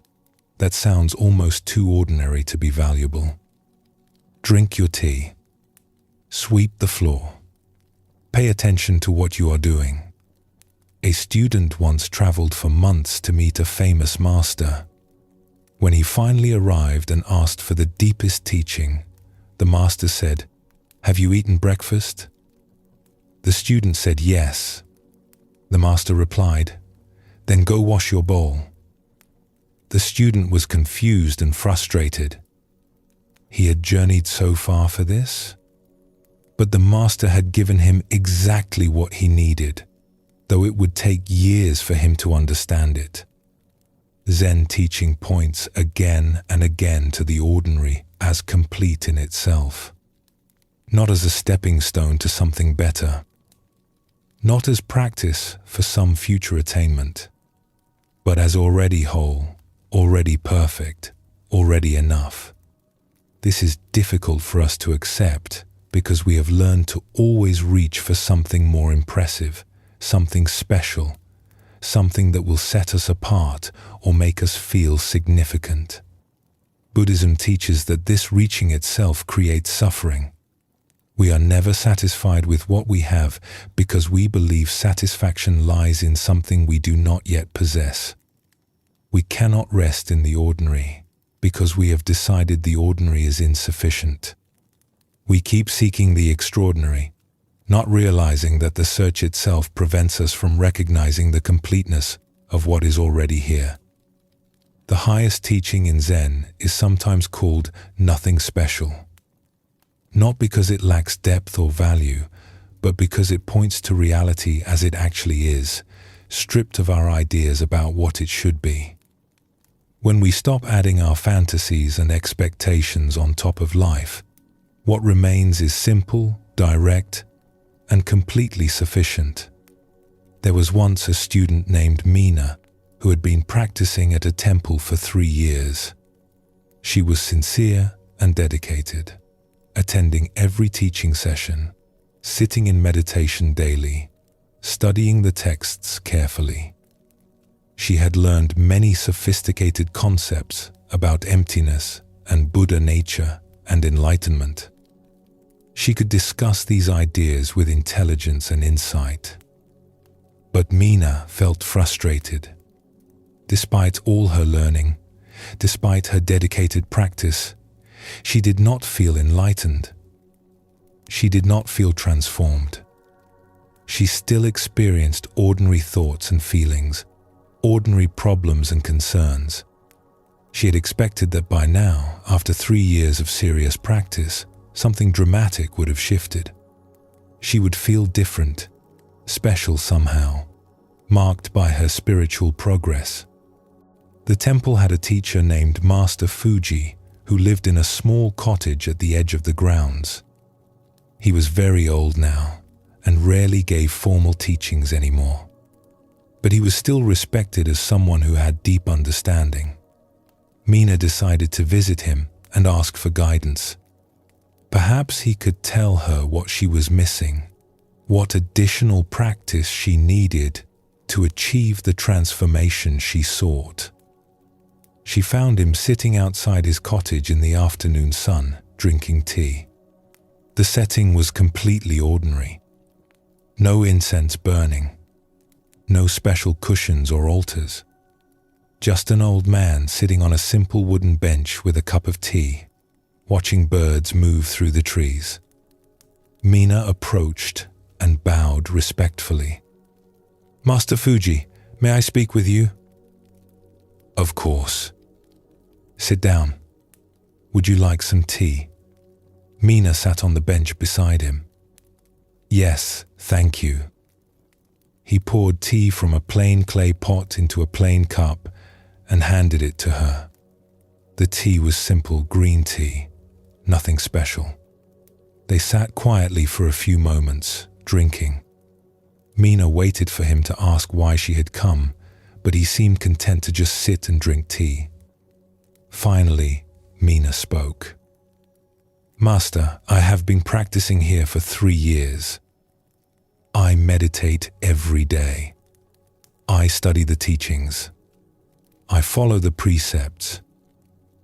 that sounds almost too ordinary to be valuable. Drink your tea. Sweep the floor. Pay attention to what you are doing. A student once traveled for months to meet a famous master. When he finally arrived and asked for the deepest teaching, the master said, "Have you eaten breakfast?" The student said yes. The master replied, "Then go wash your bowl." The student was confused and frustrated. He had journeyed so far for this, but the master had given him exactly what he needed, though it would take years for him to understand it. Zen teaching points again and again to the ordinary as complete in itself, not as a stepping stone to something better, not as practice for some future attainment, but as already whole, already perfect, already enough. This is difficult for us to accept because we have learned to always reach for something more impressive, something special, something that will set us apart or make us feel significant. Buddhism teaches that this reaching itself creates suffering. We are never satisfied with what we have because we believe satisfaction lies in something we do not yet possess. We cannot rest in the ordinary because we have decided the ordinary is insufficient. We keep seeking the extraordinary, not realizing that the search itself prevents us from recognizing the completeness of what is already here. The highest teaching in Zen is sometimes called nothing special, not because it lacks depth or value, but because it points to reality as it actually is, stripped of our ideas about what it should be. When we stop adding our fantasies and expectations on top of life, what remains is simple, direct, and completely sufficient. There was once a student named Mina who had been practicing at a temple for 3 years. She was sincere and dedicated, attending every teaching session, sitting in meditation daily, studying the texts carefully. She had learned many sophisticated concepts about emptiness and Buddha nature and enlightenment. She could discuss these ideas with intelligence and insight. But Mina felt frustrated. Despite all her learning, despite her dedicated practice, she did not feel enlightened. She did not feel transformed. She still experienced ordinary thoughts and feelings, ordinary problems and concerns. She had expected that by now, after 3 years of serious practice, something dramatic would have shifted. She would feel different, special somehow, marked by her spiritual progress. The temple had a teacher named Master Fuji who lived in a small cottage at the edge of the grounds. He was very old now and rarely gave formal teachings anymore. But he was still respected as someone who had deep understanding. Mina decided to visit him and ask for guidance. Perhaps he could tell her what she was missing, what additional practice she needed to achieve the transformation she sought. She found him sitting outside his cottage in the afternoon sun, drinking tea. The setting was completely ordinary. No incense burning, no special cushions or altars. Just an old man sitting on a simple wooden bench with a cup of tea, watching birds move through the trees. Mina approached and bowed respectfully. "Master Fuji, may I speak with you?" "Of course." "Sit down. Would you like some tea?" Mina sat on the bench beside him. "Yes, thank you." He poured tea from a plain clay pot into a plain cup and handed it to her. The tea was simple green tea, nothing special. They sat quietly for a few moments, drinking. Mina waited for him to ask why she had come, but he seemed content to just sit and drink tea. Finally, Mina spoke. "Master, I have been practicing here for 3 years. I meditate every day. I study the teachings. I follow the precepts,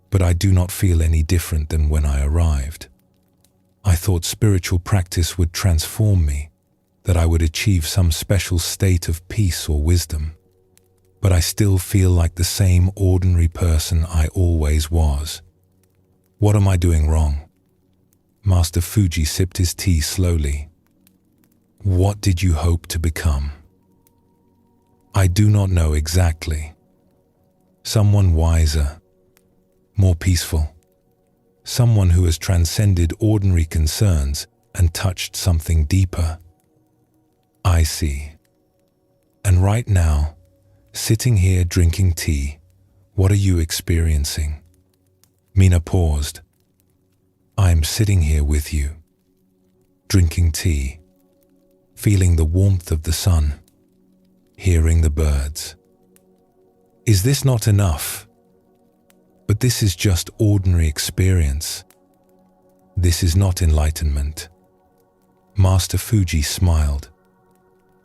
but I do not feel any different than when I arrived. I thought spiritual practice would transform me, that I would achieve some special state of peace or wisdom. But I still feel like the same ordinary person I always was. What am I doing wrong?" Master Fuji sipped his tea slowly. "What did you hope to become?" "I do not know exactly. Someone wiser, more peaceful. Someone who has transcended ordinary concerns and touched something deeper." "I see. And right now, sitting here drinking tea, what are you experiencing?" Mina paused. "I am sitting here with you, drinking tea, feeling the warmth of the sun, hearing the birds. Is this not enough? But this is just ordinary experience. This is not enlightenment." Master Fuji smiled.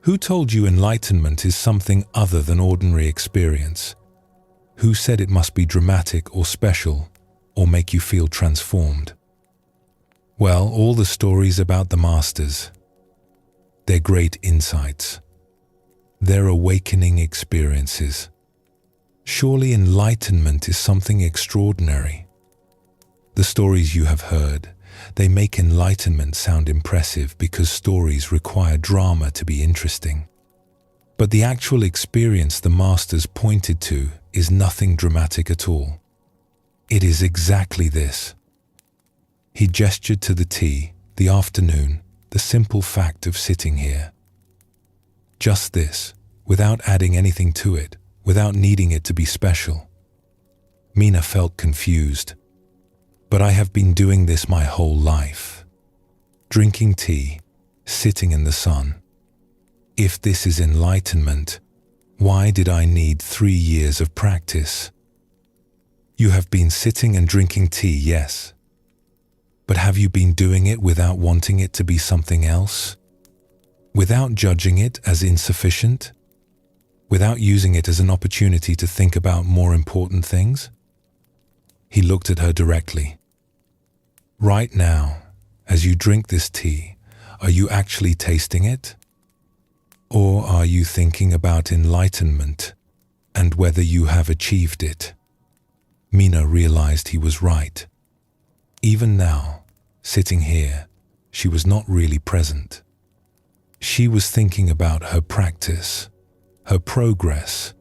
"Who told you enlightenment is something other than ordinary experience? Who said it must be dramatic or special or make you feel transformed?" "Well, all the stories about the masters. They're great insights. They're awakening experiences. Surely enlightenment is something extraordinary. The stories you have heard, they make enlightenment sound impressive because stories require drama to be interesting. But the actual experience the masters pointed to is nothing dramatic at all. It is exactly this." He gestured to the tea, the afternoon, the simple fact of sitting here. Just this, without adding anything to it, without needing it to be special. Mina felt confused. "But I have been doing this my whole life. Drinking tea, sitting in the sun. If this is enlightenment, why did I need 3 years of practice?" "You have been sitting and drinking tea, yes. But have you been doing it without wanting it to be something else? Without judging it as insufficient? Without using it as an opportunity to think about more important things?" He looked at her directly. "Right now, as you drink this tea, are you actually tasting it? Or are you thinking about enlightenment and whether you have achieved it?" Mina realized he was right. Even now, sitting here, she was not really present. She was thinking about her practice, her progress,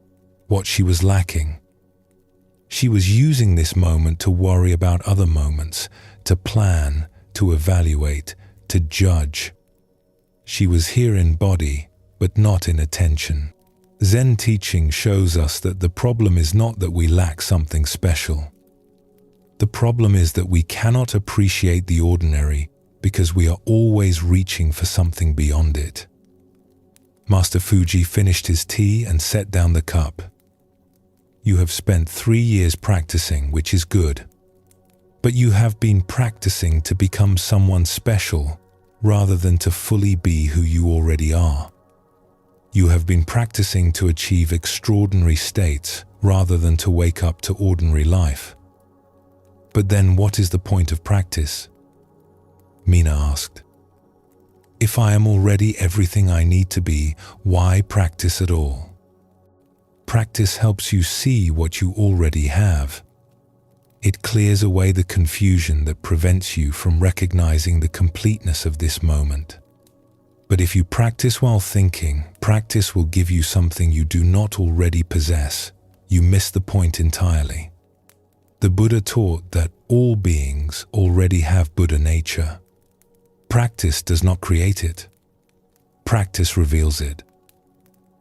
what she was lacking. She was using this moment to worry about other moments, to plan, to evaluate, to judge. She was here in body, but not in attention. Zen teaching shows us that the problem is not that we lack something special. The problem is that we cannot appreciate the ordinary because we are always reaching for something beyond it. Master Fuji finished his tea and set down the cup. You have spent 3 years practicing, which is good. But you have been practicing to become someone special rather than to fully be who you already are. You have been practicing to achieve extraordinary states rather than to wake up to ordinary life. But then what is the point of practice? Meena asked. If I am already everything I need to be, why practice at all? Practice helps you see what you already have. It clears away the confusion that prevents you from recognizing the completeness of this moment. But if you practice while thinking, practice will give you something you do not already possess. You miss the point entirely. The Buddha taught that all beings already have Buddha nature. Practice does not create it. Practice reveals it.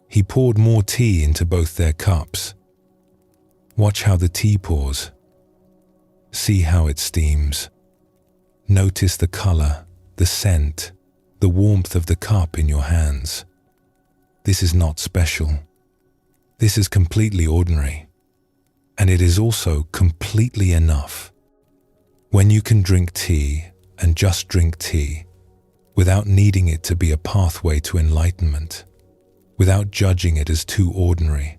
He poured more tea into both their cups. Watch how the tea pours. See how it steams. Notice the color, the scent, the warmth of the cup in your hands. This is not special. This is completely ordinary. And it is also completely enough. When you can drink tea and just drink tea, without needing it to be a pathway to enlightenment, without judging it as too ordinary,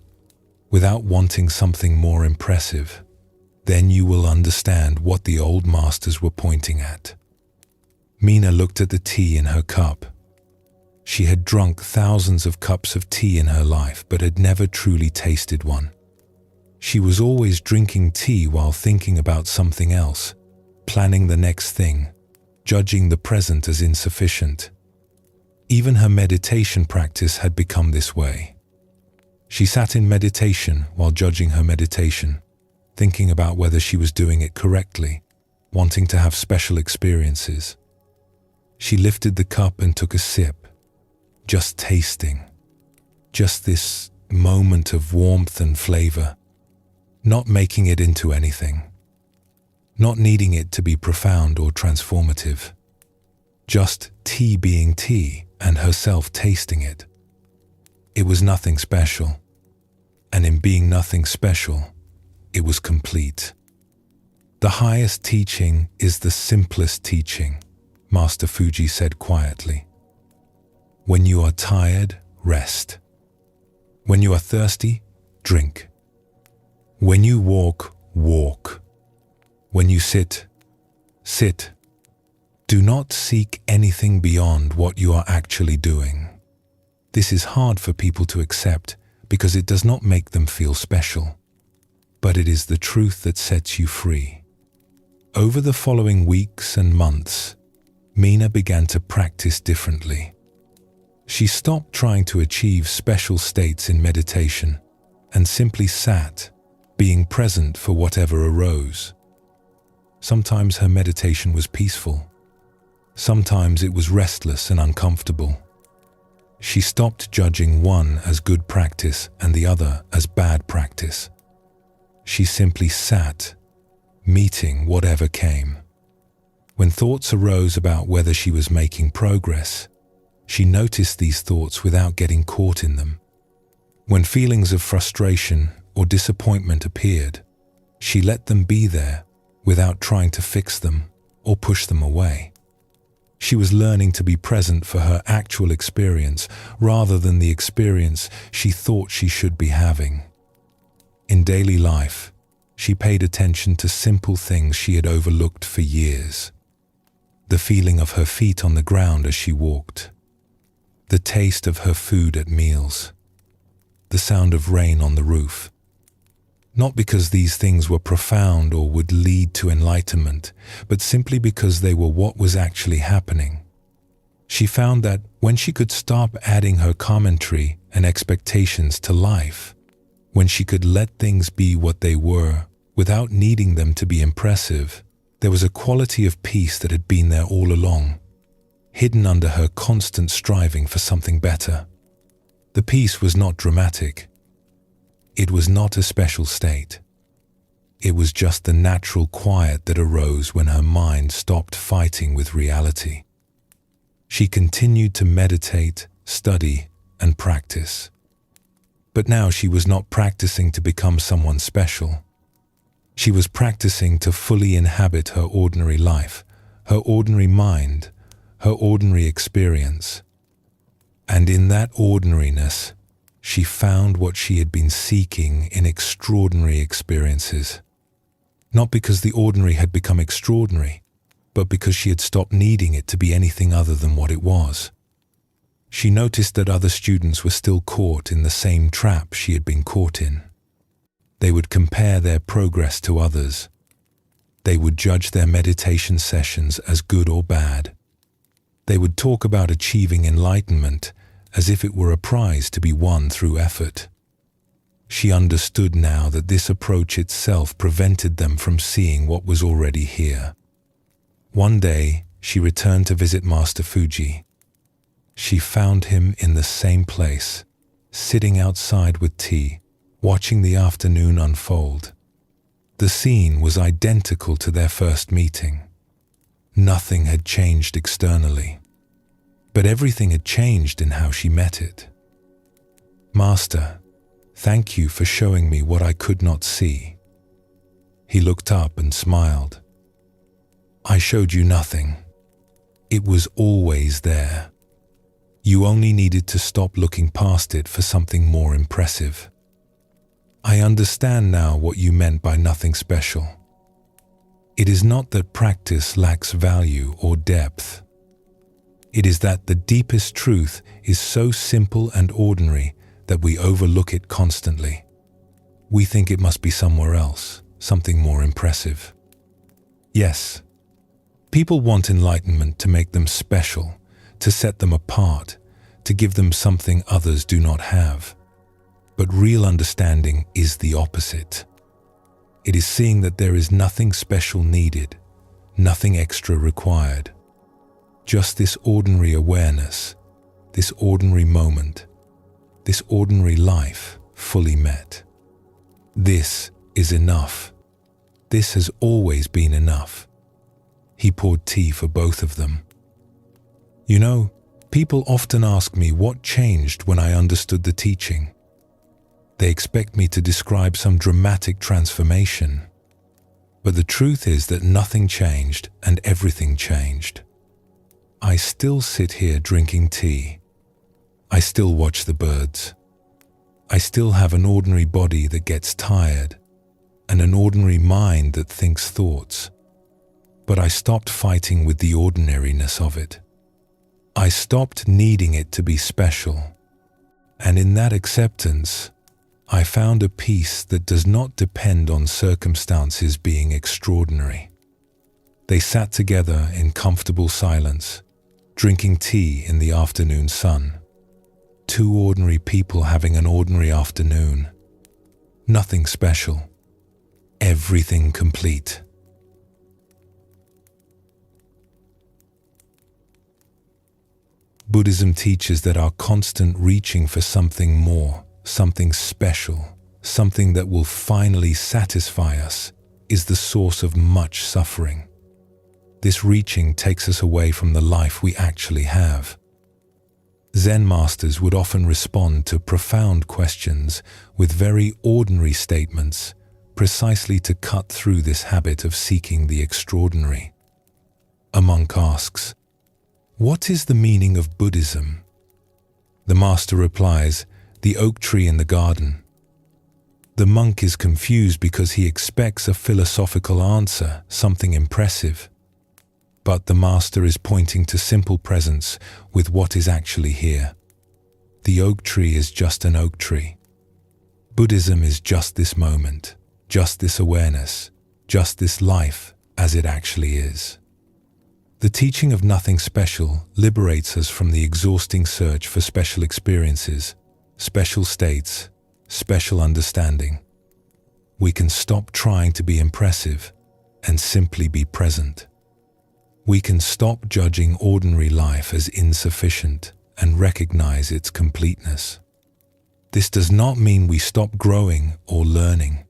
without wanting something more impressive, then you will understand what the old masters were pointing at. Meena looked at the tea in her cup. She had drunk thousands of cups of tea in her life, but had never truly tasted one. She was always drinking tea while thinking about something else, planning the next thing, judging the present as insufficient. Even her meditation practice had become this way. She sat in meditation while judging her meditation, thinking about whether she was doing it correctly, wanting to have special experiences. She lifted the cup and took a sip, just tasting, just this moment of warmth and flavor, not making it into anything, not needing it to be profound or transformative, just tea being tea and herself tasting it. It was nothing special, and in being nothing special, it was complete. The highest teaching is the simplest teaching, Master Fuji said quietly. When you are tired, rest. When you are thirsty, drink. When you walk, walk. When you sit, sit. Do not seek anything beyond what you are actually doing. This is hard for people to accept because it does not make them feel special. But it is the truth that sets you free. Over the following weeks and months, Meena began to practice differently. She stopped trying to achieve special states in meditation and simply sat, being present for whatever arose. Sometimes her meditation was peaceful. Sometimes it was restless and uncomfortable. She stopped judging one as good practice and the other as bad practice. She simply sat, meeting whatever came. When thoughts arose about whether she was making progress, she noticed these thoughts without getting caught in them. When feelings of frustration or disappointment appeared, she let them be there without trying to fix them or push them away. She was learning to be present for her actual experience rather than the experience she thought she should be having. In daily life, she paid attention to simple things she had overlooked for years. The feeling of her feet on the ground as she walked, the taste of her food at meals, the sound of rain on the roof. Not because these things were profound or would lead to enlightenment, but simply because they were what was actually happening. She found that when she could stop adding her commentary and expectations to life, when she could let things be what they were without needing them to be impressive, there was a quality of peace that had been there all along, hidden under her constant striving for something better. The peace was not dramatic. It was not a special state. It was just the natural quiet that arose when her mind stopped fighting with reality. She continued to meditate, study, and practice. But now she was not practicing to become someone special. She was practicing to fully inhabit her ordinary life, her ordinary mind, her ordinary experience. And in that ordinariness, she found what she had been seeking in extraordinary experiences. Not because the ordinary had become extraordinary, but because she had stopped needing it to be anything other than what it was. She noticed that other students were still caught in the same trap she had been caught in. They would compare their progress to others. They would judge their meditation sessions as good or bad. They would talk about achieving enlightenment as if it were a prize to be won through effort. She understood now that this approach itself prevented them from seeing what was already here. One day, she returned to visit Master Fuji. She found him in the same place, sitting outside with tea, watching the afternoon unfold. The scene was identical to their first meeting. Nothing had changed externally, but everything had changed in how she met it. "Master, thank you for showing me what I could not see." He looked up and smiled. "I showed you nothing. It was always there. You only needed to stop looking past it for something more impressive. I understand now what you meant by nothing special. It is not that practice lacks value or depth. It is that the deepest truth is so simple and ordinary that we overlook it constantly. We think it must be somewhere else, something more impressive. Yes, people want enlightenment to make them special, to set them apart, to give them something others do not have. But real understanding is the opposite. It is seeing that there is nothing special needed, nothing extra required. Just this ordinary awareness, this ordinary moment, this ordinary life fully met. This is enough. This has always been enough." He poured tea for both of them. "You know, people often ask me what changed when I understood the teaching. They expect me to describe some dramatic transformation. But the truth is that nothing changed and everything changed. I still sit here drinking tea. I still watch the birds. I still have an ordinary body that gets tired and an ordinary mind that thinks thoughts. But I stopped fighting with the ordinariness of it. I stopped needing it to be special. And in that acceptance, I found a peace that does not depend on circumstances being extraordinary." They sat together in comfortable silence, drinking tea in the afternoon sun. Two ordinary people having an ordinary afternoon. Nothing special. Everything complete. Buddhism teaches that our constant reaching for something more, something special, something that will finally satisfy us, is the source of much suffering. This reaching takes us away from the life we actually have. Zen masters would often respond to profound questions with very ordinary statements, precisely to cut through this habit of seeking the extraordinary. A monk asks, "What is the meaning of Buddhism?" The master replies, "The oak tree in the garden." The monk is confused because he expects a philosophical answer, something impressive. But the master is pointing to simple presence with what is actually here. The oak tree is just an oak tree. Buddhism is just this moment, just this awareness, just this life as it actually is. The teaching of nothing special liberates us from the exhausting search for special experiences, special states, special understanding. We can stop trying to be impressive and simply be present. We can stop judging ordinary life as insufficient and recognize its completeness. This does not mean we stop growing or learning.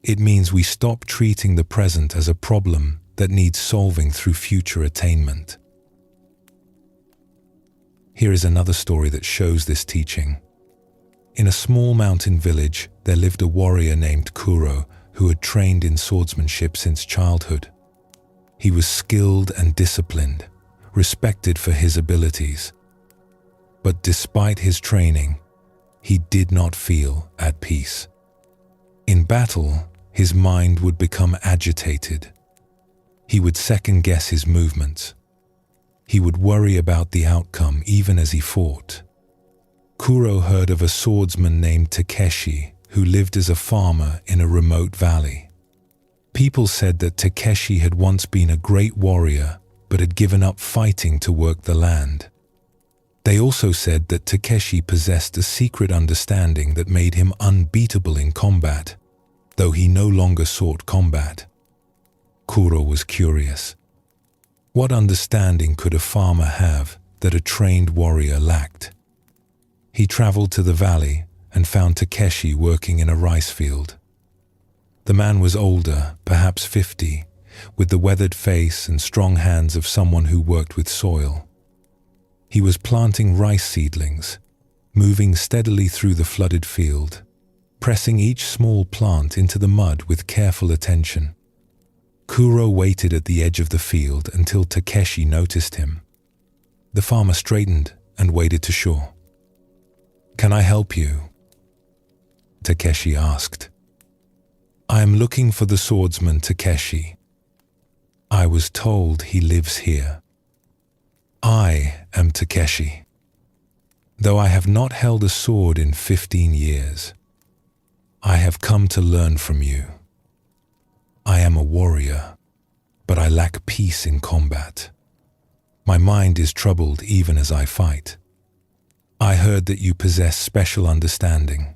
It means we stop treating the present as a problem that needs solving through future attainment. Here is another story that shows this teaching. In a small mountain village, there lived a warrior named Kuro who had trained in swordsmanship since childhood. He was skilled and disciplined, respected for his abilities. But despite his training, he did not feel at peace. In battle, his mind would become agitated. He would second-guess his movements. He would worry about the outcome even as he fought. Kuro heard of a swordsman named Takeshi who lived as a farmer in a remote valley. People said that Takeshi had once been a great warrior but had given up fighting to work the land. They also said that Takeshi possessed a secret understanding that made him unbeatable in combat, though he no longer sought combat. Kuro was curious. What understanding could a farmer have that a trained warrior lacked? He traveled to the valley and found Takeshi working in a rice field. The man was older, perhaps 50, with the weathered face and strong hands of someone who worked with soil. He was planting rice seedlings, moving steadily through the flooded field, pressing each small plant into the mud with careful attention. Kuro waited at the edge of the field until Takeshi noticed him. The farmer straightened and waded to shore. "Can I help you?" Takeshi asked. "I am looking for the swordsman Takeshi. I was told he lives here." "I am Takeshi. Though I have not held a sword in 15 years, I have come to learn from you. I am a warrior, but I lack peace in combat. My mind is troubled even as I fight. I heard that you possess special understanding."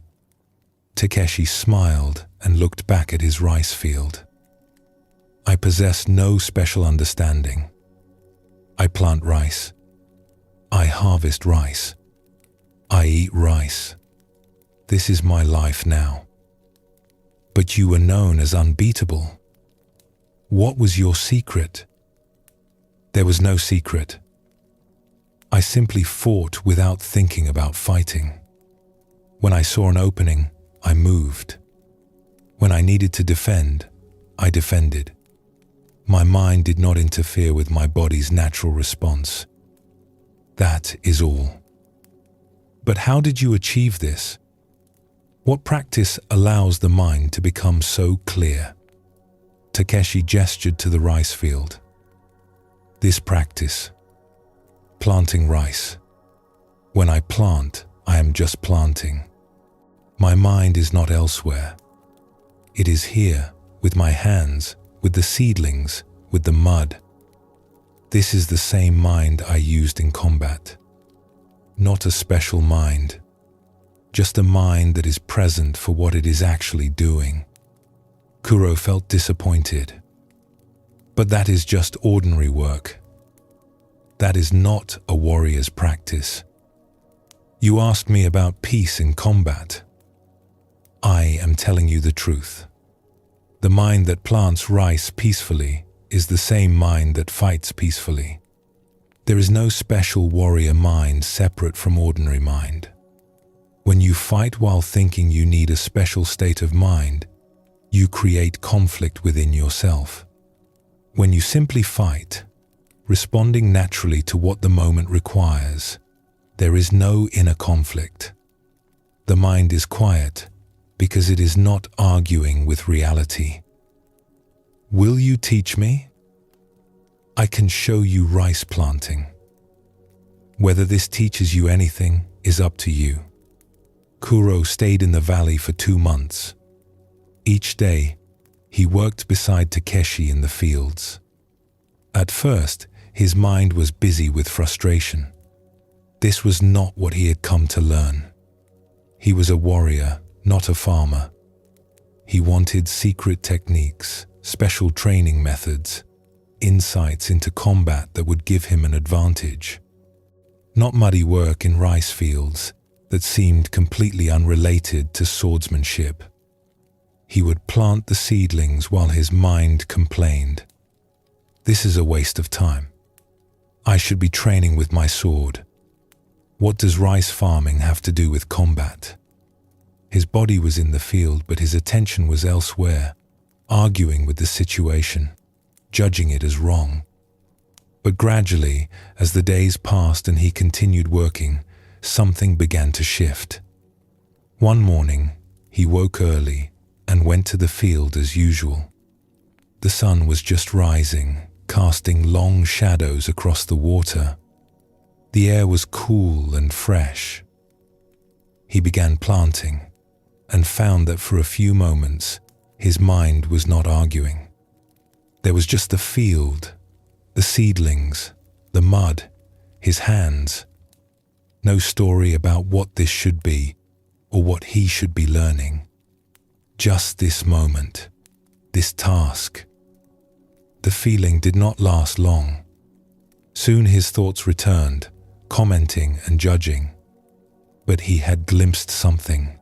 Takeshi smiled and looked back at his rice field. "I possess no special understanding. I plant rice. I harvest rice. I eat rice. This is my life now. But you were known as unbeatable. What was your secret?" "There was no secret. I simply fought without thinking about fighting. When I saw an opening, I moved. When I needed to defend, I defended. My mind did not interfere with my body's natural response. That is all." "But how did you achieve this? What practice allows the mind to become so clear?" Takeshi gestured to the rice field. "This practice, planting rice. When I plant, I am just planting. My mind is not elsewhere. It is here, with my hands, with the seedlings, with the mud. This is the same mind I used in combat. Not a special mind, just a mind that is present for what it is actually doing." Kuro felt disappointed. "But that is just ordinary work. That is not a warrior's practice. You asked me about peace in combat. I am telling you the truth. The mind that plants rice peacefully is the same mind that fights peacefully. There is no special warrior mind separate from ordinary mind. When you fight while thinking you need a special state of mind, you create conflict within yourself. When you simply fight, responding naturally to what the moment requires, there is no inner conflict. The mind is quiet because it is not arguing with reality. Will you teach me? I can show you rice planting. Whether this teaches you anything is up to you." Kuro stayed in the valley for 2 months. Each day, he worked beside Takeshi in the fields. At first, his mind was busy with frustration. This was not what he had come to learn. He was a warrior, not a farmer. He wanted secret techniques, special training methods, insights into combat that would give him an advantage. Not muddy work in rice fields that seemed completely unrelated to swordsmanship. He would plant the seedlings while his mind complained. "This is a waste of time. I should be training with my sword. What does rice farming have to do with combat?" His body was in the field, but his attention was elsewhere, arguing with the situation, judging it as wrong. But gradually, as the days passed and he continued working, something began to shift. One morning, he woke early and went to the field as usual. The sun was just rising, casting long shadows across the water. The air was cool and fresh. He began planting and found that for a few moments, his mind was not arguing. There was just the field, the seedlings, the mud, his hands. No story about what this should be or what he should be learning. Just this moment, this task. The feeling did not last long. Soon his thoughts returned, commenting and judging. But he had glimpsed something.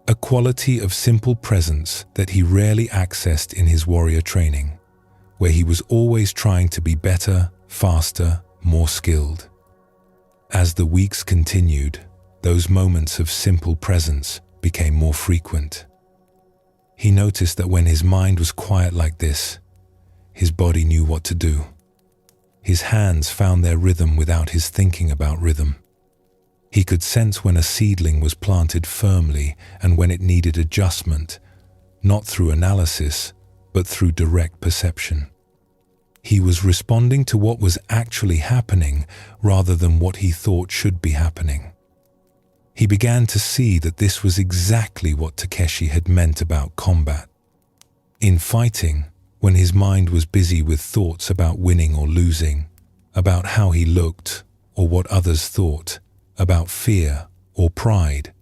A quality of simple presence that he rarely accessed in his warrior training, where he was always trying to be better, faster, more skilled. As the weeks continued, those moments of simple presence became more frequent. He noticed that when his mind was quiet like this, his body knew what to do. His hands found their rhythm without his thinking about rhythm. He could sense when a seedling was planted firmly and when it needed adjustment, not through analysis, but through direct perception. He was responding to what was actually happening rather than what he thought should be happening. He began to see that this was exactly what Takeshi had meant about combat. In fighting, when his mind was busy with thoughts about winning or losing, about how he looked or what others thought, about fear or pride,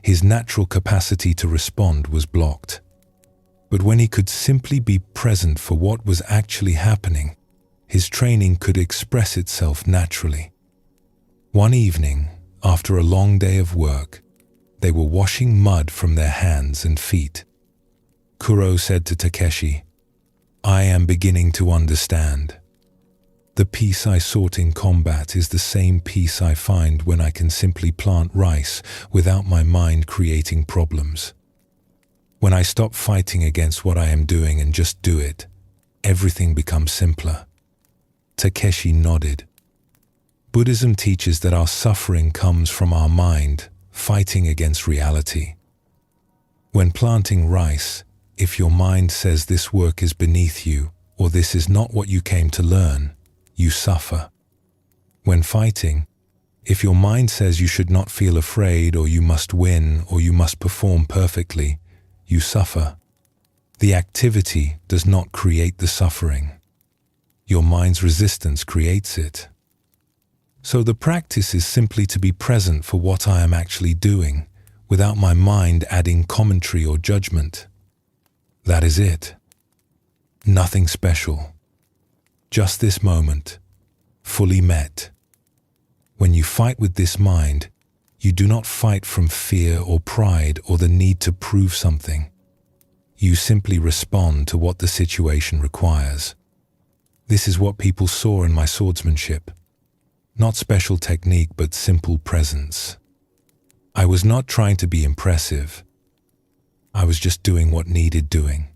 his natural capacity to respond was blocked. But when he could simply be present for what was actually happening, his training could express itself naturally. One evening, after a long day of work, they were washing mud from their hands and feet. Kuro said to Takeshi, "I am beginning to understand. The peace I sought in combat is the same peace I find when I can simply plant rice without my mind creating problems. When I stop fighting against what I am doing and just do it, everything becomes simpler." Takeshi nodded. Buddhism teaches that our suffering comes from our mind fighting against reality. When planting rice, if your mind says this work is beneath you or this is not what you came to learn, you suffer. When fighting, if your mind says you should not feel afraid or you must win or you must perform perfectly, you suffer. The activity does not create the suffering. Your mind's resistance creates it. So the practice is simply to be present for what I am actually doing, without my mind adding commentary or judgment. That is it. Nothing special. Just this moment, fully met. When you fight with this mind, you do not fight from fear or pride or the need to prove something. You simply respond to what the situation requires. This is what people saw in my swordsmanship. Not special technique, but simple presence. I was not trying to be impressive. I was just doing what needed doing.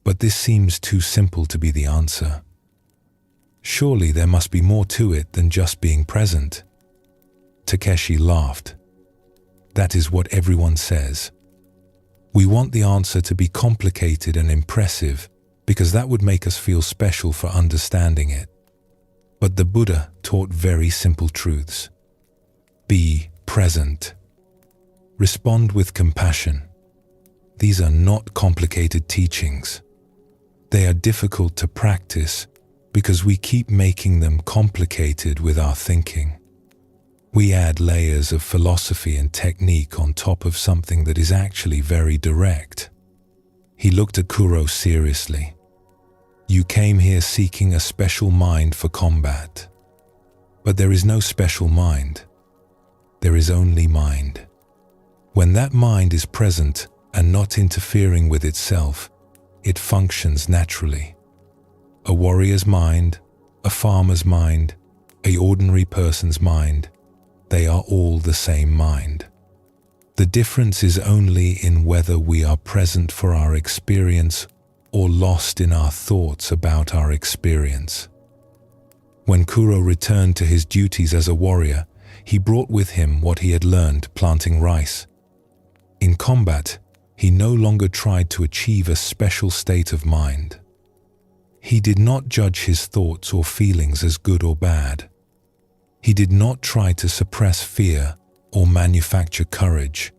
But this seems too simple to be the answer. Surely there must be more to it than just being present. Takeshi laughed. That is what everyone says. We want the answer to be complicated and impressive because that would make us feel special for understanding it. But the Buddha taught very simple truths. Be present. Respond with compassion. These are not complicated teachings. They are difficult to practice because we keep making them complicated with our thinking. We add layers of philosophy and technique on top of something that is actually very direct. He looked at Kuro seriously. You came here seeking a special mind for combat. But there is no special mind. There is only mind. When that mind is present and not interfering with itself, it functions naturally. A warrior's mind, a farmer's mind, an ordinary person's mind, they are all the same mind. The difference is only in whether we are present for our experience or lost in our thoughts about our experience. When Kuro returned to his duties as a warrior, he brought with him what he had learned planting rice. In combat, he no longer tried to achieve a special state of mind. He did not judge his thoughts or feelings as good or bad. He did not try to suppress fear or manufacture courage.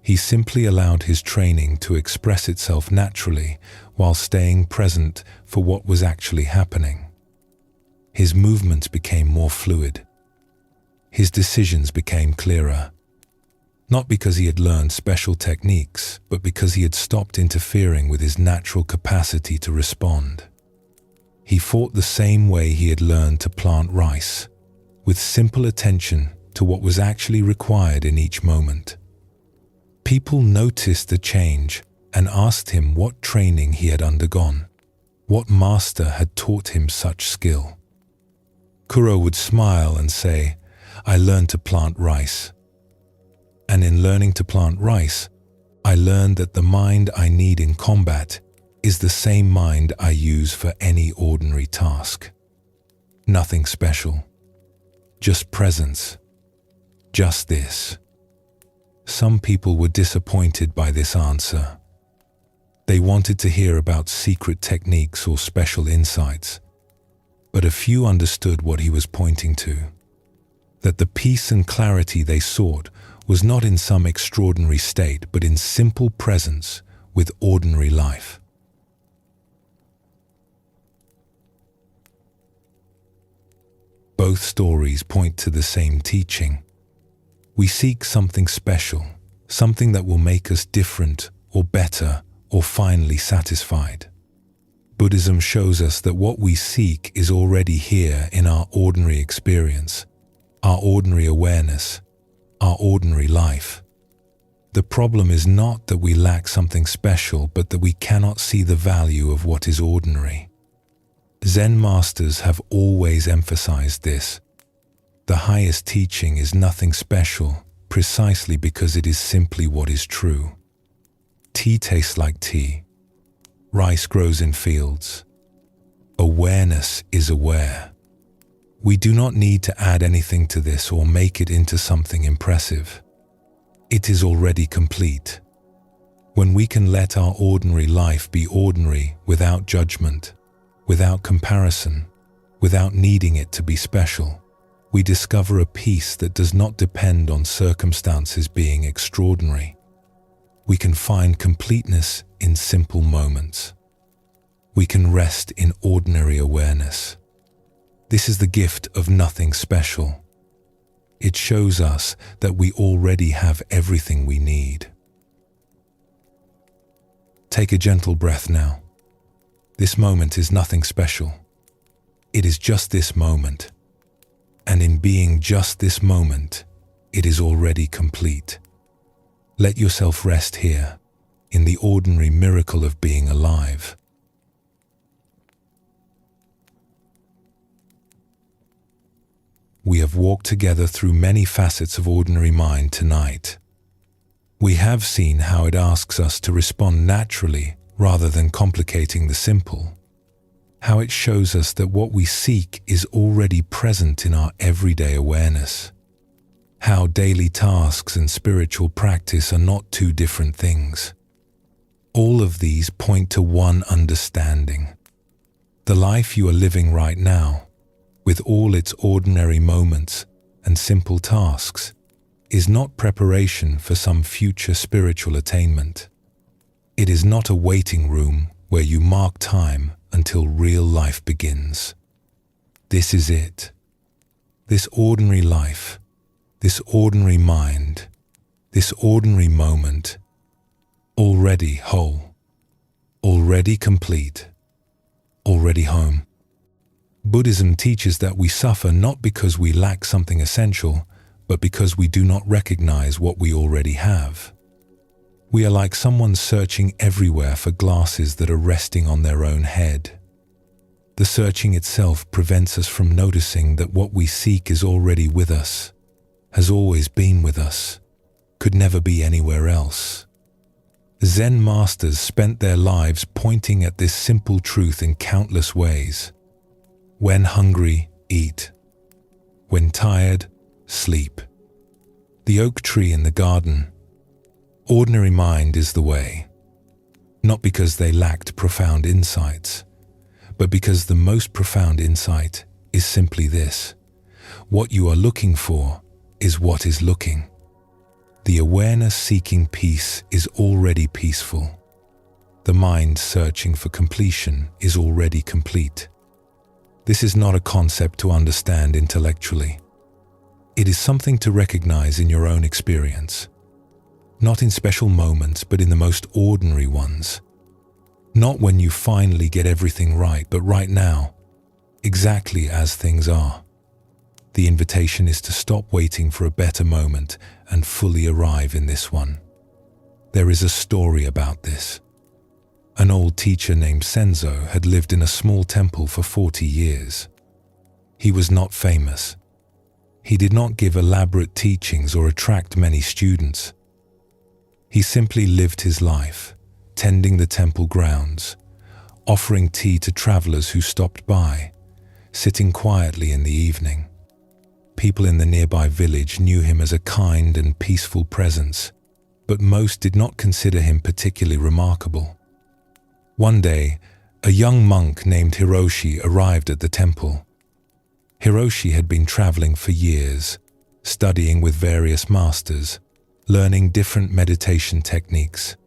He simply allowed his training to express itself naturally while staying present for what was actually happening. His movements became more fluid. His decisions became clearer. Not because he had learned special techniques, but because he had stopped interfering with his natural capacity to respond. He fought the same way he had learned to plant rice, with simple attention to what was actually required in each moment. People noticed the change and asked him what training he had undergone, what master had taught him such skill. Kuro would smile and say, "I learned to plant rice. And in learning to plant rice, I learned that the mind I need in combat is the same mind I use for any ordinary task. Nothing special. Just presence. Just this." Some people were disappointed by this answer. They wanted to hear about secret techniques or special insights, but a few understood what he was pointing to, that the peace and clarity they sought was not in some extraordinary state, but in simple presence with ordinary life. Both stories point to the same teaching. We seek something special, something that will make us different or better or finally satisfied. Buddhism shows us that what we seek is already here in our ordinary experience, our ordinary awareness, our ordinary life. The problem is not that we lack something special, but that we cannot see the value of what is ordinary. Zen masters have always emphasized this. The highest teaching is nothing special, precisely because it is simply what is true. Tea tastes like tea. Rice grows in fields. Awareness is aware. We do not need to add anything to this or make it into something impressive. It is already complete. When we can let our ordinary life be ordinary without judgment, without comparison, without needing it to be special, we discover a peace that does not depend on circumstances being extraordinary. We can find completeness in simple moments. We can rest in ordinary awareness. This is the gift of nothing special. It shows us that we already have everything we need. Take a gentle breath now. This moment is nothing special. It is just this moment. And in being just this moment, it is already complete. Let yourself rest here, in the ordinary miracle of being alive. We have walked together through many facets of ordinary mind tonight. We have seen how it asks us to respond naturally rather than complicating the simple. How it shows us that what we seek is already present in our everyday awareness. How daily tasks and spiritual practice are not two different things. All of these point to one understanding. The life you are living right now, with all its ordinary moments and simple tasks, is not preparation for some future spiritual attainment. It is not a waiting room where you mark time until real life begins. This is it. This ordinary life, this ordinary mind, this ordinary moment, already whole, already complete, already home. Buddhism teaches that we suffer not because we lack something essential, but because we do not recognize what we already have. We are like someone searching everywhere for glasses that are resting on their own head. The searching itself prevents us from noticing that what we seek is already with us, has always been with us. could never be anywhere else. Zen masters spent their lives pointing at this simple truth in countless ways. When hungry, eat. When tired, sleep. The oak tree in the garden. Ordinary mind is the way. Not because they lacked profound insights, but because the most profound insight is simply this: what you are looking for is what is looking. The awareness seeking peace is already peaceful. The mind searching for completion is already complete. This is not a concept to understand intellectually. It is something to recognize in your own experience. Not in special moments, but in the most ordinary ones. Not when you finally get everything right, but right now, exactly as things are. The invitation is to stop waiting for a better moment and fully arrive in this one. There is a story about this. An old teacher named Senzo had lived in a small temple for 40 years. He was not famous. He did not give elaborate teachings or attract many students. He simply lived his life, tending the temple grounds, offering tea to travelers who stopped by, sitting quietly in the evening. People in the nearby village knew him as a kind and peaceful presence, but most did not consider him particularly remarkable. One day, a young monk named Hiroshi arrived at the temple. Hiroshi had been traveling for years, studying with various masters, learning different meditation techniques,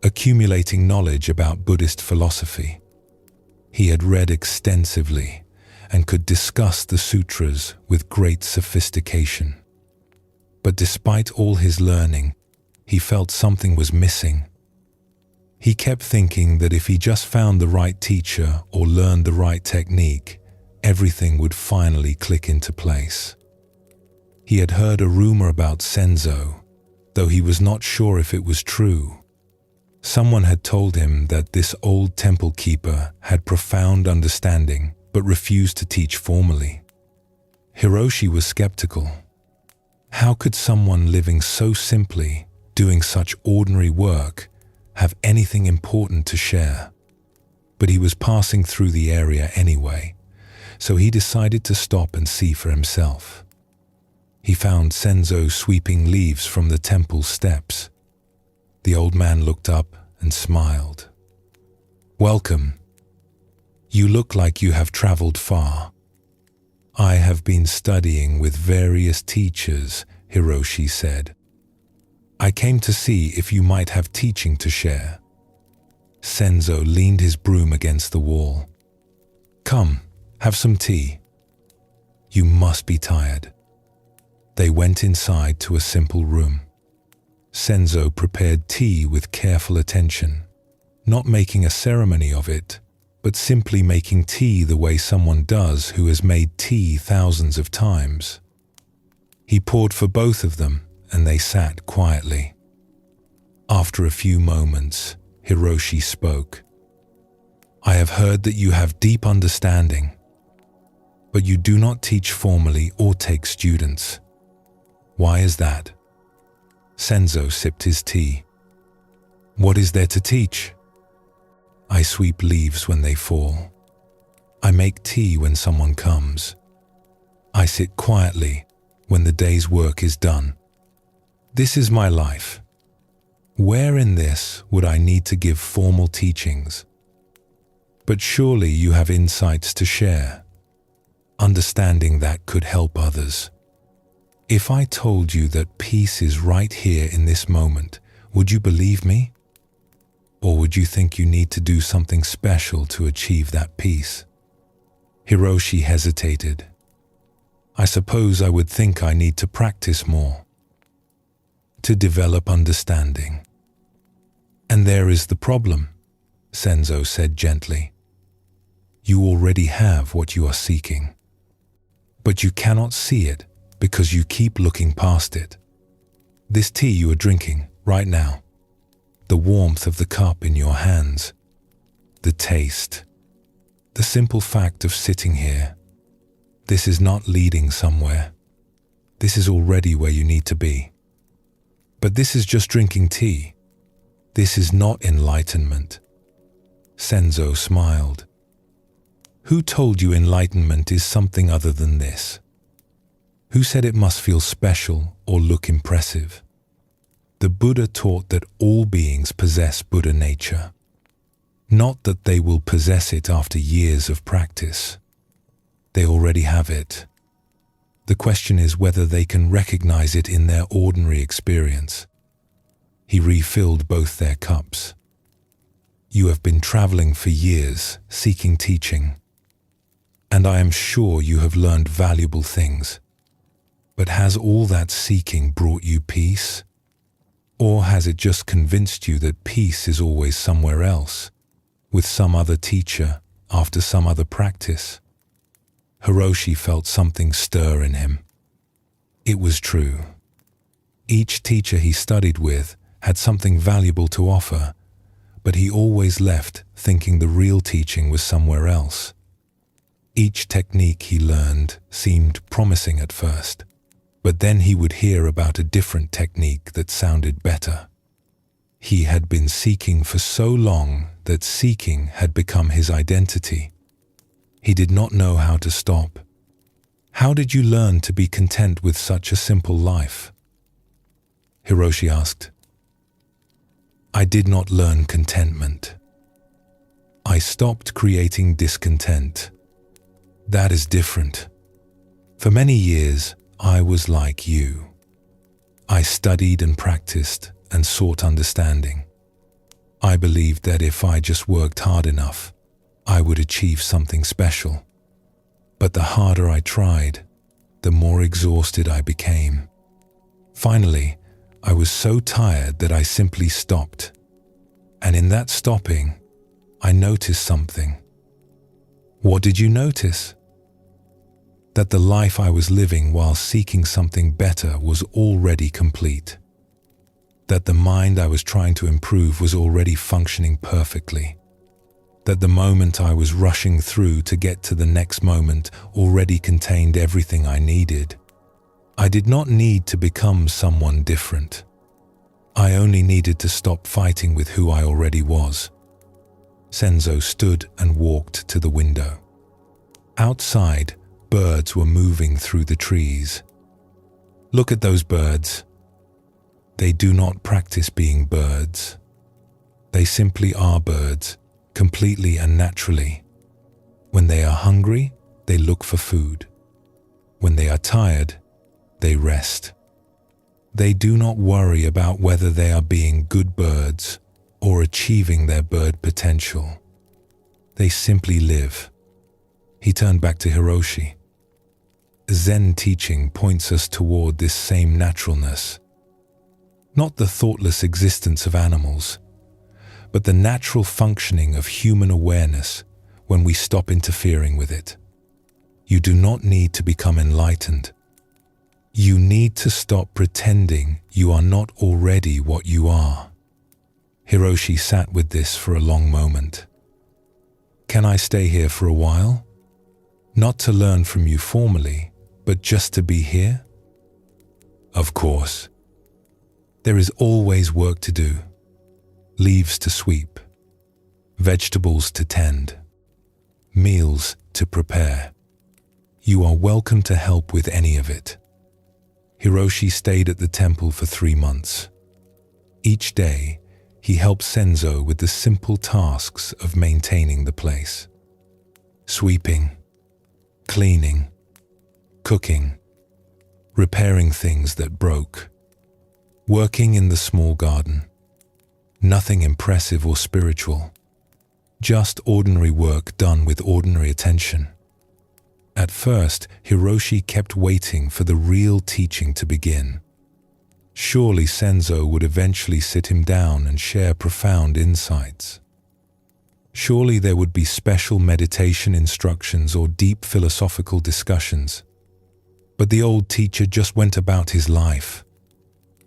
accumulating knowledge about Buddhist philosophy. He had read extensively and could discuss the sutras with great sophistication. But despite all his learning, he felt something was missing. He kept thinking that if he just found the right teacher or learned the right technique, everything would finally click into place. He had heard a rumor about Senzo, though he was not sure if it was true. Someone had told him that this old temple keeper had profound understanding but refused to teach formally. Hiroshi was skeptical. How could someone living so simply, doing such ordinary work, have anything important to share? But he was passing through the area anyway, so he decided to stop and see for himself. He found Senzo sweeping leaves from the temple steps. The old man looked up and smiled. "Welcome. You look like you have traveled far." "I have been studying with various teachers," Hiroshi said. "I came to see if you might have teaching to share." Senzo leaned his broom against the wall. "Come, have some tea. You must be tired." They went inside to a simple room. Senzo prepared tea with careful attention, not making a ceremony of it, but simply making tea the way someone does who has made tea thousands of times. He poured for both of them, and they sat quietly. After a few moments, Hiroshi spoke. "I have heard that you have deep understanding, but you do not teach formally or take students. Why is that?" Senzo sipped his tea. "What is there to teach? I sweep leaves when they fall. I make tea when someone comes. I sit quietly when the day's work is done. This is my life. Where in this would I need to give formal teachings? But surely you have insights to share, understanding that could help others. If I told you that peace is right here in this moment, would you believe me? Or would you think you need to do something special to achieve that peace?" Hiroshi hesitated. "I suppose I would think I need to practice more, to develop understanding." "And there is the problem," Senzo said gently. "You already have what you are seeking, but you cannot see it because you keep looking past it. This tea you are drinking right now, the warmth of the cup in your hands, the taste, the simple fact of sitting here, this is not leading somewhere. This is already where you need to be. But this is just drinking tea. This is not enlightenment. Senzo smiled. Who told you enlightenment is something other than this? Who said it must feel special or look impressive? The Buddha taught that all beings possess Buddha nature. Not that they will possess it after years of practice. They already have it. The question is whether they can recognize it in their ordinary experience. He refilled both their cups. You have been traveling for years, seeking teaching. And I am sure you have learned valuable things. But has all that seeking brought you peace? Or has it just convinced you that peace is always somewhere else, with some other teacher, after some other practice? Hiroshi felt something stir in him. It was true. Each teacher he studied with had something valuable to offer, but he always left thinking the real teaching was somewhere else. Each technique he learned seemed promising at first, but then he would hear about a different technique that sounded better. He had been seeking for so long that seeking had become his identity. He did not know how to stop. How did you learn to be content with such a simple life? Hiroshi asked. I did not learn contentment. I stopped creating discontent. That is different. For many years, I was like you. I studied and practiced and sought understanding. I believed that if I just worked hard enough, I would achieve something special. But the harder I tried, the more exhausted I became. Finally, I was so tired that I simply stopped. And in that stopping, I noticed something. What did you notice? That the life I was living while seeking something better was already complete. That the mind I was trying to improve was already functioning perfectly. That the moment I was rushing through to get to the next moment already contained everything I needed. I did not need to become someone different. I only needed to stop fighting with who I already was. Senzo stood and walked to the window. Outside, birds were moving through the trees. Look at those birds. They do not practice being birds. They simply are birds, completely and naturally. When they are hungry, they look for food. When they are tired, they rest. They do not worry about whether they are being good birds or achieving their bird potential. They simply live. He turned back to Hiroshi. Zen teaching points us toward this same naturalness. Not the thoughtless existence of animals, but the natural functioning of human awareness when we stop interfering with it. You do not need to become enlightened. You need to stop pretending you are not already what you are. Hiroshi sat with this for a long moment. Can I stay here for a while? Not to learn from you formally, but just to be here? Of course. There is always work to do. Leaves to sweep. Vegetables to tend. Meals to prepare. You are welcome to help with any of it. Hiroshi stayed at the temple for 3 months. Each day, he helped Senzo with the simple tasks of maintaining the place. Sweeping, cleaning, cooking, repairing things that broke, working in the small garden. Nothing impressive or spiritual, just ordinary work done with ordinary attention. At first, Hiroshi kept waiting for the real teaching to begin. Surely Senzo would eventually sit him down and share profound insights. Surely there would be special meditation instructions or deep philosophical discussions. But the old teacher just went about his life.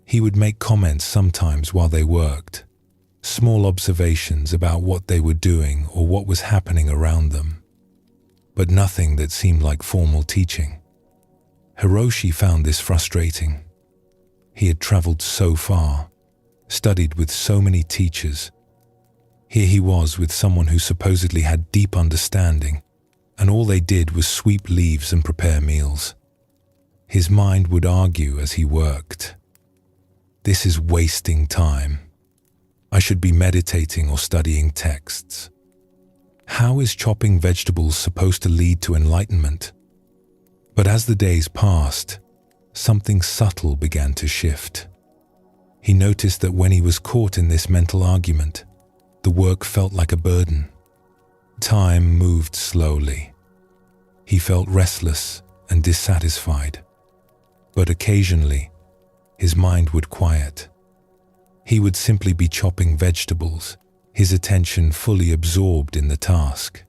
He would make comments sometimes while they worked, small observations about what they were doing or what was happening around them, but nothing that seemed like formal teaching. Hiroshi found this frustrating. He had traveled so far, studied with so many teachers. Here he was with someone who supposedly had deep understanding, and all they did was sweep leaves and prepare meals. His mind would argue as he worked. This is wasting time. I should be meditating or studying texts. How is chopping vegetables supposed to lead to enlightenment? But as the days passed, something subtle began to shift. He noticed that when he was caught in this mental argument, the work felt like a burden. Time moved slowly. He felt restless and dissatisfied. But occasionally, his mind would quiet. He would simply be chopping vegetables, his attention fully absorbed in the task.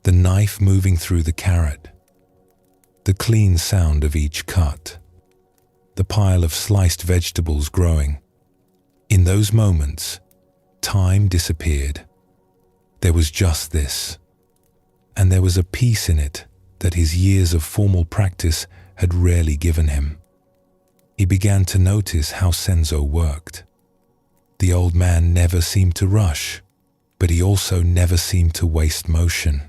The knife moving through the carrot, the clean sound of each cut, the pile of sliced vegetables growing. In those moments, time disappeared. There was just this, and there was a peace in it that his years of formal practice had rarely given him. He began to notice how Senzo worked. The old man never seemed to rush, but he also never seemed to waste motion.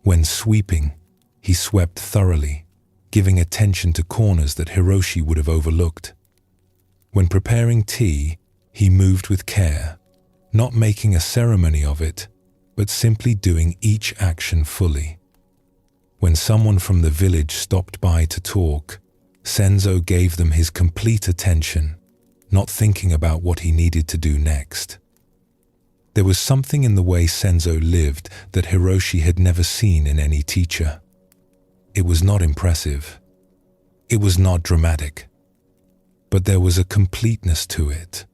When sweeping, he swept thoroughly, giving attention to corners that Hiroshi would have overlooked. When preparing tea, he moved with care, not making a ceremony of it, but simply doing each action fully. When someone from the village stopped by to talk, Senzo gave them his complete attention, not thinking about what he needed to do next. There was something in the way Senzo lived that Hiroshi had never seen in any teacher. It was not impressive. It was not dramatic. But there was a completeness to it,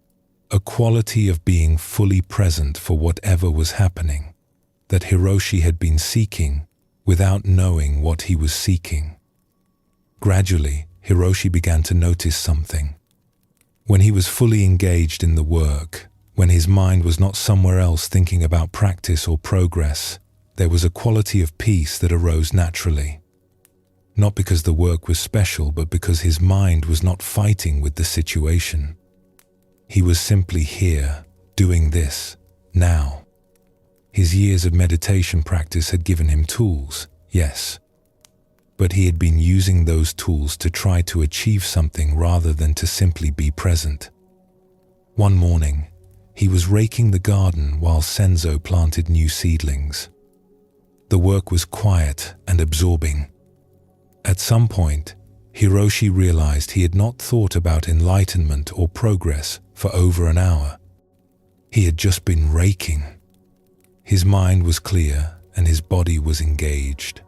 a quality of being fully present for whatever was happening, that Hiroshi had been seeking without knowing what he was seeking. Gradually, Hiroshi began to notice something. When he was fully engaged in the work, when his mind was not somewhere else thinking about practice or progress, there was a quality of peace that arose naturally. Not because the work was special, but because his mind was not fighting with the situation. He was simply here, doing this, now. His years of meditation practice had given him tools, yes, but he had been using those tools to try to achieve something rather than to simply be present. One morning, he was raking the garden while Senzo planted new seedlings. The work was quiet and absorbing. At some point, Hiroshi realized he had not thought about enlightenment or progress for over an hour. He had just been raking. His mind was clear and his body was engaged.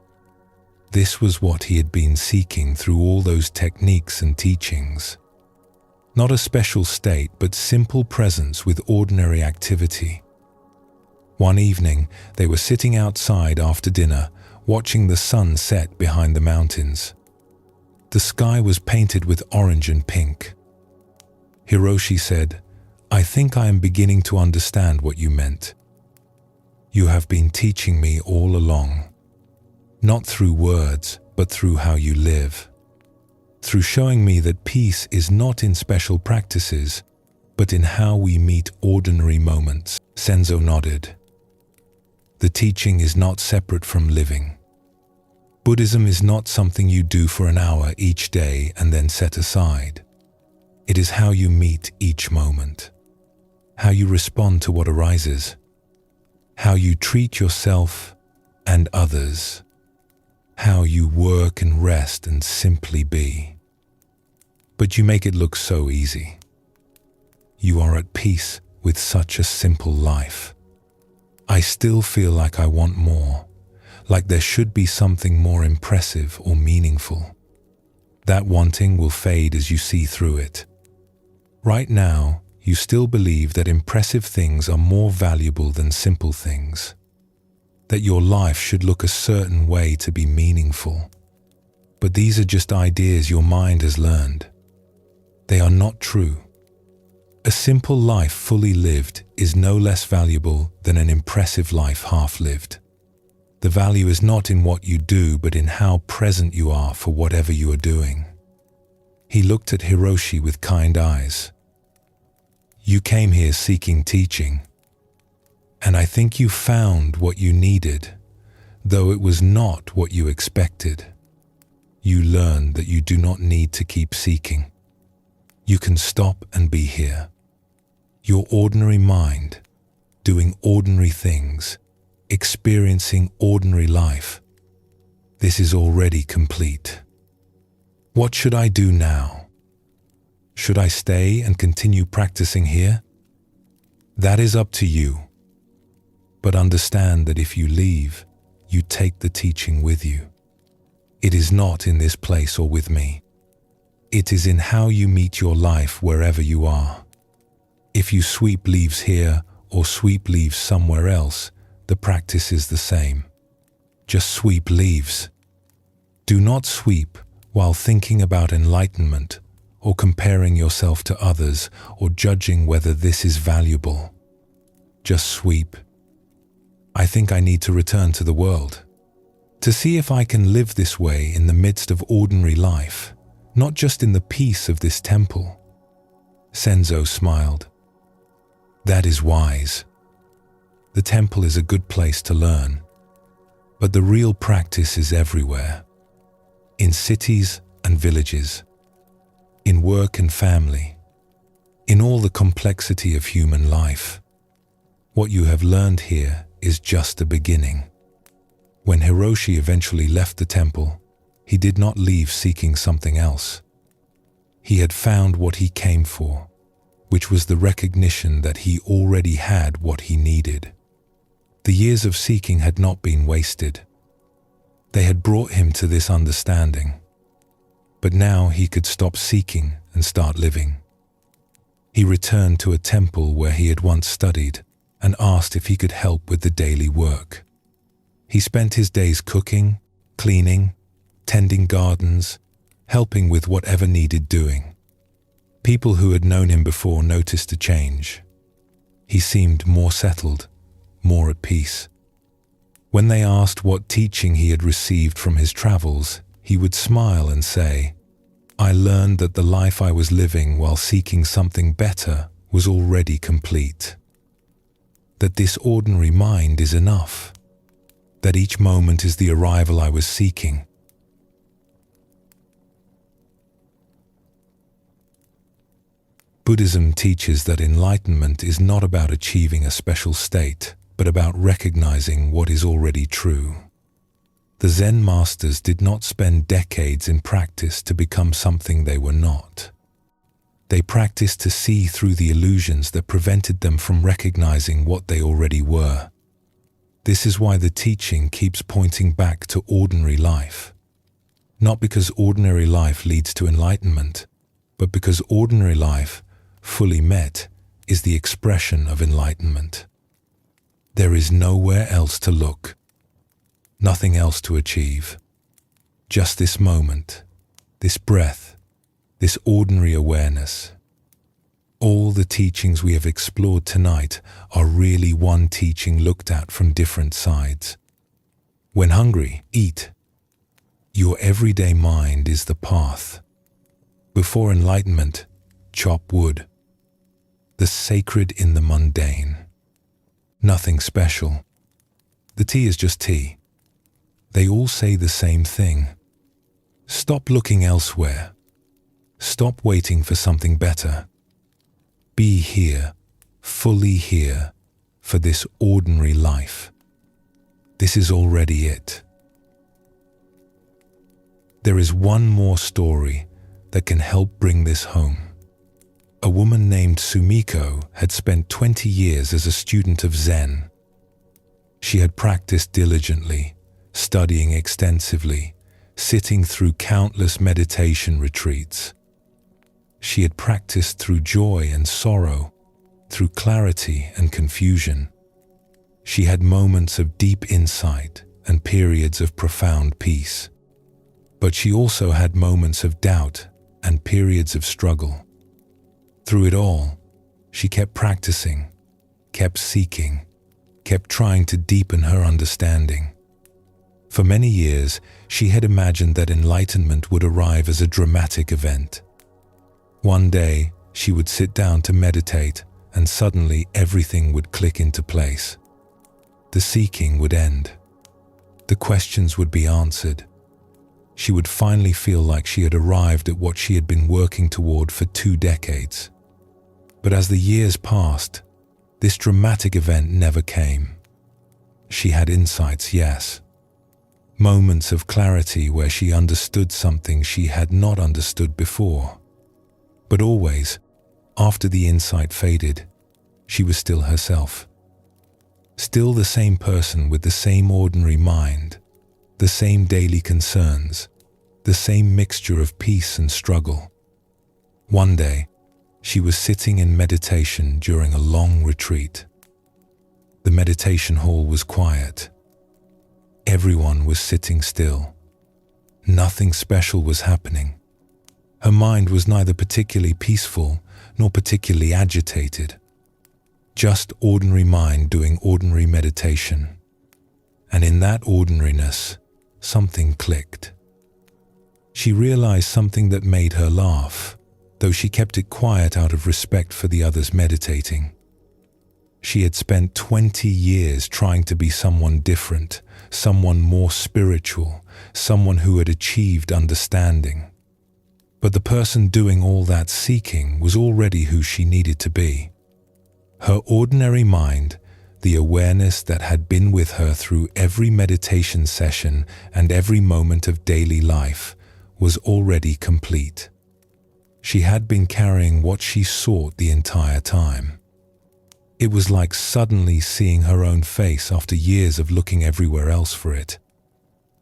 This was what he had been seeking through all those techniques and teachings. Not a special state, but simple presence with ordinary activity. One evening, they were sitting outside after dinner, watching the sun set behind the mountains. The sky was painted with orange and pink. Hiroshi said, "I think I am beginning to understand what you meant. You have been teaching me all along. Not through words, but through how you live. Through showing me that peace is not in special practices, but in how we meet ordinary moments." Senzo nodded. The teaching is not separate from living. Buddhism is not something you do for an hour each day and then set aside. It is how you meet each moment, how you respond to what arises, how you treat yourself and others, how you work and rest and simply be. But you make it look so easy. You are at peace with such a simple life. I still feel like I want more, like there should be something more impressive or meaningful. That wanting will fade as you see through it. Right now, you still believe that impressive things are more valuable than simple things, that your life should look a certain way to be meaningful. But these are just ideas your mind has learned. They are not true. A simple life fully lived is no less valuable than an impressive life half-lived. The value is not in what you do, but in how present you are for whatever you are doing. He looked at Hiroshi with kind eyes. "You came here seeking teaching, and I think you found what you needed, though it was not what you expected. You learned that you do not need to keep seeking. You can stop and be here. Your ordinary mind, doing ordinary things, experiencing ordinary life. This is already complete. What should I do now? Should I stay and continue practicing here? That is up to you. But understand that if you leave, you take the teaching with you. It is not in this place or with me. It is in how you meet your life wherever you are. If you sweep leaves here or sweep leaves somewhere else, the practice is the same. Just sweep leaves. Do not sweep while thinking about enlightenment or comparing yourself to others or judging whether this is valuable. Just sweep. I think I need to return to the world, to see if I can live this way in the midst of ordinary life, not just in the peace of this temple. Senzo smiled. That is wise. The temple is a good place to learn, but the real practice is everywhere. In cities and villages, in work and family, in all the complexity of human life. What you have learned here is just the beginning. When Hiroshi eventually left the temple, he did not leave seeking something else. He had found what he came for, which was the recognition that he already had what he needed. The years of seeking had not been wasted. They had brought him to this understanding. But now he could stop seeking and start living. He returned to a temple where he had once studied and asked if he could help with the daily work. He spent his days cooking, cleaning, tending gardens, helping with whatever needed doing. People who had known him before noticed a change. He seemed more settled, more at peace. When they asked what teaching he had received from his travels, he would smile and say, "I learned that the life I was living while seeking something better was already complete. That this ordinary mind is enough. That each moment is the arrival I was seeking." Buddhism teaches that enlightenment is not about achieving a special state, but about recognizing what is already true. The Zen masters did not spend decades in practice to become something they were not. They practiced to see through the illusions that prevented them from recognizing what they already were. This is why the teaching keeps pointing back to ordinary life. Not because ordinary life leads to enlightenment, but because ordinary life, fully met, is the expression of enlightenment. There is nowhere else to look, nothing else to achieve. Just this moment, this breath, this ordinary awareness. All the teachings we have explored tonight are really one teaching looked at from different sides. When hungry, eat. Your everyday mind is the path. Before enlightenment, chop wood. The sacred in the mundane. Nothing special. The tea is just tea. They all say the same thing. Stop looking elsewhere. Stop waiting for something better. Be here, fully here, for this ordinary life. This is already it. There is one more story that can help bring this home. A woman named Sumiko had spent 20 years as a student of Zen. She had practiced diligently, studying extensively, sitting through countless meditation retreats. She had practiced through joy and sorrow, through clarity and confusion. She had moments of deep insight and periods of profound peace. But she also had moments of doubt and periods of struggle. Through it all, she kept practicing, kept seeking, kept trying to deepen her understanding. For many years, she had imagined that enlightenment would arrive as a dramatic event, One day, she would sit down to meditate, and suddenly everything would click into place. The seeking would end. The questions would be answered. She would finally feel like she had arrived at what she had been working toward for 2 decades. But as the years passed, this dramatic event never came. She had insights, yes. Moments of clarity where she understood something she had not understood before. But always, after the insight faded, she was still herself. Still the same person with the same ordinary mind, the same daily concerns, the same mixture of peace and struggle. One day, she was sitting in meditation during a long retreat. The meditation hall was quiet. Everyone was sitting still. Nothing special was happening. Her mind was neither particularly peaceful nor particularly agitated. Just ordinary mind doing ordinary meditation. And in that ordinariness, something clicked. She realized something that made her laugh, though she kept it quiet out of respect for the others meditating. She had spent 20 years trying to be someone different, someone more spiritual, someone who had achieved understanding. But the person doing all that seeking was already who she needed to be. Her ordinary mind, the awareness that had been with her through every meditation session and every moment of daily life, was already complete. She had been carrying what she sought the entire time. It was like suddenly seeing her own face after years of looking everywhere else for it.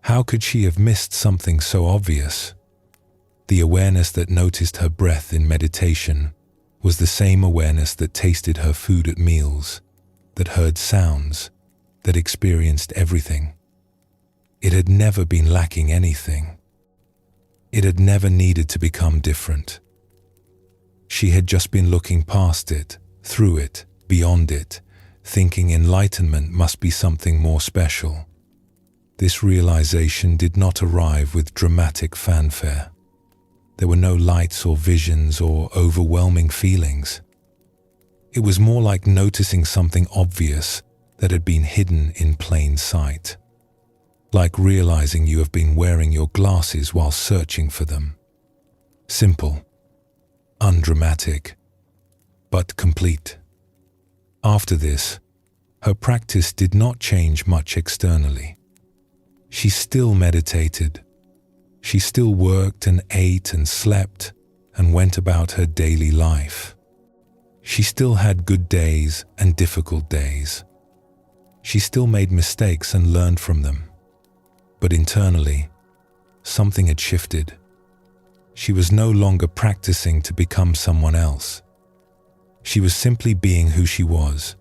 How could she have missed something so obvious? The awareness that noticed her breath in meditation was the same awareness that tasted her food at meals, that heard sounds, that experienced everything. It had never been lacking anything. It had never needed to become different. She had just been looking past it, through it, beyond it, thinking enlightenment must be something more special. This realization did not arrive with dramatic fanfare. There were no lights or visions or overwhelming feelings. It was more like noticing something obvious that had been hidden in plain sight. Like realizing you have been wearing your glasses while searching for them. Simple, undramatic, but complete. After this, her practice did not change much externally. She still meditated. She still worked and ate and slept and went about her daily life. She still had good days and difficult days. She still made mistakes and learned from them. But internally, something had shifted. She was no longer practicing to become someone else. She was simply being who she was,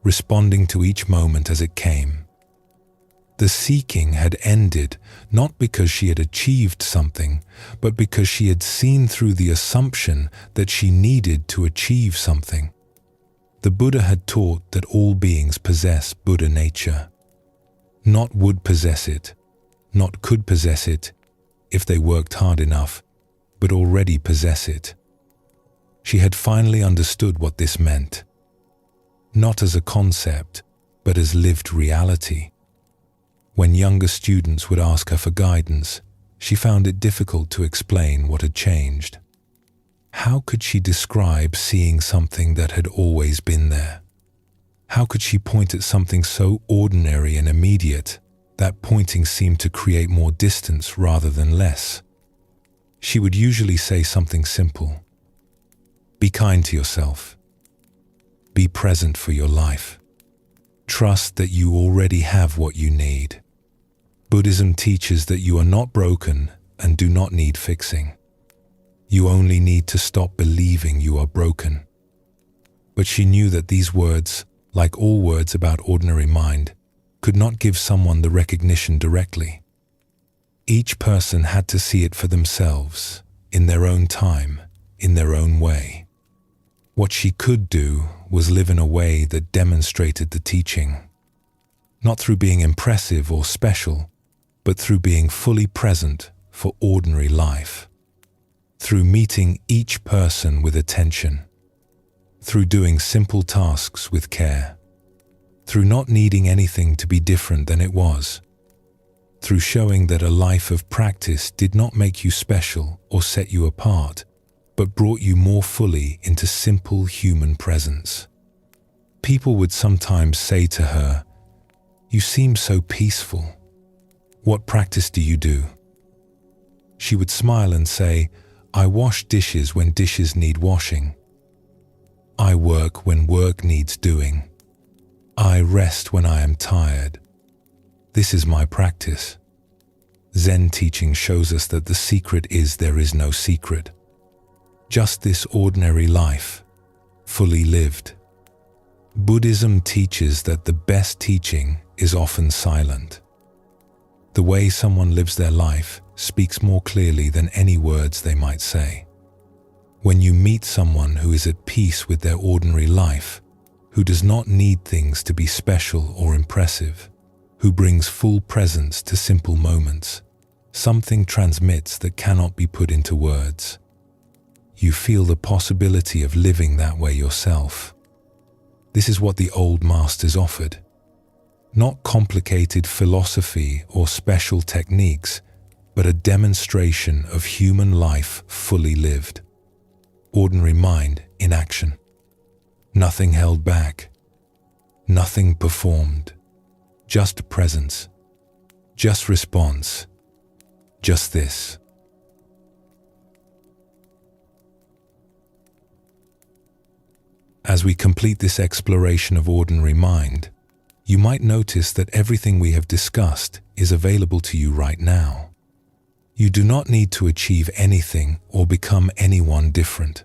responding to each moment as it came. The seeking had ended not because she had achieved something, but because she had seen through the assumption that she needed to achieve something. The Buddha had taught that all beings possess Buddha nature. Not would possess it, not could possess it, if they worked hard enough, but already possess it. She had finally understood what this meant. Not as a concept, but as lived reality. When younger students would ask her for guidance, she found it difficult to explain what had changed. How could she describe seeing something that had always been there? How could she point at something so ordinary and immediate that pointing seemed to create more distance rather than less? She would usually say something simple. Be kind to yourself. Be present for your life. Trust that you already have what you need. Buddhism teaches that you are not broken and do not need fixing. You only need to stop believing you are broken. But she knew that these words, like all words about ordinary mind, could not give someone the recognition directly. Each person had to see it for themselves, in their own time, in their own way. What she could do was live in a way that demonstrated the teaching. Not through being impressive or special, but through being fully present for ordinary life. through meeting each person with attention, through doing simple tasks with care, through not needing anything to be different than it was, through showing that a life of practice did not make you special or set you apart, but brought you more fully into simple human presence. People would sometimes say to her, "You seem so peaceful. What practice do you do?" She would smile and say, "I wash dishes when dishes need washing. I work when work needs doing. I rest when I am tired. This is my practice." Zen teaching shows us that the secret is there is no secret. Just this ordinary life, fully lived. Buddhism teaches that the best teaching is often silent. The way someone lives their life speaks more clearly than any words they might say. When you meet someone who is at peace with their ordinary life, who does not need things to be special or impressive, who brings full presence to simple moments, something transmits that cannot be put into words. You feel the possibility of living that way yourself. This is what the old masters offered. Not complicated philosophy or special techniques, but a demonstration of human life fully lived. Ordinary mind in action. Nothing held back. Nothing performed. Just presence. Just response. Just this. As we complete this exploration of ordinary mind, you might notice that everything we have discussed is available to you right now. You do not need to achieve anything or become anyone different.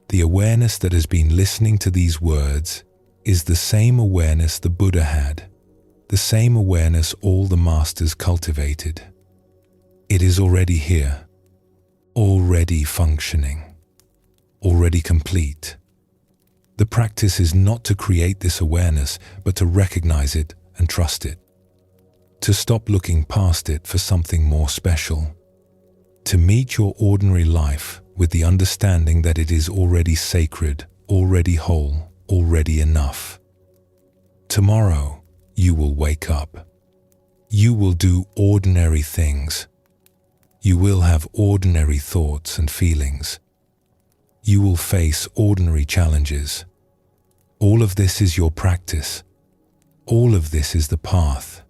The awareness that has been listening to these words is the same awareness the Buddha had, the same awareness all the masters cultivated. It is already here, already functioning, already complete. The practice is not to create this awareness, but to recognize it and trust it. To stop looking past it for something more special. To meet your ordinary life with the understanding that it is already sacred, already whole, already enough. Tomorrow, you will wake up. You will do ordinary things. You will have ordinary thoughts and feelings. You will face ordinary challenges. All of this is your practice. All of this is the path.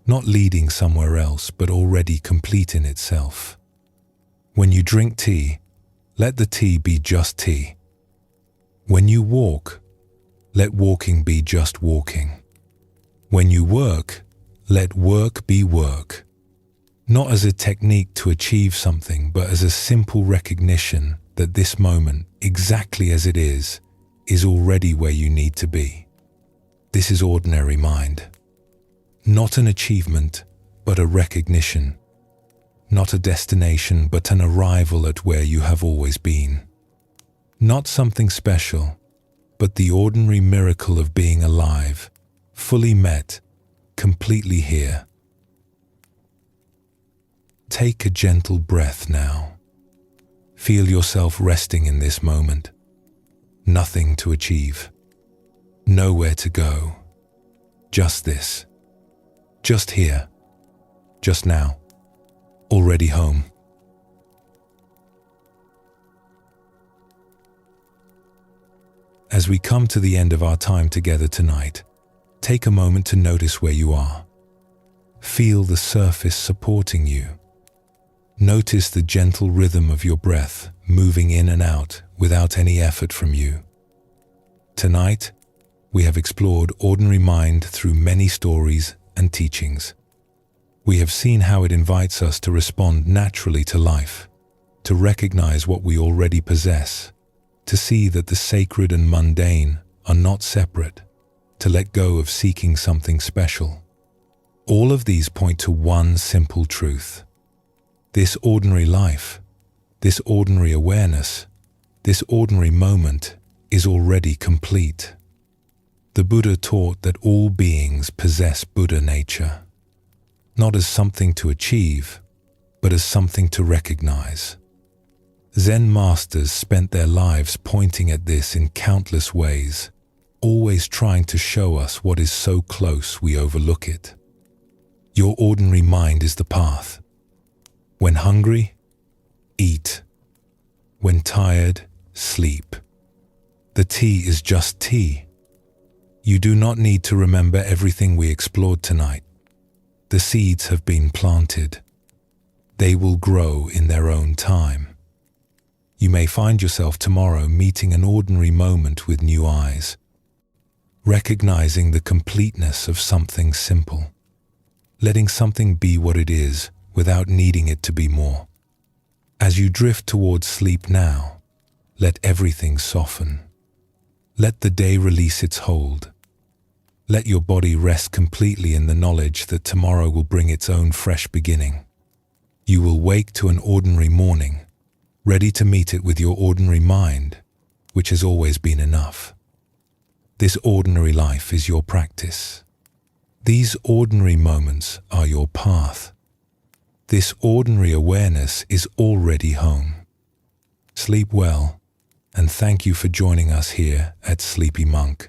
Not leading somewhere else, but already complete in itself. When you drink tea, let the tea be just tea. When you walk, let walking be just walking. When you work, let work be work. Not as a technique to achieve something, but as a simple recognition that this moment, exactly as it is already where you need to be. This is ordinary mind. Not an achievement, but a recognition. Not a destination, but an arrival at where you have always been. Not something special, but the ordinary miracle of being alive, fully met, completely here. Take a gentle breath now. Feel yourself resting in this moment. Nothing to achieve. Nowhere to go. Just this. Just here. Just now. Already home. As we come to the end of our time together tonight, take a moment to notice where you are. Feel the surface supporting you. Notice the gentle rhythm of your breath moving in and out without any effort from you. Tonight, we have explored ordinary mind through many stories and teachings. We have seen how it invites us to respond naturally to life, to recognize what we already possess, to see that the sacred and mundane are not separate, to let go of seeking something special. All of these point to one simple truth. This ordinary life, this ordinary awareness, this ordinary moment is already complete. The Buddha taught that all beings possess Buddha nature, not as something to achieve, but as something to recognize. Zen masters spent their lives pointing at this in countless ways, always trying to show us what is so close we overlook it. Your ordinary mind is the path. When hungry, eat. When tired, sleep. The tea is just tea. You do not need to remember everything we explored tonight. The seeds have been planted. They will grow in their own time. You may find yourself tomorrow meeting an ordinary moment with new eyes, recognizing the completeness of something simple, letting something be what it is without needing it to be more. As you drift towards sleep now, let everything soften. Let the day release its hold. Let your body rest completely in the knowledge that tomorrow will bring its own fresh beginning. You will wake to an ordinary morning, ready to meet it with your ordinary mind, which has always been enough. This ordinary life is your practice. These ordinary moments are your path. This ordinary awareness is already home. Sleep well, and thank you for joining us here at Sleepy Monk.